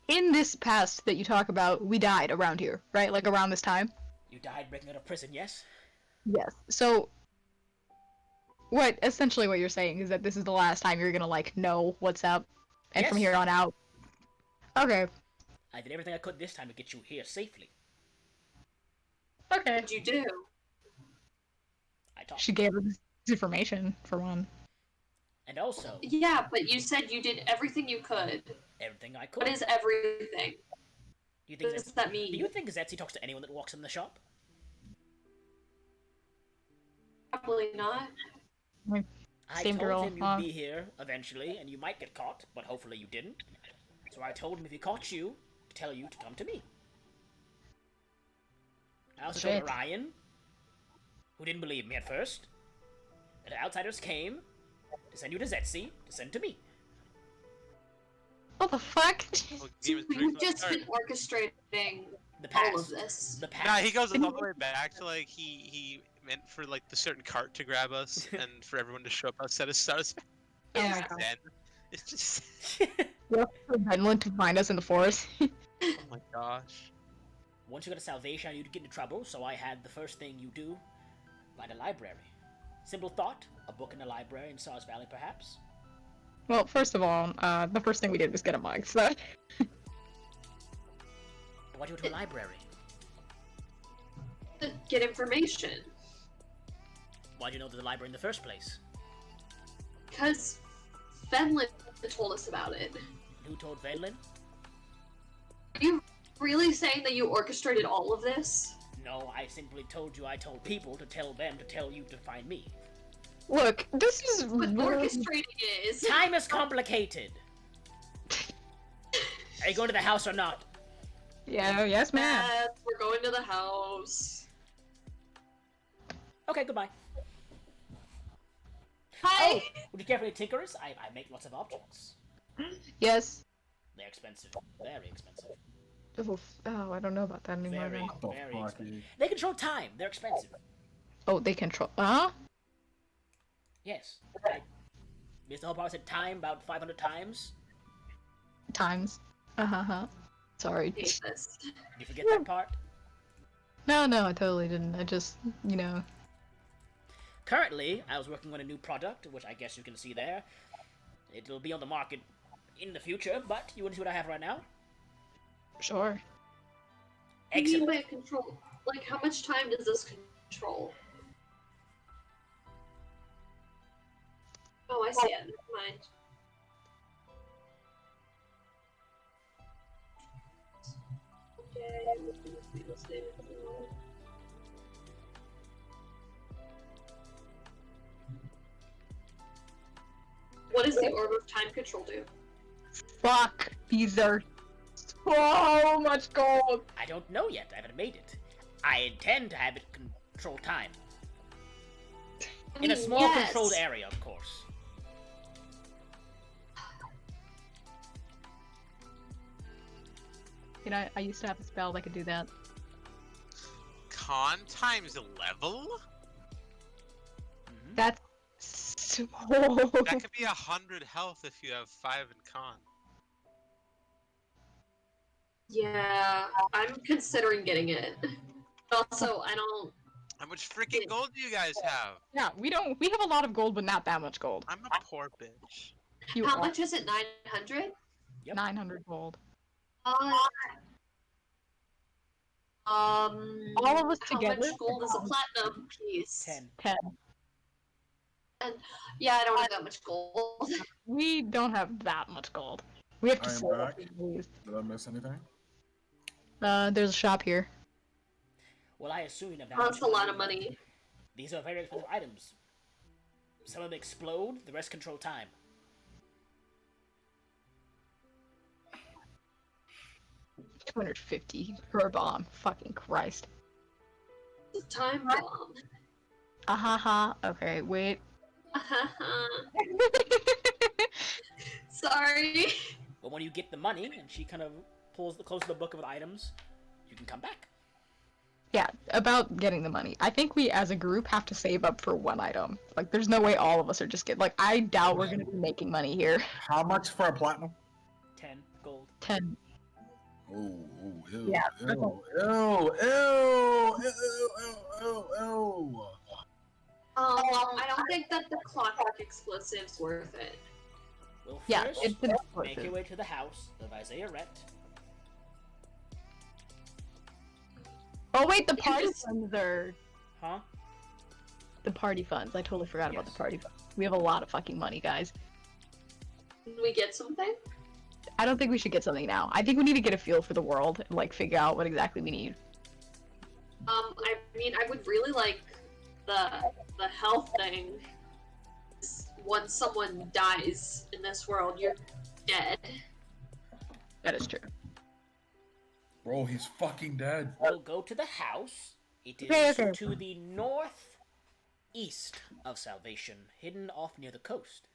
In this past that you talk about, we died around here, right? Like around this time?
You died breaking out of prison, yes?
Yes. So, essentially what you're saying is that this is the last time you're gonna, like, know what's up, and from
Yes.
here on out. Okay.
I did everything I could this time to get you here safely.
Okay.
What'd you do?
I talked.
She gave us information, for one.
And also,
Yeah, but you said you did everything you could.
everything I could.
What is everything?
Do you think
What does that
Do you
mean?
think Zetzi talks to anyone that walks in the shop?
Probably not.
I
Same
told
girl,
him you'd
huh?
be here eventually, and you might get caught, but hopefully you didn't. So I told him if he caught you, to tell you to come to me. I also told
Shit.
Orion, who didn't believe me at first, that outsiders came to send you to Zetzi, to send to me.
What the fuck?
Well,
So
game is
you've
pretty
just
much
been orchestrating
The
all of
past.
this.
The past.
Nah, he goes all the way back to like he meant for like the certain cart to grab us and for everyone to show up outside of us.
Oh my
Yeah.
god.
Then it's just
We have to Venland to find us in the forest.
oh my gosh.
Once you got a salvation, you'd get into trouble, so I had the first thing you do, find a library. Simple thought, a book in the library in Sars Valley, perhaps.
Well, first of all, the first thing we did was get a mug, so...
Why'd you go to a library?
To get information.
Why'd you know the library in the first place?
Because Fenlin told us about it.
Who told Venlin?
Are you really saying that you orchestrated all of this?
No, I simply told you I told people to tell them to tell you to find me.
Look, this is...
What orchestrating is?
Time is complicated! Are you going to the house or not?
Yeah, yes, ma'am.
Yes, we're going to the house.
Okay, goodbye.
Hi!
Would you care for any tinkerers? I make lots of objects.
Yes.
They're expensive. Very expensive.
Oh, I don't know about that anymore.
Very,
now.
What the
very
fuck?
expensive. They control time. They're expensive.
Oh, they control... Huh?
Yes. Mr. Hobart said time about 500 times.
Times. Uh-huh. Sorry.
I hate this.
Did you forget that part?
No, I totally didn't. I just, you know...
Currently, I was working on a new product, which I guess you can see there. It'll be on the market in the future, but you want to see what I have right now?
Sure.
What do you mean
Excellent.
by control? Like, how much time does this control? Oh, I see it. Never mind. Okay, let's see. What does the orb of time control do?
Fuck! These are so much gold!
I don't know yet. I haven't made it. I intend to have it control time. In a small
Yes.
controlled area, of course.
You know, I used to have a spell that could do that.
Con times 11?
Mhm.
That's so...
That could be 100 health if you have 5 in con.
Yeah, I'm considering getting it. Also, I don't.
How much freaking gold do you guys have?
Yeah, we have a lot of gold, but not that much gold.
I'm a poor bitch.
You
How
are
much is it? 900?
Yep.
900 gold.
All
All of us
how
together?
much gold is a platinum piece?
10.
10.
Yeah, I don't have that much gold.
We don't have that much gold. We have to
I am
sell
back.
it, please.
Did I miss anything?
There's a shop here.
Well, I assume you have that
That's
much
a lot of money.
These are very expensive items. Some of them explode, the rest control time.
$250 per bomb. Fucking Christ.
The time bomb.
Ahaha. Okay, wait.
Sorry.
But when you get the money, and she kind of closes the book of items, you can come back.
Yeah, about getting the money. I think we as a group have to save up for one item. Like, there's no way all of us are just getting. Like, I doubt we're gonna be making money here.
How much for a platinum?
10 gold.
10.
Ooh, ew,
Yeah,
ew,
okay.
ew.
I don't think that the clockwork explosive's worth it.
Well,
Yeah,
first,
it's
make your way to the house of Isaiah Rhett.
Oh wait, the party funds are
Huh?
the party funds. I totally forgot about the
Yes.
party funds. We have a lot of fucking money, guys.
Can we get something?
I don't think we should get something now. I think we need to get a feel for the world and like figure out what exactly we need.
I mean, I would really like the health thing. Once someone dies in this world, you're dead.
That is true.
Bro, he's fucking dead.
We'll go to the house. It is
Okay.
to the northeast of Salvation, hidden off near the coast.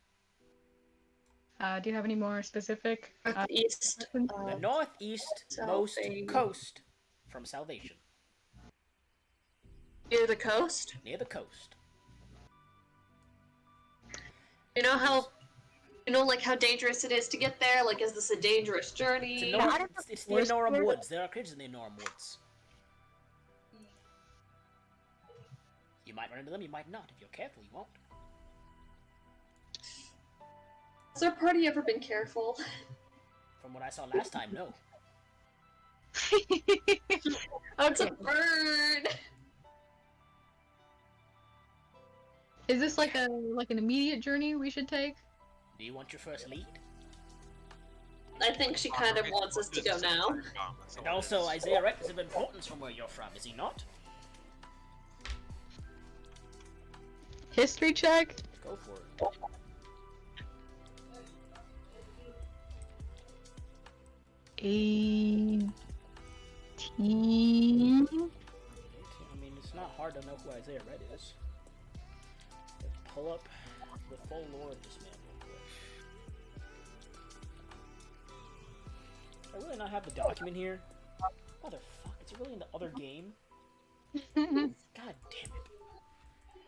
Do you have any more specific?
East.
The northeast most
Salvation.
coast from Salvation.
Near the coast.
Near the coast.
You know how, like how dangerous it is to get there. Like, is this a dangerous journey?
It's,
I don't know.
it's near Norham Woods. There are creatures near Norham Woods. You might run into them, you might not. If you're careful, you won't.
Has our party ever been careful?
From what I saw last time, no.
It's
Okay.
a bird.
Is this like an immediate journey we should take?
Do you want your first lead?
I think she kind of wants us to go now.
And also, Isaiah Rhett is of importance from where you're from, is he not?
History check?
Go for it.
Eighteen.
I mean, it's not hard to know who Isaiah Rhett is. Let's pull up the full lore of this man real quick. I really not have the document here. Motherfuck, it's really in the other game? God damn it.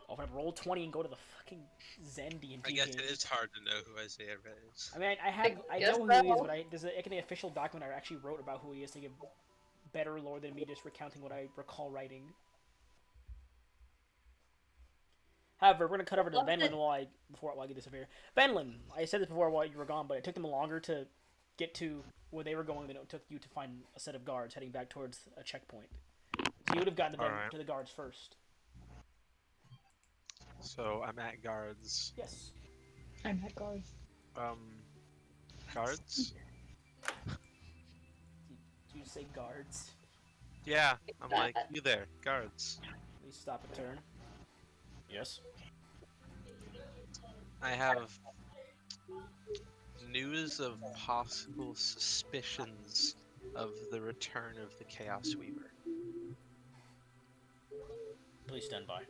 Open up Roll20 and go to the fucking Zen D&D
I guess
game.
it is hard to know who Isaiah Rhett is.
I mean, I
guess
know who he is,
so.
but there's an official document I actually wrote about who he is to give better lore than me just recounting what I recall writing. However, we're gonna cut over to Venlin while I get this over here. Venlin, I said this before while you were gone, but it took them longer to get to where they were going than it took you to find a set of guards heading back towards a checkpoint. So you would have gotten to the guards first.
So I'm at guards.
Yes.
I'm at guards.
Guards?
Do you say guards?
Yeah, I'm like, you there, guards.
Please stop a turn. Yes.
I have news of possible suspicions of the return of the Chaos Weaver.
Please stand by.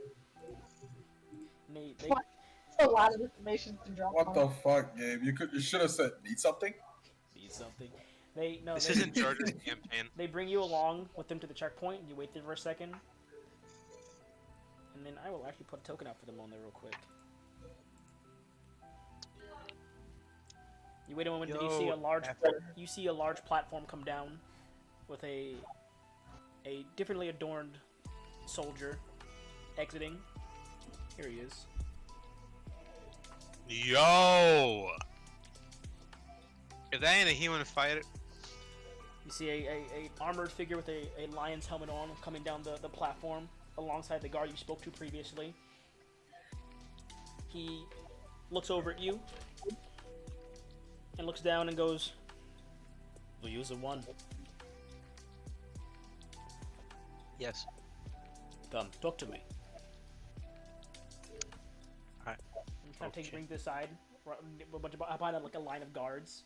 They
What? That's a lot of information to drop.
What the fuck, Gabe? You should have said need something.
need something. They
This isn't George's campaign.
They bring you along with them to the checkpoint. You wait there for a second, and then I will actually put a token out for them on there real quick. You wait a moment. Then you see a large platform come down with a differently adorned soldier exiting. Here he is.
Yo! If that ain't a human fighter.
You see a armored figure with a lion's helmet on coming down the platform alongside the guard you spoke to previously. He looks over at you and looks down and goes, "We'll use a one.
Yes.
Come, talk to me."
Alright.
And kind of
Okay.
bring this side, behind like a line of guards.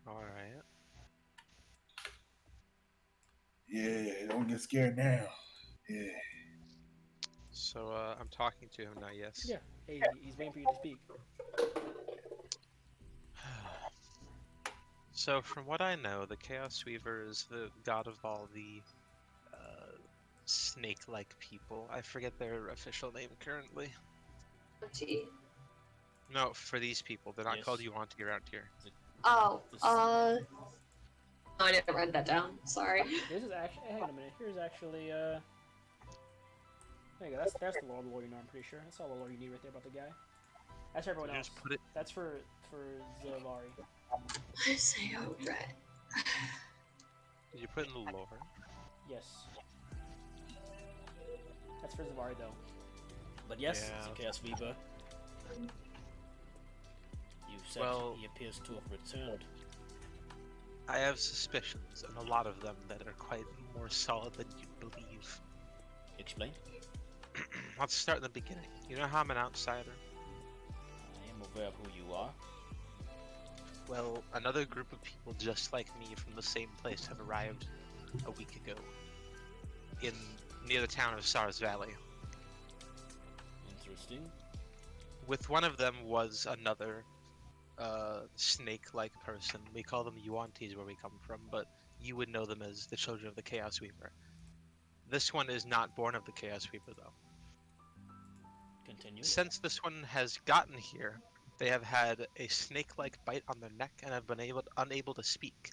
Alright.
Yeah, don't get scared now. Yeah.
So, I'm talking to him now, yes?
Yeah. Hey, he's waiting for you to speak.
So, from what I know, the Chaos Weaver is the god of all the snake-like people. I forget their official name currently.
Gee.
No, for these people, they're not
Yes.
called Yuanti around here.
Oh, I didn't write that down. Sorry.
This is actually. Hang on a minute. Here's actually. There you go. That's the lore you know. I'm pretty sure. That's all the lore you need right there about the guy. That's for everyone
Did you
else.
just put it?
That's for Zavari.
Isaiah Red.
Did you put in the lore?
Yes. That's for Zavari though. But yes,
Yeah.
it's a Chaos Weaver. You said
Well-
he appears to have returned.
I have suspicions, and a lot of them that are quite more solid than you'd believe.
Explain.
Let's start in the beginning. You know how I'm an outsider?
I am aware of who you are.
Well, another group of people just like me from the same place have arrived a week ago. Near the town of Sars Valley.
Interesting.
With one of them was another snake-like person. We call them Yuantis where we come from, but you would know them as the children of the Chaos Weaver. This one is not born of the Chaos Weaver, though.
Continue.
Since this one has gotten here, they have had a snake-like bite on their neck and have been unable to speak.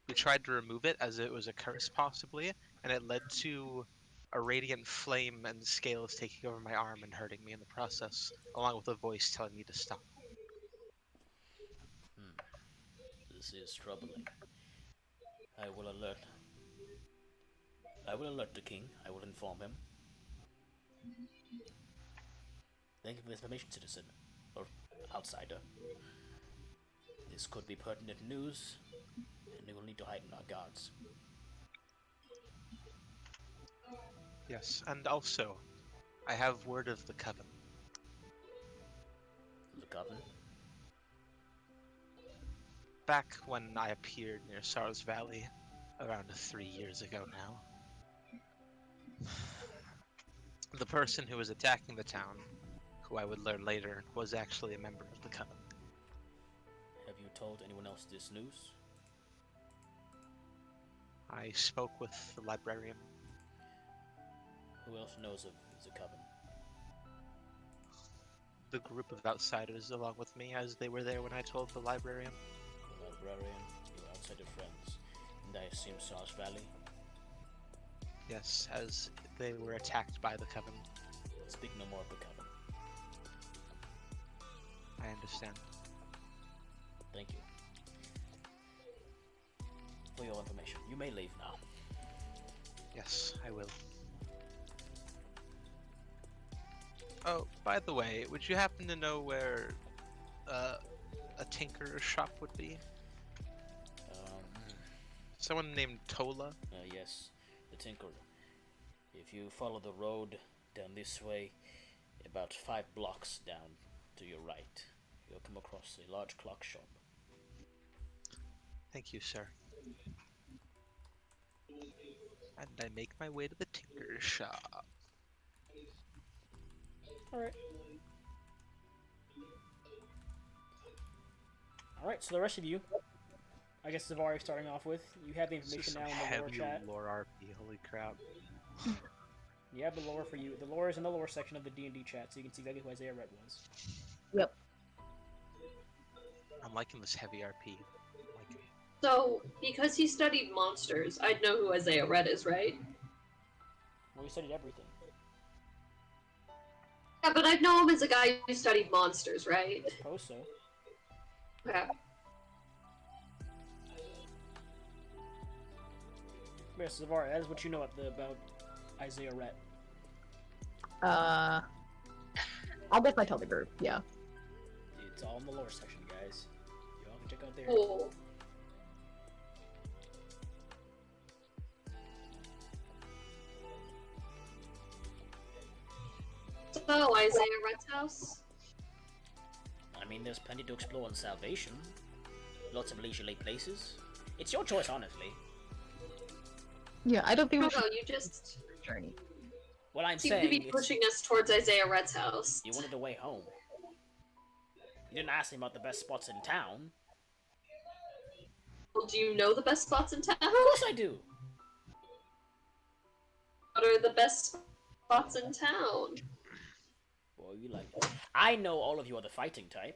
We tried to remove it as it was a curse, possibly, and it led to a radiant flame and scales taking over my arm and hurting me in the process, along with a voice telling me to stop.
This is troubling. I will alert the king. I will inform him. Thank you for this information, citizen. Or outsider. This could be pertinent news, and we will need to heighten our guards.
Yes, and also, I have word of the Coven.
The Coven?
Back when I appeared near Sars Valley, around 3 years ago now, the person who was attacking the town, who I would learn later, was actually a member of the Coven.
Have you told anyone else this news?
I spoke with the librarian.
Who else knows of the Coven?
The group of outsiders along with me, as they were there when I told the librarian.
The librarian, your outsider friends, and I assume Sars Valley.
Yes, as they were attacked by the Coven.
Speak no more of the Coven.
I understand.
Thank you for your information. You may leave now.
Yes, I will. Oh, by the way, would you happen to know where a tinker's shop would be? Someone named Tola?
Yes, the Tinker. If you follow the road down this way, about 5 blocks down to your right, you'll come across a large clock shop.
Thank you, sir. And I make my way to the tinker's shop.
Alright. Alright, so the rest of you, I guess Zavari starting off with, you have the
This is
information
some
now in the lore
heavy
chat.
lore RP, holy crap.
You have the lore for you. The lore is in the lore section of the D&D chat, so you can see exactly who Isaiah Red was.
Yep.
I'm liking this heavy RP. Like,
So, because he studied monsters, I'd know who Isaiah Red is, right?
Well, we studied everything.
Yeah, but I'd know him as a guy who studied monsters, right?
I suppose so.
Okay.
Yes, Zavari, that is what you know about Isaiah Red.
I'll definitely tell the group. Yeah.
It's all in the lore section, guys. You all can check out there.
Cool. So, Isaiah Red's house?
I mean, there's plenty to explore in Salvation. Lots of leisurely places. It's your choice, honestly.
Yeah, I don't think
No,
we should
you just
journey.
What I'm
seem to
saying
be
is,
pushing us towards Isaiah Red's house.
you wanted a way home. You didn't ask me about the best spots in town.
Well, do you know the best spots in town?
Of course I do.
What are the best spots in town?
Boy, you like. I know all of you are the fighting type.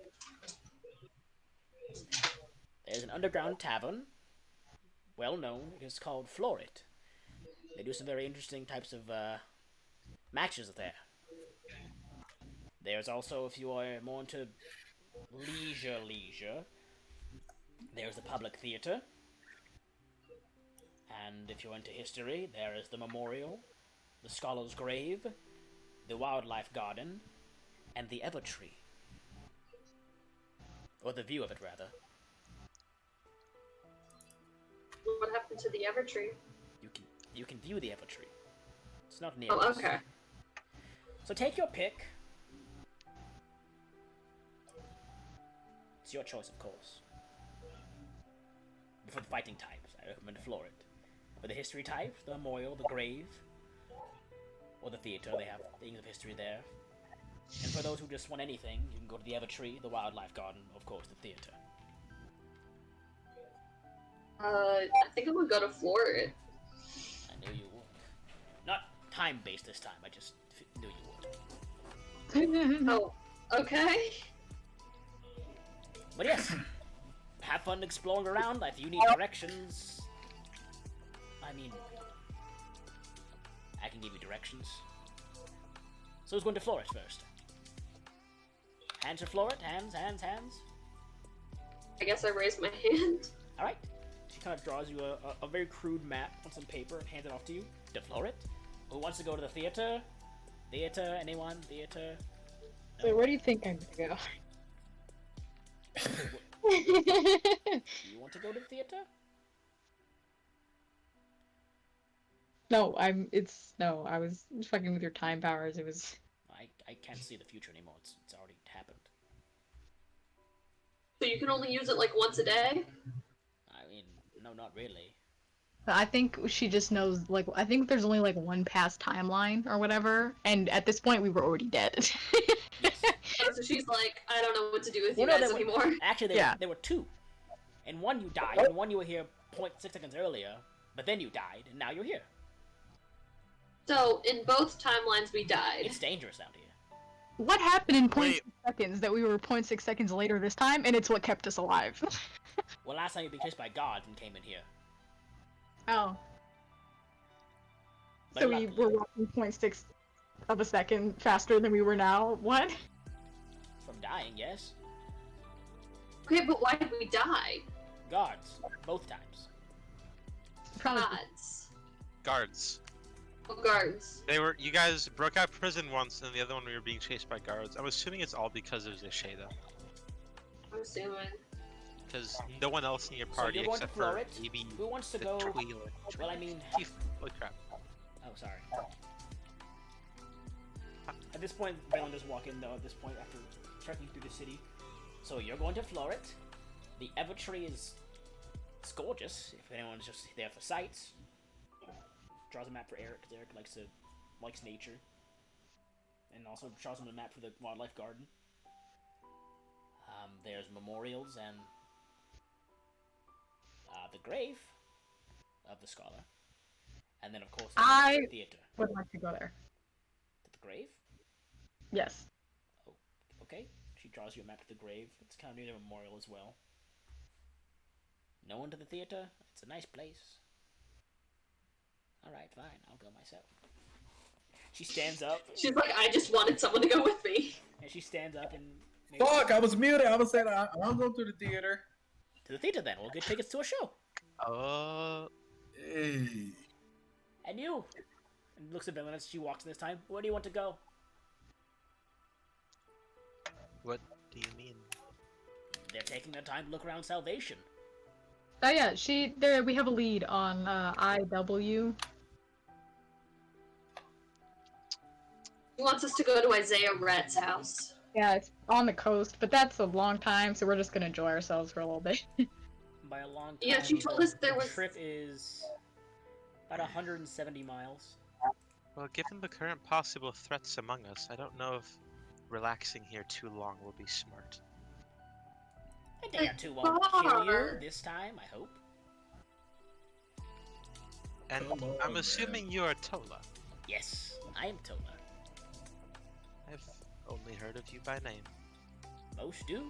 There's an underground tavern. Well known. It is called Florit. They do some very interesting types of matches there. There's also, if you are more into leisure, there's the public theater. And if you're into history, there is the memorial, the scholar's grave, the wildlife garden, and the Evertree. Or the view of it, rather.
What happened to the Evertree?
You can view the Evertree. It's not near
Oh,
us.
okay.
So take your pick. It's your choice, of course. For the fighting types, I recommend Florid. For the history types, the memorial, the grave, or the theater, they have things of history there. And for those who just want anything, you can go to the Evertree, the wildlife garden, of course, the theater.
I think I would go to Florida.
I knew you would. Not time-based this time, I just knew you would.
Oh, okay.
But yes, have fun exploring around. If you need directions, I mean, I can give you directions. So who's going to Florid first? Hands to Florid? Hands.
I guess I raised my hand.
Alright. She kind of draws you a very crude map on some paper and hands it off to you. To Florid? Who wants to go to the theater? Theater? Anyone? Theater?
So where do you think I'm gonna go?
Do you want to go to the theater?
No, I was fucking with your time powers. It was.
I can't see the future anymore. It's already happened.
So you can only use it like once a day?
I mean, no, not really.
I think she just knows, like, I think there's only, like, one past timeline or whatever, and at this point we were already dead.
Oh, so she's like, I don't know what to do with
Well,
you
no,
guys
there were-
anymore.
Actually, there were two. In one you died, in one you were here 0.6 seconds earlier, but then you died, and now you're here.
So, in both timelines we died.
It's dangerous out here.
What happened in 0.6
Wait.
seconds that we were 0.6 seconds later this time, and it's what kept us alive?
Well, last time you were chased by gods and came in here.
Oh.
But
So we were walking 0.6 of a second faster than we were now? What?
From dying, yes.
Okay, but why did we die?
Guards, both times.
Probably.
Gods.
Guards.
Oh, guards.
You guys broke out of prison once, and the other one we were being chased by guards. I'm assuming it's all because of Zeshada.
I'm assuming.
Because no one else in your
So
party
you're going to
except for
Florid?
maybe
Who wants to
the
go?
Tweeler.
Well, I mean,
Holy crap.
oh, sorry. At this point, Valen just walk in though. At this point, after trekking through the city, so you're going to Florid. The Evertree is it's gorgeous. If anyone's just there for sights, draws a map for Eric because Eric likes nature, and also draws him a map for the wildlife garden. There's memorials and the grave of the scholar, and then of course
I-
the theater.
Would like to go there.
To the grave.
Yes.
Okay. She draws you a map to the grave. It's kind of near the memorial as well. No one to the theater? It's a nice place. Alright, fine. I'll go myself. She stands up.
She's like, I just wanted someone to go with me.
And she stands up and...
Fuck, I was muted. I was saying I'll go to the theater.
To the theater then. We'll get tickets to a show.
Hey.
And you? And looks at Bella as she walks in this time. Where do you want to go?
What do you mean?
They're taking their time to look around Salvation.
Oh yeah, we have a lead on IW.
He wants us to go to Isaiah Red's house.
Yeah, it's on the coast, but that's a long time, so we're just gonna enjoy ourselves for a little bit.
By a long time.
Yeah, she told us there
the
was-
trip is About 170 miles.
Well, given the current possible threats among us, I don't know if relaxing here too long will be smart.
A day or two won't kill you
Far.
this time, I hope.
And
Come on,
I'm
man.
assuming you're Tola.
Yes, I am Tola.
I've only heard of you by name.
Most do.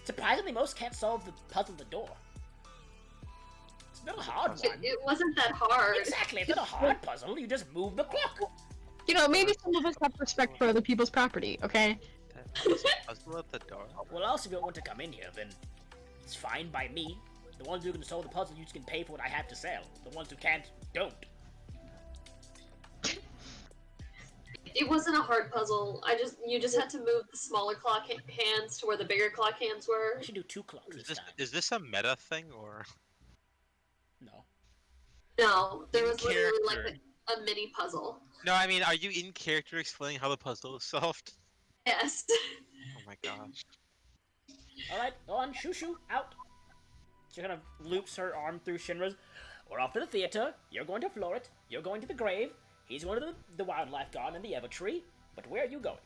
Surprisingly, most can't solve the puzzle of the door. It's not a hard one.
It wasn't that hard.
Exactly, it's not a hard puzzle. You just move the clock.
You know, maybe some of us have respect for other people's property, okay?
There's a puzzle at the door.
Well, also, if you don't want to come in here, then it's fine by me. The ones who can solve the puzzle, you just can pay for what I have to sell. The ones who can't, don't.
It wasn't a hard puzzle. You just had to move the smaller clock hands to where the bigger clock hands were.
I should do 2 clocks this time.
Is this a meta thing or?
No.
No, there
In
was literally like
character.
a mini puzzle.
No, I mean, are you in character explaining how the puzzle is solved?
Yes.
Oh my gosh.
Alright, go on, shoo, out. She kind of loops her arm through Shinra's. We're off to the theater. You're going to Floret. You're going to the grave. He's going to the wildlife garden and the Evertree. But where are you going?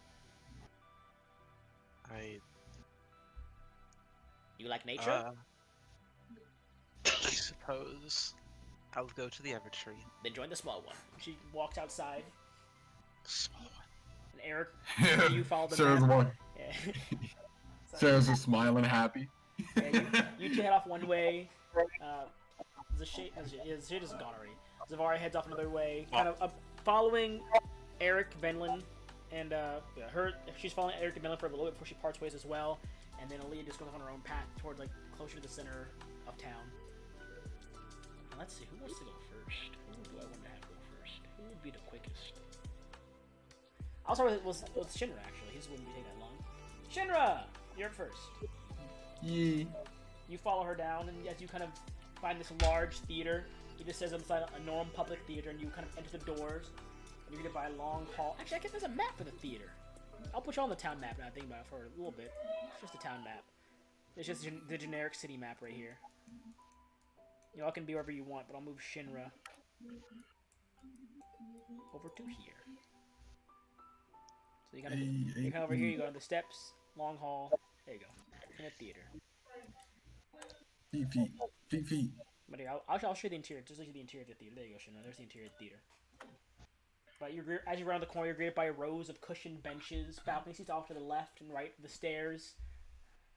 You like nature?
I suppose I'll go to the Evertree.
Then join the small one. She walks outside,
Small one.
and Eric, you follow the
Sarah's
map.
one.
Yeah.
Sarah's just smiling happy.
Yeah, you two head off one way. The shade is gone already. Zavari heads off another way, kind of following Eric Venlin, and she's following Eric and Venlin for a little bit before she parts ways as well. And then Aaliyah just goes on her own path towards like closer to the center of town. And let's see, who wants to go first? Who do I want to have go first? Who would be the quickest? I'll start with Shinra actually. His wouldn't be taking that long. Shinra, you're up first.
Yeah.
You follow her down, and as you kind of find this large theater, it just says inside a normal public theater, and you kind of enter the doors, and you're gonna buy a long hall. Actually, I guess there's a map for the theater. I'll put you on the town map now. I think about it for a little bit. It's just a town map. It's just the generic city map right here. Y'all can be wherever you want, but I'll move Shinra over to here. So you kind of over here. You go to the steps, long hall. There you go. In a theater.
Feet.
But yeah, I'll show you the interior. Just look at the interior of the theater. There you go, Shinra. There's the interior of the theater. But as you round the corner, you're greeted by rows of cushioned benches, balcony seats off to the left and right, the stairs.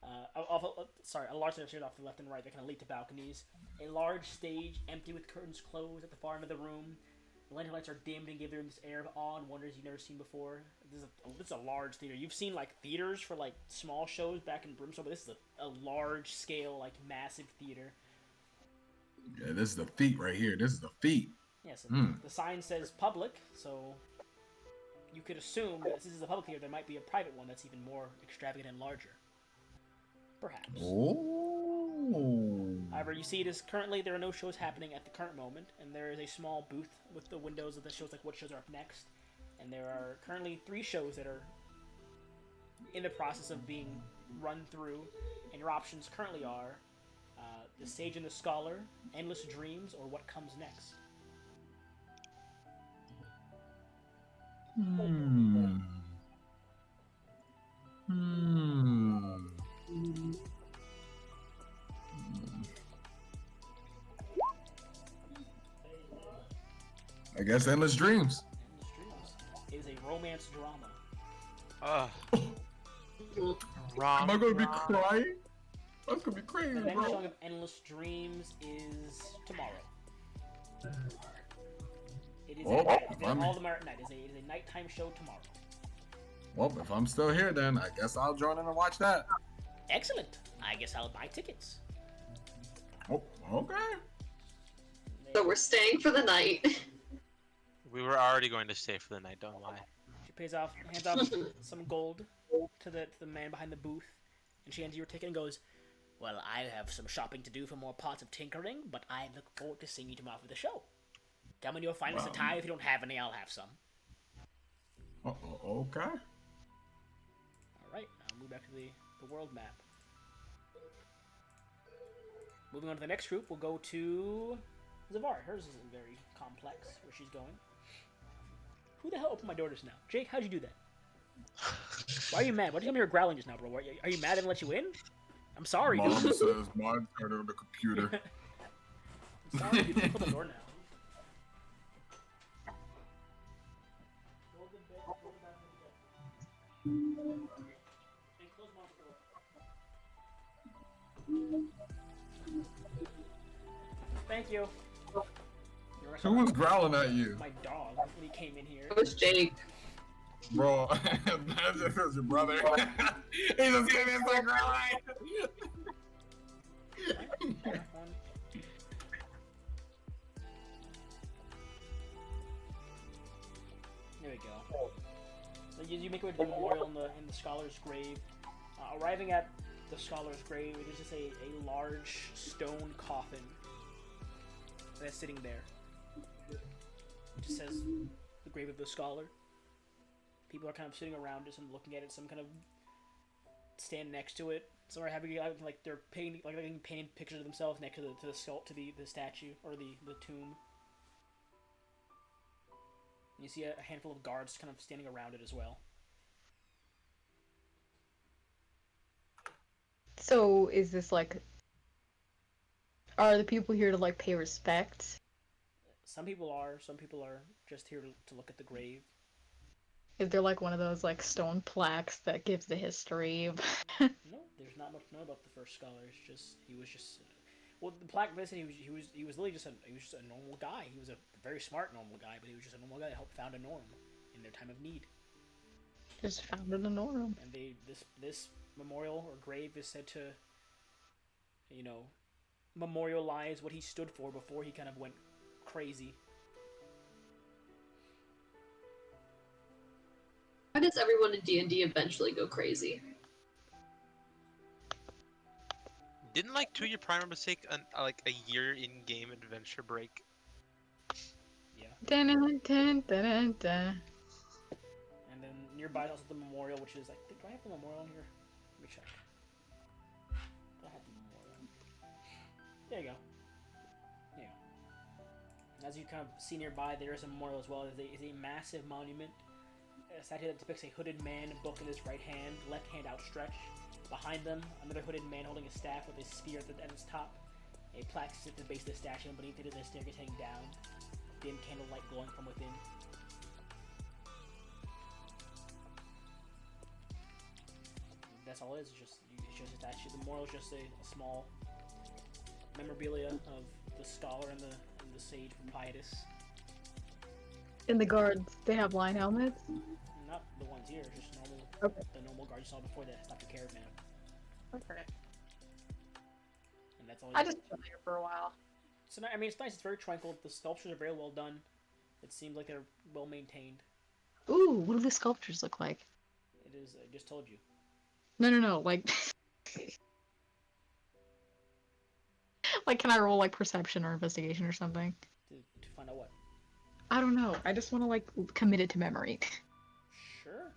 A large set of stairs off to the left and right that kind of lead to balconies. A large stage, empty with curtains closed at the far end of the room. The lantern lights are dimmed and give the room this air of awe and wonders you've never seen before. This is a large theater. You've seen like theaters for like small shows back in Brimstone, but this is a large scale, like massive theater.
Yeah, this is the feet right here. This is the feet.
Yes, the sign says public, so you could assume that this is a public theater. There might be a private one that's even more extravagant and larger. Perhaps.
Oh.
However, you see currently there are no shows happening at the current moment, and there is a small booth with the windows of the shows, like what shows are up next. And there are currently 3 shows that are in the process of being run through, and your options currently are The Sage and the Scholar, Endless Dreams, or What Comes Next.
I guess Endless Dreams.
Endless Dreams is a romance drama.
Am I gonna be crying? That's gonna be crazy,
The next
bro.
showing of Endless Dreams is tomorrow. It is all of them are at night. It is a nighttime show tomorrow.
Well, if I'm still here, then I guess I'll join in and watch that.
Excellent. I guess I'll buy tickets.
Oh, okay.
So we're staying for the night.
We were already going to stay for the night, don't lie.
She hands off some gold to the man behind the booth, and she hands you your ticket and goes, "Well, I have some shopping to do for more pots of tinkering, but I look forward to seeing you tomorrow for the show. Tell me your finest attire. If you don't have any, I'll have some."
Okay.
Alright, I'll move back to the world map. Moving on to the next group, we'll go to Zavar, hers isn't very complex where she's going. Who the hell opened my door just now? Jake, how'd you do that? Why are you mad? Why'd you come here growling just now, bro? Are you mad I didn't let you in? I'm sorry,
Mom
dude.
says mine turned on the computer.
I'm sorry, dude. Open the door now. And close mom's door. Thank you.
Who was growling at you?
My dog when he came in here.
It was Jake.
Bro, that was your brother. He just came in so growling.
There we go. So you make your way to the memorial in the scholar's grave. Arriving at the scholar's grave, it is just a large stone coffin that's sitting there. It just says the grave of the scholar. People are kind of sitting around it and looking at it. Some kind of stand next to it. Some are having like they're painting pictures of themselves next to the statue or the tomb. And you see a handful of guards kind of standing around it as well.
So is this like, are the people here to like pay respect?
Some people are just here to look at the grave.
Is there like one of those like stone plaques that gives the history of...
No, there's not much to know about the first scholar. He was just well, the plaque basically he was literally just a normal guy. He was a very smart normal guy, but he was just a normal guy that helped found a norm in their time of need.
Just founded a norm.
And this memorial or grave is said to, memorialize what he stood for before he kind of went crazy.
Why does everyone in D&D eventually go crazy?
Didn't like 2 your primer mistake like a year in-game adventure break?
Yeah.
Dun, dun, dun, dun, dun.
And then nearby is also the memorial, which is do I have the memorial in here? Let me check. Do I have the memorial? There you go. There you go. As you kind of see nearby, there is a memorial as well. It's a massive monument. A statue that depicts a hooded man, book in his right hand, left hand outstretched. Behind them, another hooded man holding a staff with a spear at its top. A plaque sits at the base of the statue, and beneath it is a staircase heading down. Dim candlelight glowing from within. That's all it is. It's just a statue. The memorial is just a small memorabilia of the scholar and the sage Proprietus.
And the guards, they have line helmets?
Not the ones here, just normal.
Okay.
The normal guard you saw before that stopped your caravan.
Okay.
And that's all.
I just been here for a while.
So I mean, it's nice. It's very tranquil. The sculptures are very well done. It seems like they're well maintained.
Ooh, what do the sculptures look like?
It is. I just told you.
No, like... like, can I roll, like, perception or investigation or something?
To find out what.
I don't know. I just want to, like, commit it to memory.
Sure.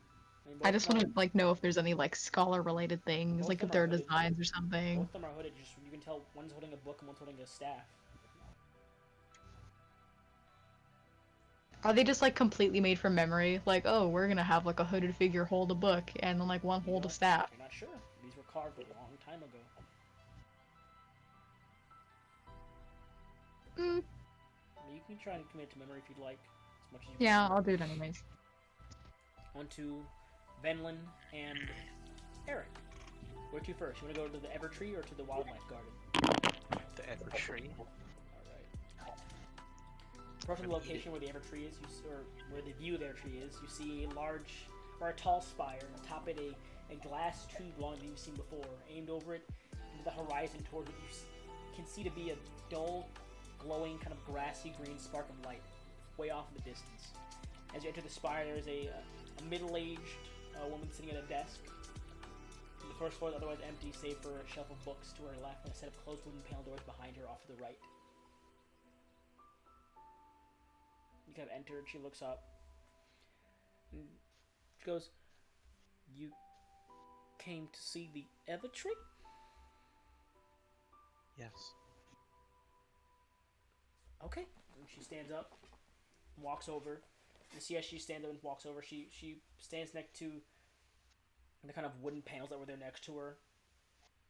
I just want to, like, know if there's any, like, scholar-related things, like, if there are designs or something.
Both of them are hooded. Just you can tell one's holding a book and one's holding a staff.
Are they just, like, completely made from memory? Like, oh, we're gonna have, like, a hooded figure hold a book, and then, like, one hold a staff.
You're not sure. These were carved a long time ago.
Mm.
You can try and commit to memory if you'd like, as much as you
Yeah,
can.
I'll do it anyways.
On to Venlin and Eric. Where to first? You want to go to the Evertree or to the Wildlife Garden?
The Evertree.
Alright. Approaching the location where the Evertree is, or where the view of the Evertree is, you see a tall spire, and atop it a glass tube longer than you've seen before. Aimed over it into the horizon toward what you can see to be a dull, glowing, kind of grassy green spark of light, way off in the distance. As you enter the spire, there is a middle-aged woman sitting at a desk. The first floor is otherwise empty, save for a shelf of books to her left and a set of closed wooden panel doors behind her off to the right. You kind of enter, and she looks up. And she goes, "You came to see the Evertree?"
Yes.
Okay. And she stands up, walks over. You see as she stands up and walks over, she stands next to the kind of wooden panels that were there next to her.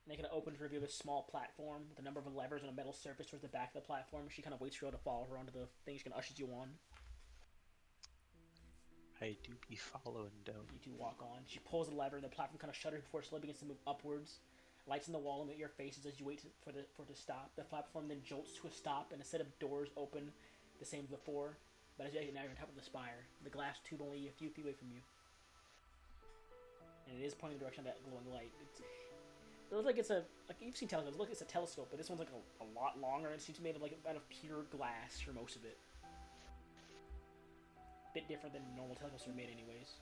And they kind of open to reveal a small platform with a number of levers on a metal surface towards the back of the platform. She kind of waits for you all to follow her onto the thing. She kind of ushers you on.
I do be following, though.
You two walk on. She pulls the lever, and the platform kind of shudders before it slowly begins to move upwards. Lights in the wall and your faces as you wait for it to stop. The platform then jolts to a stop, and a set of doors open the same as before. But as you exit, now you're on top of the spire. The glass tube only a few feet away from you. And it is pointing in the direction of that glowing light. It looks like it's you've seen telescopes. Look, it's a telescope, but this one's like a lot longer, and it seems made of out of pure glass for most of it. Bit different than normal telescopes are made, anyways.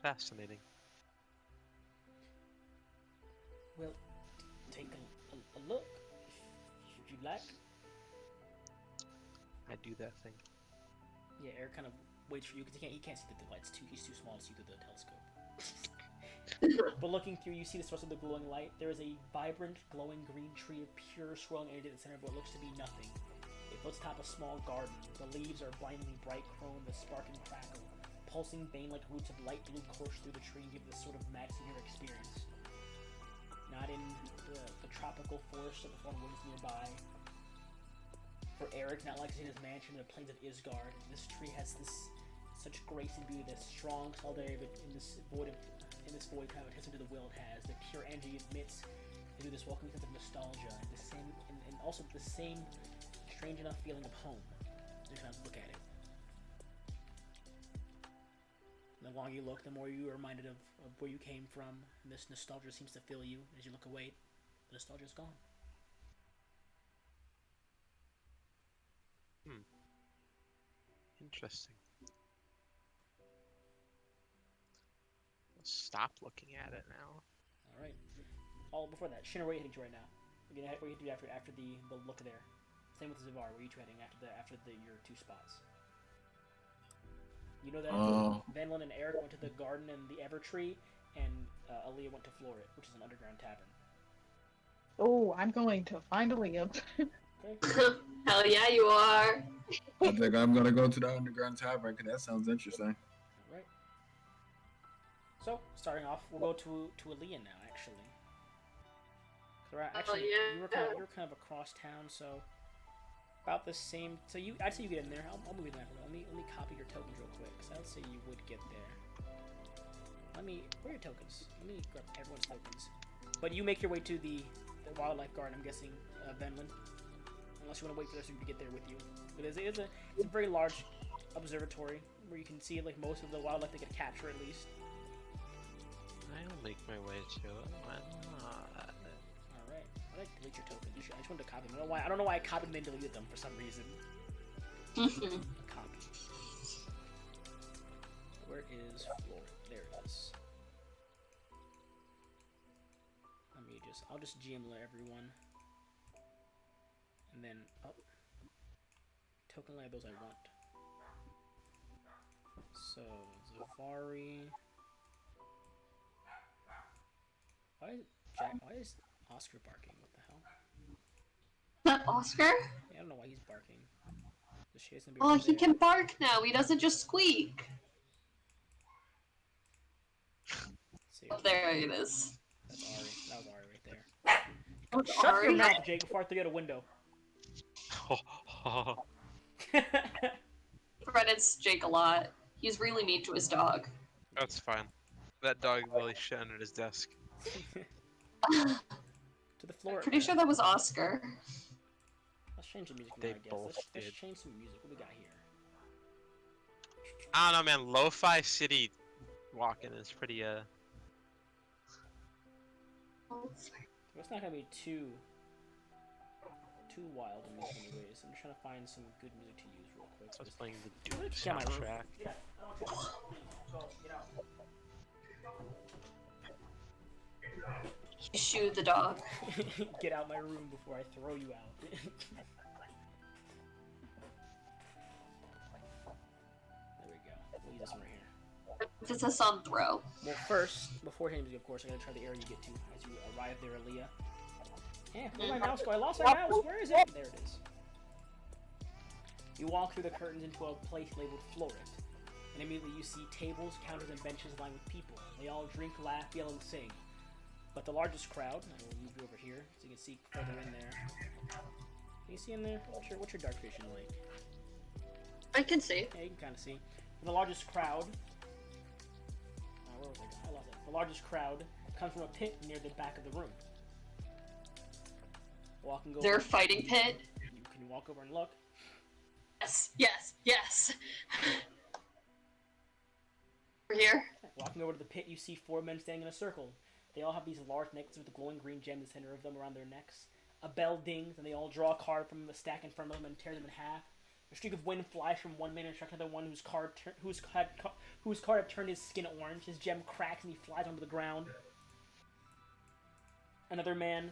Fascinating.
Well, take a look if you'd like.
I do that thing.
Yeah, Eric kind of waits for you because he can't see the lights. He's too small to see through the telescope. But looking through, you see the source of the glowing light. There is a vibrant, glowing green tree of pure swirling energy at the center of what looks to be nothing. It floats atop a small garden. The leaves are blindingly bright chrome with a spark and crackle. Pulsing vein-like roots of light blue course through the tree and give this sort of magic experience. Not in the tropical forest of the foreign woods nearby. For Eric, not like in his mansion in the plains of Isgard, this tree has such grace and beauty, this strong solidarity in this void kind of attesting to the will it has, the pure energy it emits through this welcoming sense of nostalgia, and also the same strange enough feeling of home. You kind of look at it. And the longer you look, the more you are reminded of where you came from, and this nostalgia seems to fill you. As you look away, the nostalgia is gone.
Interesting. I'll stop looking at it now.
Alright. Before that, Shinra, where are you heading to right now? Where are you heading to after the look there? Same with Zavar, where are you two heading after your two spots? You know that Venlin and Eric went to the garden and the Evertree, and Aaliyah went to Florit, which is an underground tavern.
Oh, I'm going to find Aaliyah.
Okay.
Hell yeah, you are.
I think I'm gonna go to the underground tavern because that sounds interesting.
Alright. So, starting off, we'll go to Aaliyah now, actually. Actually,
yeah.
you were kind of across town, so about the same. So I'd say you get in there. I'll move you there. Let me copy your tokens real quick, because I'd say you would get there. Where are your tokens? Let me grab everyone's tokens. But you make your way to the wildlife garden. I'm guessing Venlin, unless you want to wait for this to get there with you. But it's a very large observatory where you can see like most of the wildlife they could capture at least.
I'll make my way to it. Why not?
Alright. I like delete your tokens. I just wanted to copy them. I don't know why I copied them and deleted them for some reason. Copy. Where is Floor? There it is. I'll just GM everyone. And then, token labels I want. So, Zavari. Why is Oscar barking? What the hell?
That Oscar?
Yeah, I don't know why he's barking. The shade's gonna be
Oh,
right
he
there.
can bark now. He doesn't just squeak.
See,
Oh, there it is.
that's Ari. That was Ari right there.
Oh,
Shut your
Ari.
mouth, Jake, before I throw you out a window.
Credits Jake a lot. He's really mean to his dog.
That's fine. That dog really shit under his desk.
To the floor.
Pretty sure that was Oscar.
Let's change the music now,
They
I guess.
both
Let's
did.
change some music. What we got here?
I don't know, man. Lo-fi city walking is pretty
It's not gonna be too wild in music anyways. I'm trying to find some good music to use real quick.
I was playing the Doom
Get out of my room.
soundtrack.
Get out. I don't want you to go. Get out.
Shoo the dog.
Get out my room before I throw you out. There we go. We'll use this one right here.
It's a sun throw.
Well, first, before hitting music, of course, I gotta try the area you get to as you arrive there, Aaliyah. Yeah, where'd my mouse go? I lost my mouse. Where is it? There it is. You walk through the curtains into a place labeled Floret, and immediately you see tables, counters, and benches lined with people. They all drink, laugh, yell, and sing. But the largest crowd, I will move you over here so you can see further in there. Can you see in there? What's your dark vision like?
I can see.
Yeah, you can kind of see. The largest crowd. Where was I? I lost it. The largest crowd comes from a pit near the back of the room. Walk and go.
Is there a
over.
fighting pit?
You can walk over and look.
Yes, yes, yes. We're here.
Walking over to the pit, you see 4 men standing in a circle. They all have these large necklaces with a glowing green gem in the center of them around their necks. A bell dings, and they all draw a card from the stack in front of them and tear them in half. A streak of wind flies from one man and strikes another one whose card had turned his skin orange. His gem cracks and he flies onto the ground. One other man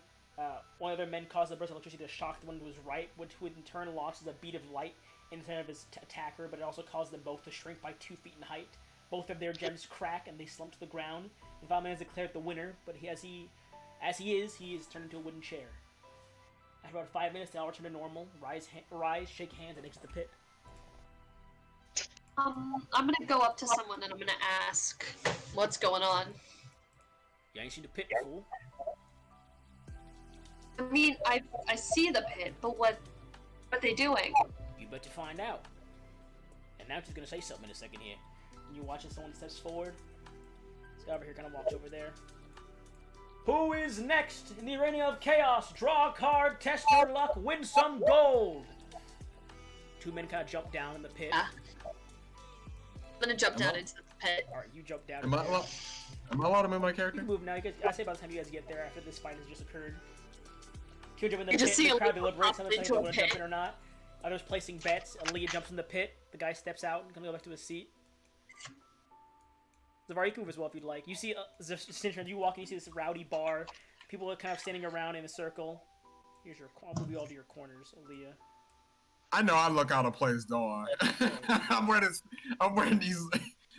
causes a burst of electricity to shock the one to his right, which in turn loses a bead of light instead of his attacker, but it also causes them both to shrink by 2 feet in height. Both of their gems crack and they slump to the ground. The Valman is declared the winner, but he is turned into a wooden chair. After about 5 minutes, they all return to normal, rise, shake hands, and exit the pit.
I'm gonna go up to someone and I'm gonna ask what's going on.
Yeah, you see the pit, fool.
I mean, I see the pit, but what they doing?
You better find out. And now she's gonna say something in a second here. And you watch as someone steps forward. This guy over here kind of walks over there. Who is next in the arena of chaos? Draw a card, test your luck, win some gold. 2 men kind of jump down in the pit.
I'm gonna jump down into the pit.
Alright, you jump down.
Am I allowed to move my
You
character?
can move now. I say by the time you guys get there, after this fight has just occurred. You jump in the
You
pit,
just see
the crowd
Aaliyah
deliberates
pop
on if
into
they
a
want to jump
pit.
in or not. Others placing bets. Aaliyah jumps in the pit. The guy steps out and can go back to his seat. Zavar, you can move as well if you'd like. You see, you walk and you see this rowdy bar. People are kind of standing around in a circle. Here's your. I'll move you all to your corners, Aaliyah.
I know I look out of place, don't I? I'm wearing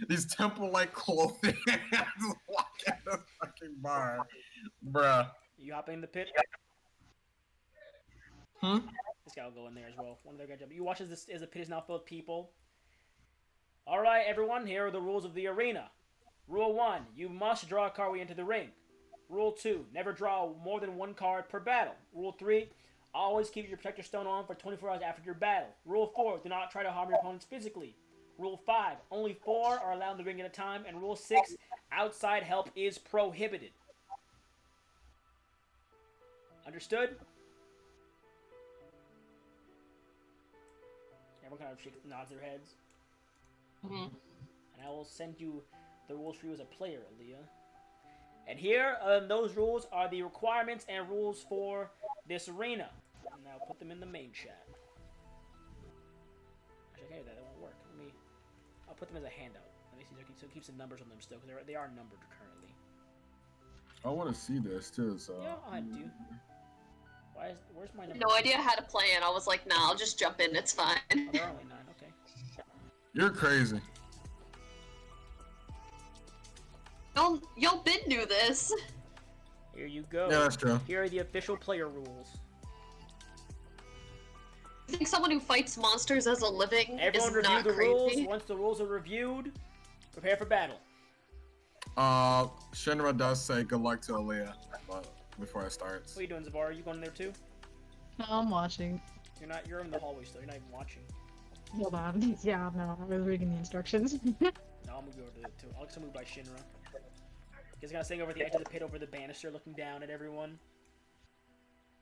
these temple-like clothing. Just walking the fucking bar, bruh.
You hopping in the pit? This guy will go in there as well. One of their guys jump. You watch as the pit is now filled with people. All right, everyone. Here are the rules of the arena. Rule 1: you must draw a card when you enter the ring. Rule 2: never draw more than 1 card per battle. Rule 3: always keep your protector stone on for 24 hours after your battle. Rule 4: do not try to harm your opponents physically. Rule 5: only 4 are allowed in the ring at a time. And Rule 6: outside help is prohibited. Understood? Everyone kind of nods their heads.
Mm-hmm.
And I will send you the rules for you as a player, Aaliyah. And here, those rules are the requirements and rules for this arena. And I'll put them in the main chat. Actually, okay, that won't work. I'll put them as a handout. Let me see, so it keeps the numbers on them still, because they are numbered currently.
I want to see this too, so.
Yeah, I do. Where's my number?
No idea how to play it. I was like, nah, I'll just jump in. It's fine.
Oh, there are only 9. Okay.
You're crazy.
Y'all been knew this.
Here you go.
Yeah, that's true.
Here are the official player rules.
I think someone who fights monsters as a living
Everyone
is
review
not
the
crazy.
rules. Once the rules are reviewed, prepare for battle.
Shinra does say good luck to Aaliyah, but before it starts.
What are you doing, Zavar? Are you going in there too?
No, I'm watching.
You're in the hallway still. You're not even watching.
Hold on. Yeah, no, I was reading the instructions.
No, I'll move you over to the two. I'll get move by Shinra. He's kind of standing over the edge of the pit over the banister looking down at everyone.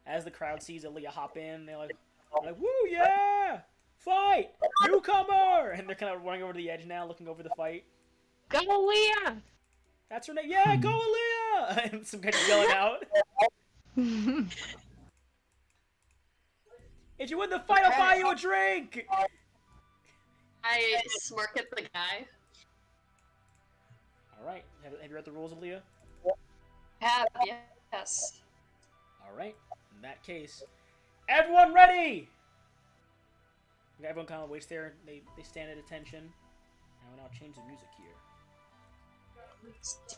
As the crowd sees Aaliyah hop in, they're like, woo, yeah! Fight! Newcomer! And they're kind of running over to the edge now, looking over the fight.
Go, Leah!
That's her name. Yeah, go Aaliyah! And some guys yelling out. If you win the fight, I'll buy you a drink!
I smirk at the guy.
Alright, have you read the rules, Aaliyah?
Yes.
Alright, in that case, everyone ready! Everyone kind of waits there, they stand at attention. Now I'll change the music here.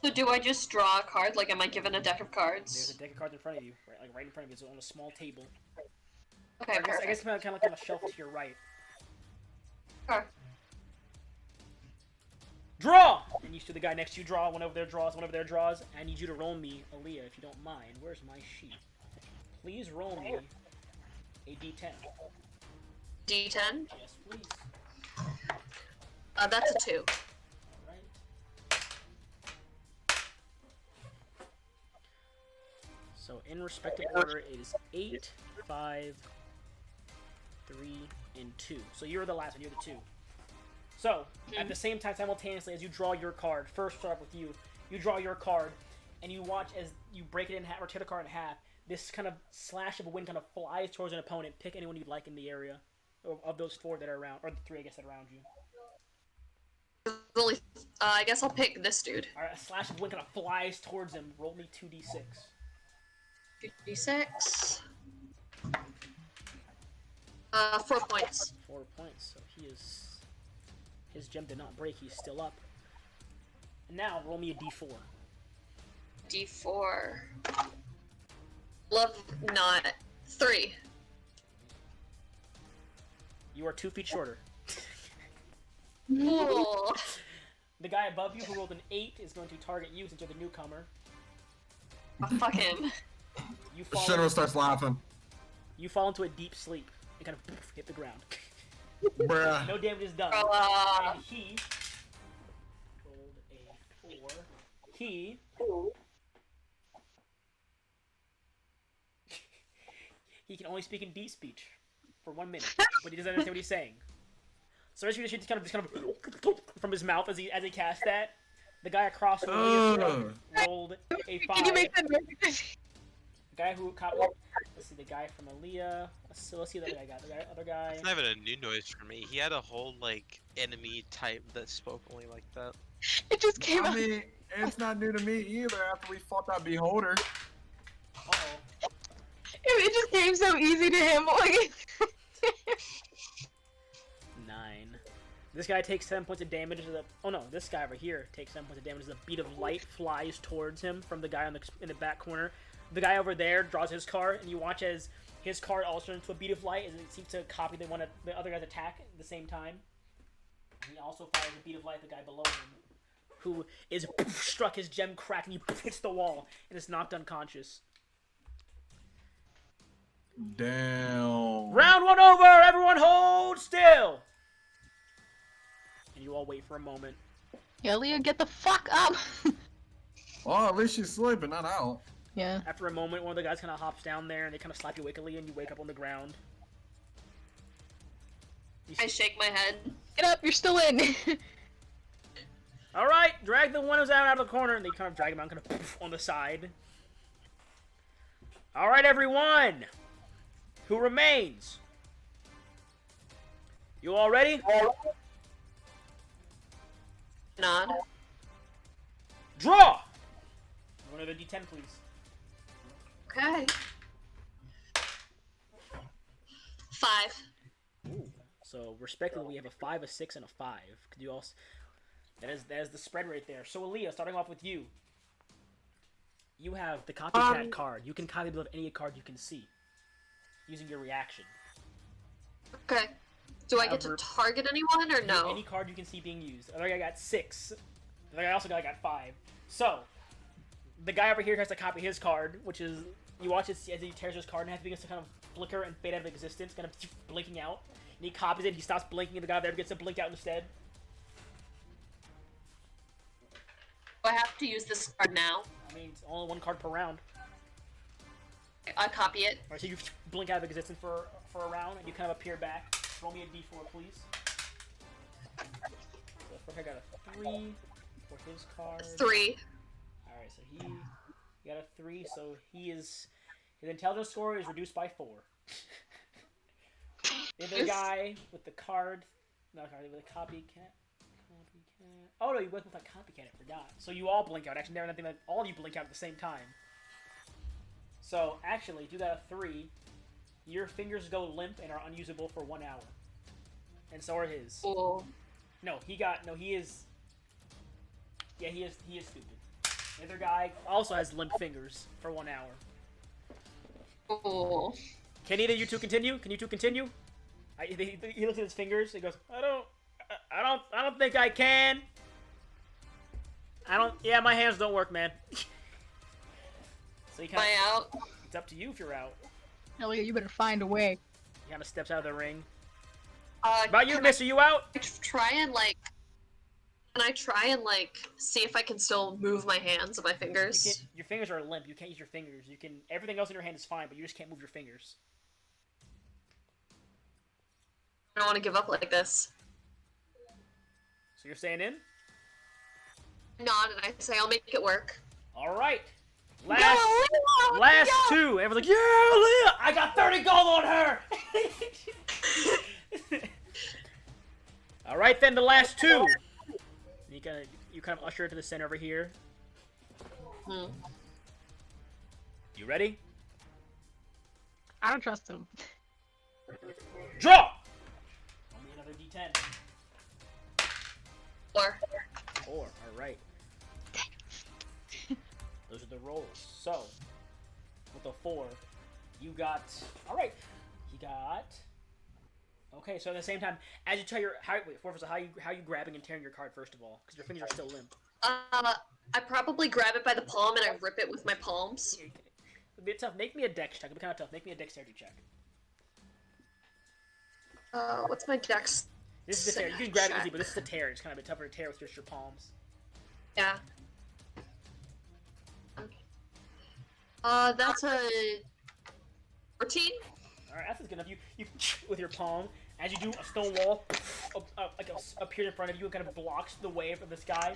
So do I just draw a card? Like, am I given a deck of
There's
cards?
a deck of cards in front of you, right in front of you, it's on a small table.
Okay,
I guess
perfect.
kind of like on a shelf to your right.
Sure.
Draw! And you see the guy next to you draw, one over there draws, one over there draws. I need you to roll me, Aaliyah, if you don't mind. Where's my sheet? Please roll me a d10.
D10.
Yes, please.
That's a 2.
Alright. So, in respective order, it is 8, 5, 3, and 2. So you're the last one, you're the 2. So, at the same time, simultaneously, as you draw your card, first start with you draw your card, and you watch as you break it in half, or tear the card in half, this kind of slash of a wind kind of flies towards an opponent. Pick anyone you'd like in the area, of those 4 that are around, or the 3, I guess, that are around you.
I guess I'll pick this dude.
Alright, a slash of wind kind of flies towards him. Roll me 2d6.
2d6. 4 points.
4 points, so he is... His gem did not break, he's still up. And now, roll me a d4.
D4. Love not. 3.
You are 2 feet shorter.
Cool.
The guy above you who rolled an 8 is going to target you since you're the newcomer.
Oh, fuck him.
You fall,
Shinra starts laughing.
you fall into a deep sleep and kind of poof, hit the ground.
Bruh.
No damage is done. And he rolled a 4. He can only speak in deep speech for 1 minute, but he doesn't understand what he's saying. So as you just kind of from his mouth as he casts that. The guy across from Leah's rolled a 5.
Can you make that noise?
The guy who caught. Let's see, the guy from Aaliyah. So let's see the other guy. The other guy.
It's not even a new noise for me. He had a whole like enemy type that spoke only like that.
It just came
I
out.
mean, it's not new to me either after we fought that beholder.
Uh-oh.
It just came so easy to him. Like,
9. This guy takes 7 points of damage as the. Oh no, this guy over here takes 7 points of damage as a bead of light flies towards him from the guy in the back corner. The guy over there draws his card, and you watch as his card also turns into a bead of light as it seems to copy the other guy's attack at the same time. And he also fires a bead of light at the guy below him, who is struck, his gem crack, and he hits the wall and is knocked unconscious.
Damn.
Round 1 over! Everyone hold still! And you all wait for a moment.
yeah, Leah, get the fuck up.
Oh, at least she's sleeping, not out.
Yeah.
After a moment, one of the guys kind of hops down there, and they kind of slap you wickedly, and you wake up on the ground.
I shake my head.
Get up, you're still in.
Alright, drag the one who's out of the corner, and they kind of drag him out kind of on the side. Alright, everyone! Who remains? You all ready?
Nod.
Draw! One of the d10, please.
Okay. 5.
Ooh. So, respectively, we have a 5, a 6, and a 5. Could you also... That is the spread right there. So, Aaliyah, starting off with you. You have the copycat card. You can copy of any card you can see, using your reaction.
Okay. Do I get to target anyone or no?
Any card you can see being used. The other guy got 6. The other guy also got 5. So, the guy over here tries to copy his card, which is, you watch as he tears his card and has begins to kind of flicker and fade out of existence, kind of blinking out. And he copies it, he stops blinking, and the guy there gets to blink out instead.
Do I have to use this card now?
I mean, it's only 1 card per round.
I copy it.
Alright, so you blink out of existence for a round, and you kind of appear back. Roll me a d4, please. So first I got a 3 for his card.
3.
Alright, so he got a 3, so his intelligence score is reduced by 4. The other guy with the card, no, sorry, with a copycat. Oh no, you went with a copycat, I forgot. So you all blink out. Actually, never nothing like all of you blink out at the same time. So actually, do that a 3. Your fingers go limp and are unusable for 1 hour. And so are his.
Cool.
No, he is. Yeah, he is stupid. The other guy also has limp fingers for 1 hour.
Cool.
Can either you two continue? Can you two continue? He looks at his fingers. He goes, I don't don't think I can. I don't. Yeah, my hands don't work, man. So you
Am I out?
It's up to you if you're out.
Elliot, you better find a way.
He kind of steps out of the ring.
About
you, miss? Are you out?
Can I try and see if I can still move my hands and my fingers?
Your fingers are limp. You can't use your fingers. You can. Everything else in your hand is fine, but you just can't move your fingers.
I don't want to give up like this.
So you're staying in?
Nod and I say I'll make it work.
All right. Last two. Everyone's like, yeah, Leah! I got 30 gold on her! All right, then, the last two. You kind of usher it to the center over here. You ready?
I don't trust him.
Draw! Roll me another D10.
4.
4, all right. Those are the rolls. So, with the 4, you got... Alright, he got... Okay, so at the same time, as you tell your... Wait, 4, how you grabbing and tearing your card, first of all? Because your fingers are still limp.
I probably grab it by the palm and I rip it with my palms.
It'll be tough. Make me a dex check. It'll be kind of tough. Make me a dexterity check.
What's my dex?
This is the tear. You can grab it easy, but this is the tear. It's kind of a bit tougher to tear with just your palms.
Yeah. That's a 14.
Alright, that's good enough. You with your palm, as you do, a stone wall appears in front of you and kind of blocks the way from this guy.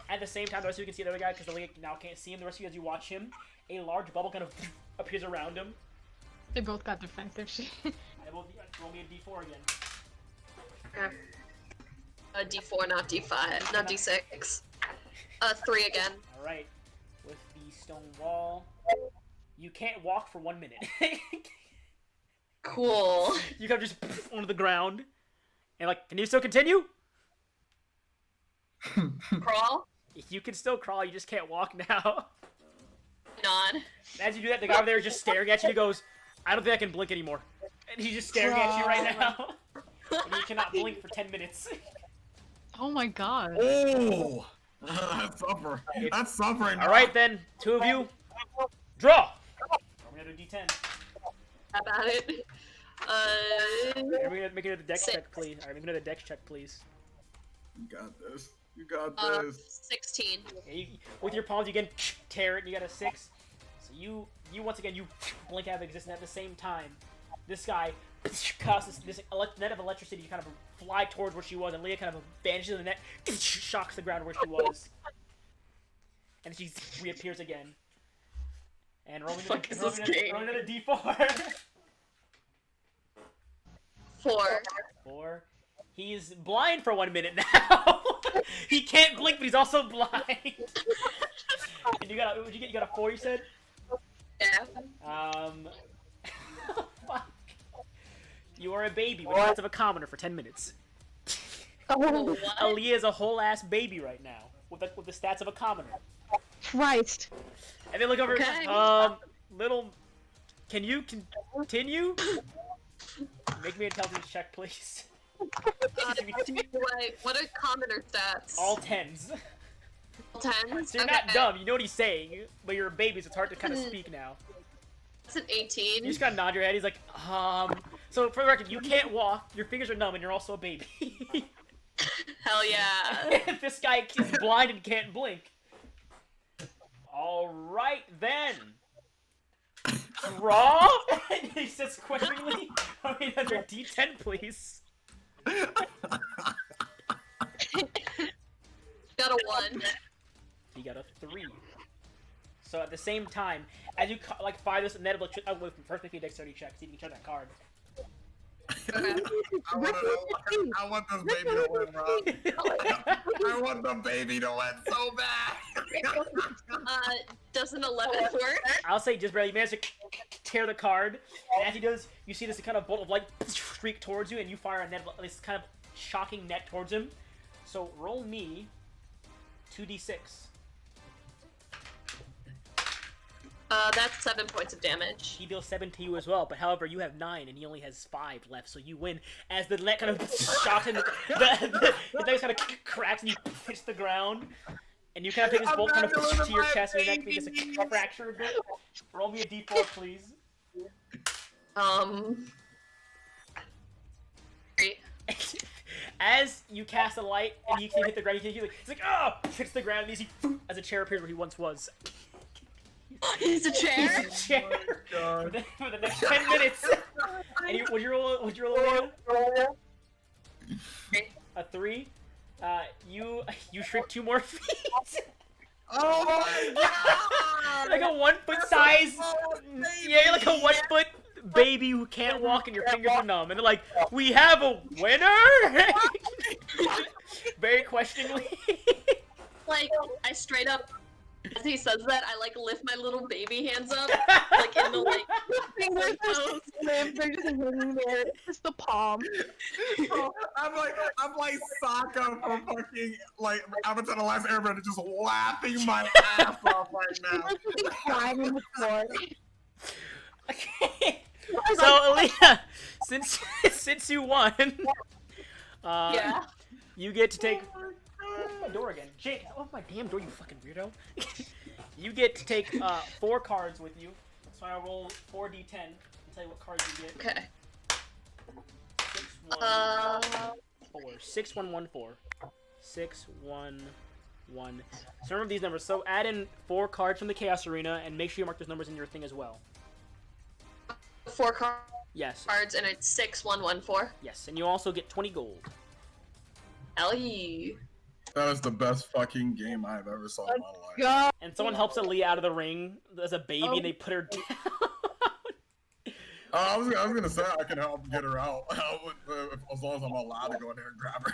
At the same time, the rest of you can see the other guy because the lady now can't see him. The rest of you, as you watch him, a large bubble kind of appears around him.
They both got defensive shit.
And roll me a D4 again.
Okay. A D4, not D5, not D6. 3 again.
Alright. With the stone wall, you can't walk for 1 minute.
Cool.
You kind of just onto the ground. And can you still continue?
Crawl?
You can still crawl, you just can't walk now.
Nod.
As you do that, the guy over there is just staring at you. He goes, I don't think I can blink anymore. And he's just staring at you right now. And you cannot blink for 10 minutes.
Oh my god.
Oh! That's suffering. That's suffering.
Alright then, 2 of you, draw! Roll me another D10.
How about it?
Make another dex
6.
check, please. Alright, make another dex check, please.
You got this. You got this.
16.
Yeah, with your palms, you again tear it, and you got a 6. So you once again, you blink out of existence at the same time. This guy causes this net of electricity to kind of fly towards where she was, and Leah kind of vanishes in the net, shocks the ground where she was. And she reappears again. And roll me another D4.
4.
4. He's blind for 1 minute now. He can't blink, but he's also blind. And you got what'd you get? You got a 4, you said?
Yeah.
Fuck. You are a baby with the stats of a commoner for 10 minutes.
What?
Aaliyah is a whole ass baby right now with the stats of a commoner.
Christ.
And then look over.
Okay.
Little. Can you continue? Make me an intelligence check, please.
What are commoner stats?
All 10s.
All 10s?
So you're not dumb. You know what he's saying, but you're a baby, so it's hard to kind of speak now.
That's an 18.
You just gotta nod your head. He's like, So for the record, you can't walk. Your fingers are numb, and you're also a baby.
Hell yeah.
This guy is blind and can't blink. All right then. Draw. He says questioningly. I mean, another D10, please.
Got a 1.
He got a 3. So at the same time, as you fire this net of electricity, first make me a dexterity check. See if you can turn that card.
Okay.
I want this baby to win, Rob. I want the baby to win so bad.
Does an 11 work?
I'll say just barely. You manage to tear the card, and as he does, you see this kind of bolt of light streak towards you, and you fire a net, this kind of shocking net towards him. So roll me 2d6.
That's 7 points of damage.
He deals 7 to you as well, but however, you have 9 and he only has 5 left, so you win. As the net kind of shocks him, the leg kind of cracks and you hits the ground, and you kind of take this bolt kind of to your chest and your neck because it's a fracture a bit. Roll me a d4, please.
3.
As you cast a light and you can hit the ground, it's like, oh! Hits the ground and you see as a chair appears where he once was.
He's a chair?
He's a chair.
Oh
For the next 10 minutes. And would you roll again? A 3. You shrink 2 more feet.
Oh my god!
Like a 1 foot size. Yeah, you're like a 1 foot baby who can't walk and your fingers are numb. And they're like, we have a winner? Very questioningly.
Like, I straight up, as he says that, I like lift my little baby hands up, like in the like
Fingers are
pose.
slim, they're just hanging there. It's just the palm.
I'm like Sokka from fucking like Avatar: The Last Airbender, just laughing my ass off right now.
He's crying on the floor.
Okay. So, Aaliyah, since you won,
Yeah.
you get to take my door again. Jake, oh my damn door, you fucking weirdo. You get to take 4 cards with you. So I'll roll 4d10 and tell you what cards you get.
Okay.
6, 1, 4. 6, 1, 1, 4. 6, 1, 1. So remember these numbers. So add in 4 cards from the Chaos Arena and make sure you mark those numbers in your thing as well.
4
Yes.
cards, and it's 6, 1, 1, 4.
Yes, and you also get 20 gold.
Ellie.
That is the best fucking game I've ever saw in my life.
God.
And someone helps Aaliyah out of the ring as a baby, and they put her down.
I was gonna say I can help get her out, as long as I'm allowed to go in there and grab her.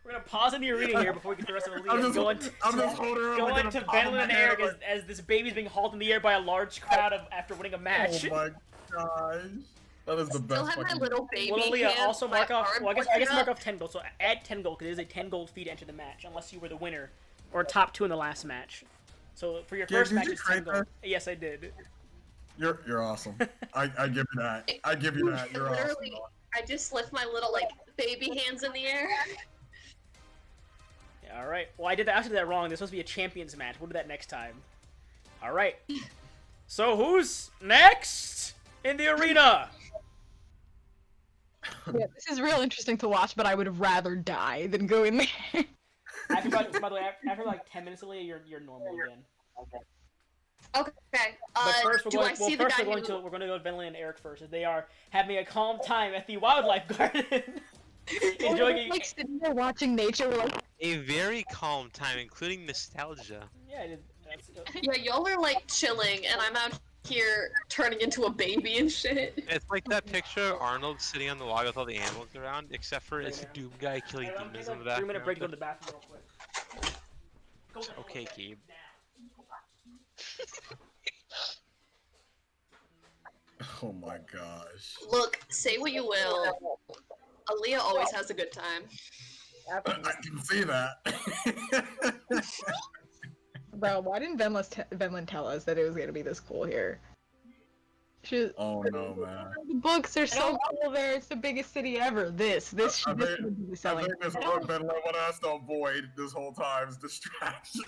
We're gonna pause in the arena here before we get the rest of Aaliyah.
I'm just holding her.
Go
like,
into
on top of
Vanilla
my
and
head,
Eric
like,
as this baby's being hauled in the air by a large crowd after winning a match.
oh my gosh, that is the
Still
best
have my
fucking.
little baby
Well, Aaliyah,
hand,
also
my
mark off.
arm
Well, I guess mark
up.
off 10 gold. So add 10 gold because it is a 10 gold fee to enter the match, unless you were the winner or top 2 in the last match. So for your
Yeah,
first
did
match,
you
it's 10
create
gold.
that?
Yes, I did.
You're awesome. I give you that. I give you that. You're awesome.
Literally, I just lift my little like baby hands in the air.
Yeah, all right. Well, I did that wrong. There's supposed to be a champions match. We'll do that next time. All right. So who's next in the arena?
Yeah, this is real interesting to watch, but I would rather die than go in there.
By the way, after like 10 minutes, Aaliyah, you're normal again.
Okay.
But first, we're
do
going.
I see the
First,
guy
we're going
who...
to go to Venley and Eric first, as they are having a calm time at the wildlife garden, enjoying.
Like sitting there watching nature, we're like,
A very calm time, including nostalgia.
Yeah, that's.
Yeah, y'all are like chilling, and I'm out here turning into a baby and shit.
It's like that picture of Arnold sitting on the log with all the animals around, except for it's Doom Guy killing
Hey, I'm
demons
taking
in the
like a 3-minute break to go to
background.
the bathroom real quick. Go to-
Okay, Gabe.
Oh my gosh.
Look, say what you will. Aaliyah always has a good time.
I can see that.
bro, why didn't Venlin tell us that it was gonna be this cool here?
Oh no, man.
The books are so cool there. It's the biggest city ever. This
I
should be
I
selling.
think this is what Ben wanted us to avoid this whole time is distraction.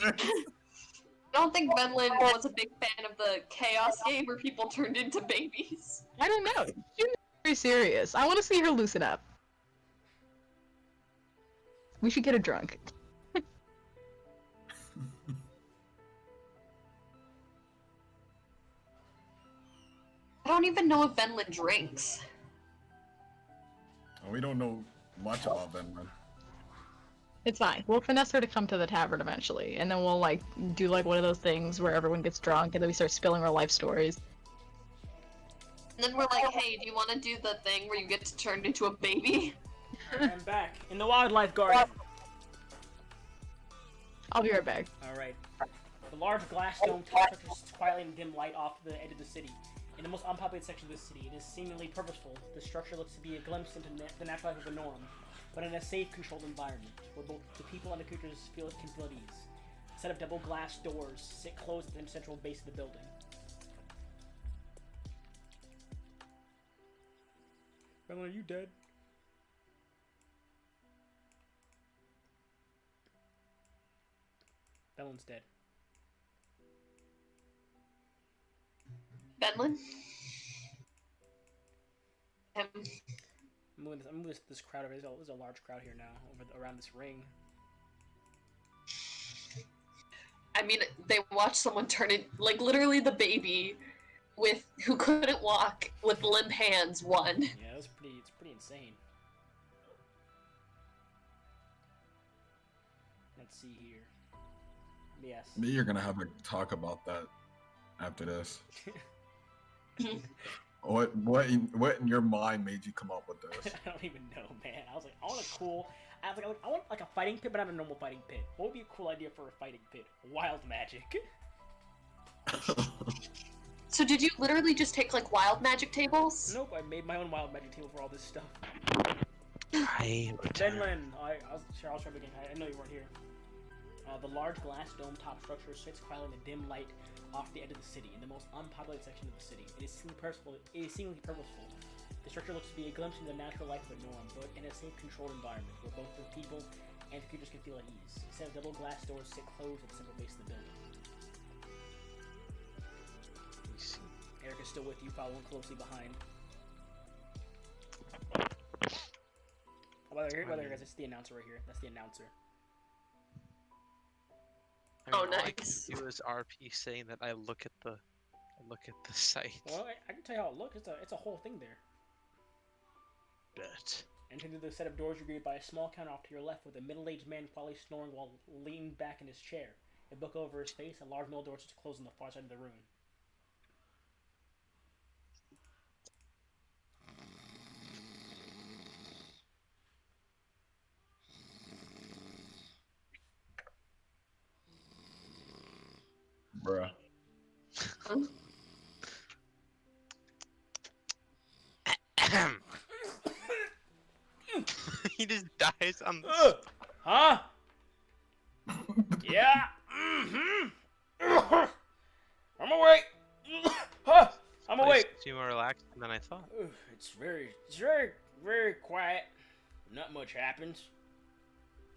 I don't think Venlin was a big fan of the Chaos game where people turned into babies.
I don't know. She's very serious. I want to see her loosen up. We should get her drunk.
I don't even know if Venlin drinks.
We don't know much about Ben, man.
It's fine. We'll finesse her to come to the tavern eventually, and then we'll like do like one of those things where everyone gets drunk, and then we start spilling our life stories.
And then we're like, hey, do you want to do the thing where you get to turn into a baby?
I'm back in the wildlife garden.
I'll be right back.
All right. The large glass dome tower filters quietly in dim light off the edge of the city. In the most unpopulated section of the city, it is seemingly purposeful. The structure looks to be a glimpse into the natural life of the norm, but in a safe, controlled environment, where both the people and the creatures can feel at ease. set of double glass doors sit closed at the central base of the building. Are you dead? Belen's dead.
Benlin?
I'm moving this crowd over. There's a large crowd here now around this ring.
I mean, they watched someone turn it, like, literally the baby who couldn't walk with limp hands won.
Yeah, it's pretty insane. Let's see here. Yes.
Me, you're gonna have a talk about that after this. What in your mind made you come up with this?
I don't even know, man. I was like, I want like a fighting pit, but not a normal fighting pit. What would be a cool idea for a fighting pit? Wild magic.
So did you literally just take, like, wild magic tables?
Nope, I made my own wild magic table for all this stuff.
Benlin.
I'll try again. I know you weren't here. The large glass dome-top structure sits quietly in the dim light off the edge of the city, in the most unpopulated section of the city. It is seemingly purposeful. The structure looks to be a glimpse into the natural life of the norm, but in a safe, controlled environment where both the people and the creatures can feel at ease. A set of double glass doors sit closed at the central base of the building. Eric is still with you, following closely behind. By the way, guys, it's the announcer right here. That's the announcer.
Oh,
All I
nice.
can do is RP saying that I look at the site.
Well, I can tell you how it looks. It's a whole thing there.
Bet.
Entering through the set of doors, you're greeted by a small counter off to your left with a middle-aged man quietly snoring while leaning back in his chair. A book over his face, and large middle doors to close on the far side of the room.
Bruh.
He just dies on the
Huh? Yeah. I'm awake. I'm awake.
Seemed more relaxed than I thought.
It's very quiet. Not much happens.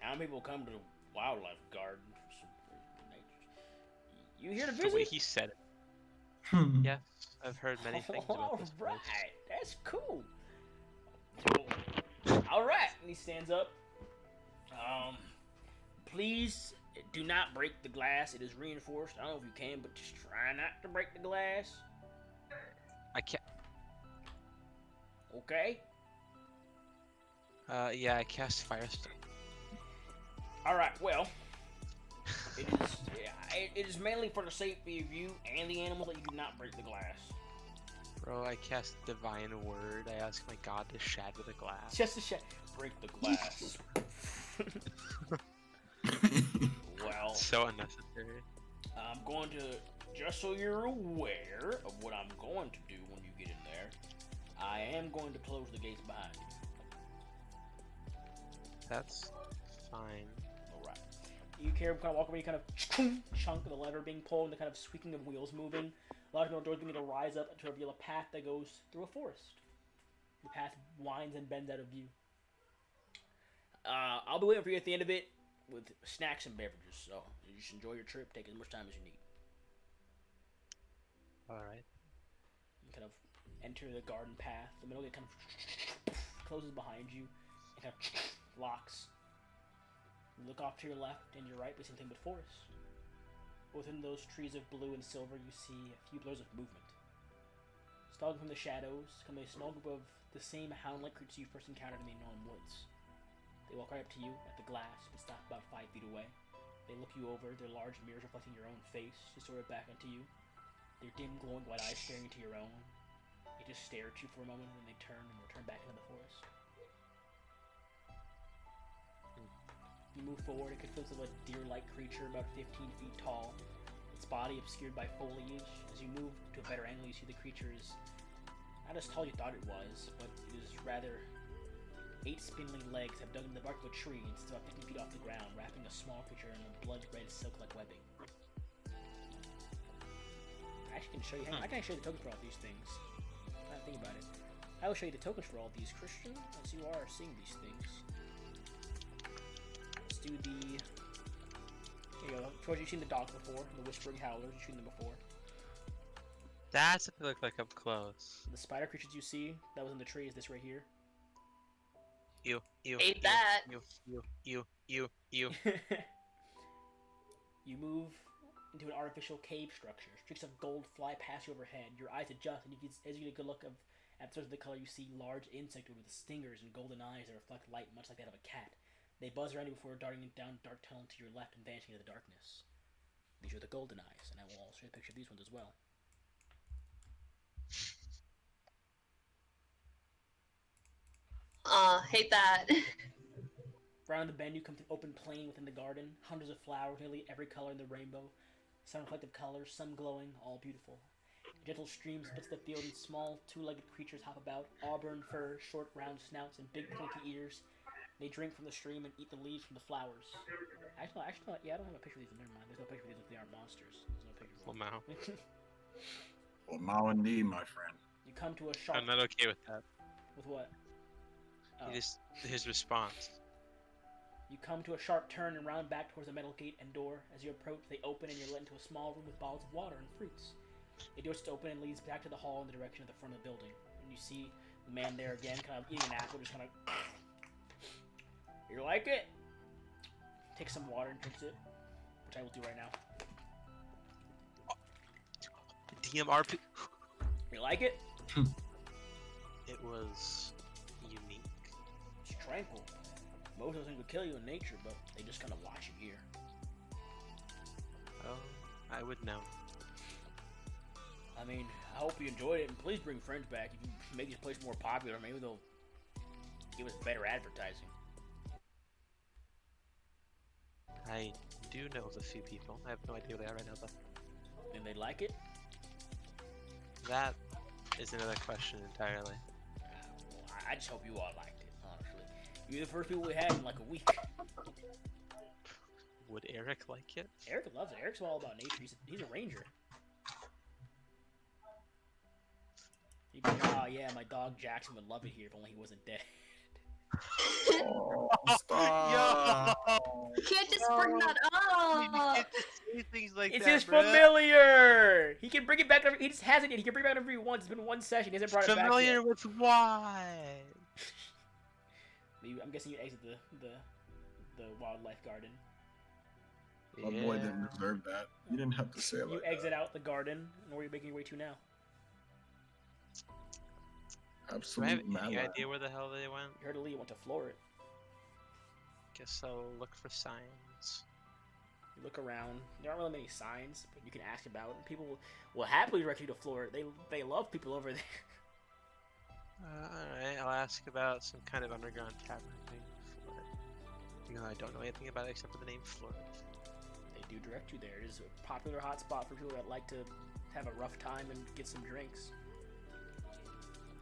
Now people come to the wildlife garden for some nature. You here to
The way
visit?
he said it. Yes, I've heard many things about this place.
Alright, that's cool. Alright, and he stands up. Please do not break the glass. It is reinforced. I don't know if you can, but just try not to break the glass.
I can't.
Okay?
Yeah, I cast Firestone.
Alright, well. It is mainly for the safety of you and the animal that you do not break the glass.
Bro, I cast Divine Word. I ask my god to shatter the glass.
Just to break the glass. Well,
So unnecessary.
I'm going to, just so you're aware of what I'm going to do when you get in there, I am going to close the gates behind you.
That's fine.
Alright. You kind of walk away, you kind of chunk of the lever being pulled and the kind of squeaking of wheels moving. Large metal doors begin to rise up to reveal a path that goes through a forest. The path winds and bends out of view. I'll be waiting for you at the end of it with snacks and beverages, so you just enjoy your trip, take as much time as you need.
Alright.
You kind of enter the garden path. The middle gate kind of closes behind you and kind of locks. You look off to your left and your right, but same thing but forest. Within those trees of blue and silver, you see a few blurs of movement. Stalking from the shadows come a small group of the same hound-like creatures you first encountered in the Northern Woods. They walk right up to you at the glass, but stop about 5 feet away. They look you over, their large mirrors reflecting your own face, distorted back into you. Their dim, glowing white eyes staring into your own. They just stare at you for a moment, and then they turn and return back into the forest. You move forward, it consists of a deer-like creature about 15 feet tall, its body obscured by foliage. As you move to a better angle, you see the creature is not as tall as you thought it was, but it is rather 8 spindling legs have dug into the bark of a tree and sits about 50 feet off the ground, wrapping a small creature in a blood-red silk-like webbing. I actually can show you. I can show you the tokens for all these things. I think about it. I will show you the tokens for all these, Christian, as you are seeing these things. Let's do the. Here you go. George, you've seen the dog before, the whispering howlers. You've seen them before.
That's what they look like up close.
The spider creatures you see that was in the tree is this right here.
You.
Ate that.
You.
You move into an artificial cave structure. Streaks of gold fly past you overhead. Your eyes adjust, and as you get a good look at the source of the color, you see large insects with stingers and golden eyes that reflect light, much like that of a cat. They buzz around you before darting down dark tunnel to your left and vanishing into the darkness. These are the golden eyes, and I will also show you a picture of these ones as well.
Hate that.
Round the bend, you come to an open plain within the garden. Hundreds of flowers, nearly every color in the rainbow. Some reflective colors, some glowing, all beautiful. A gentle stream splits the field, and small, two-legged creatures hop about. Auburn fur, short, round snouts, and big, pointy ears. They drink from the stream and eat the leaves from the flowers. Actually, yeah, I don't have a picture of these. Never mind. There's no picture of these if they aren't monsters. There's no picture of them.
Well,
Well, now indeed, my friend.
You come to a sharp.
I'm not okay with that.
With what? Oh.
His response.
You come to a sharp turn and round back towards the metal gate and door. As you approach, they open and you're led into a small room with bottles of water and fruits. The door sits open and leads back to the hall in the direction of the front of the building. And you see the man there again, kind of eating an apple, just kind of. You like it? Take some water and drinks it, which I will do right now.
DMRP.
You like it?
It was unique.
It's tranquil. Most of those things would kill you in nature, but they just kind of watch you here.
Oh, I would know.
I mean, I hope you enjoyed it, and please bring friends back. If you make this place more popular, maybe they'll give us better advertising.
I do know of a few people. I have no idea who they are right now, though.
And they like it?
That is another question entirely.
Well, I just hope you all liked it, honestly. You're the first people we had in like a week.
Would Eric like it?
Eric loves it. Eric's all about nature. He's a ranger. He'd be, oh yeah, my dog Jackson would love it here if only he wasn't dead.
Oh, stop.
You can't just bring that
You
up.
can't just say things like
It's
that,
his
bro.
familiar! He can bring it back. He just hasn't yet. He can bring it back every he wants. It's been one session. He hasn't brought it back
Familiar
yet.
with what?
I'm guessing you exit the wildlife garden.
My boy didn't deserve that. You didn't have to say it
You
like
exit out the garden, and where are you making your way to now?
that.
Do I have
Absolute
any
mad.
idea where the hell they went?
You heard of Lee went to floor it.
Guess I'll look for signs.
You look around. There aren't really many signs, but you can ask about it. People will happily direct you to floor it. They love people over there.
Alright, I'll ask about some kind of underground tavern thing. Even though I don't know anything about it except for the name Floor.
They do direct you there. It is a popular hotspot for people that like to have a rough time and get some drinks.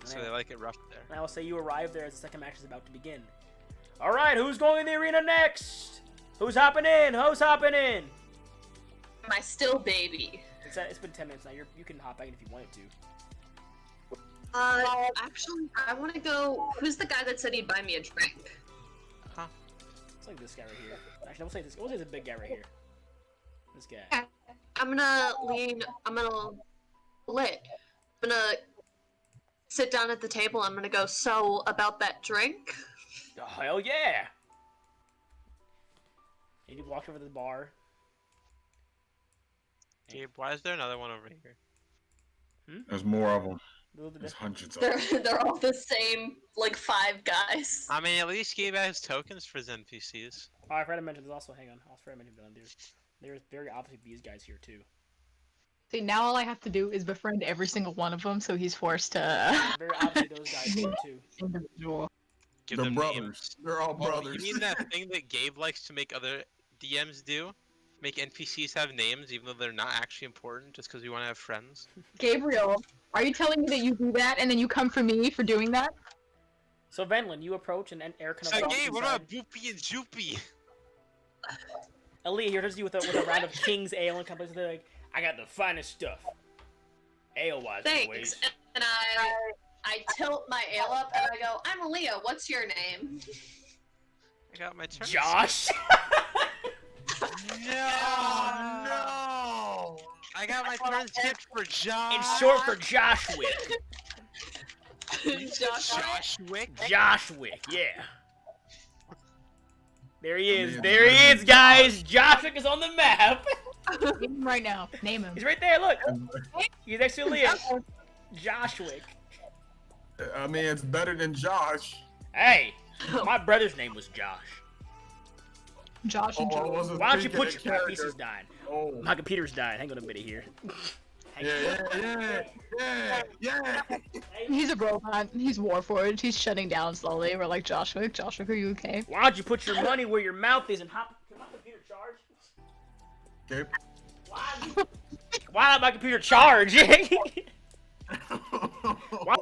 So they like it rough there.
And I will say you arrive there as the second match is about to begin. Alright, who's going in the arena next? Who's hopping in? Who's hopping in?
My still baby.
It's been 10 minutes now. You can hop back in if you wanted to.
Actually, I want to go. Who's the guy that said he'd buy me a drink?
Huh?
It's like this guy right here. Actually, we'll say the big guy right here. This guy.
I'm gonna sit down at the table. I'm gonna go, so about that drink?
Oh, hell yeah! And you walk over to the bar.
Gabe, why is there another one over here?
There's more of them. There's hundreds of them.
They're all the same, like 5 guys.
I mean, at least Gabe has tokens for his NPCs.
Oh, I forgot to mention, there's also, hang on, I forgot to mention there's very obviously these guys here too.
See, now all I have to do is befriend every single one of them, so he's forced to.
Very obviously those guys here too.
Individual.
Give
They're
them
brothers.
names.
They're all
Oh,
brothers.
you mean that thing that Gabe likes to make other DMs do? Make NPCs have names even though they're not actually important just because we want to have friends?
Gabriel, are you telling me that you do that and then you come for me for doing that?
So Venlin, you approach and Eric kind of
So,
walks
Gabe, what
inside.
about Boopy and Joopy?
Aaliyah here does you with a round of King's Ale and companies. They're like, I got the finest stuff. Ale-wise,
Thanks.
boys.
And I tilt my ale up and I go, I'm Aaliyah, what's your name?
I got my turn.
Josh.
No! I got my turn skipped for Josh.
It's short for Joshwick.
Joshwick.
Joshwick, yeah. There he is. There he is, guys. Joshwick is on the map.
Name him right now. Name him.
He's right there. Look. He's next to Aaliyah. Joshwick.
I mean, it's better than Josh.
Hey, my brother's name was Josh.
Josh and
I
Joe.
wasn't
Why don't you
thinking
put
of
your
character.
PC's dying?
Oh.
My computer's dying. Hang on a minute here.
Yeah.
He's a robot. He's Warforged. He's shutting down slowly. We're like, Joshua, are you okay?
Why don't you put your money where your mouth is and hop? Can my computer charge?
Okay.
Why not my computer charge? Why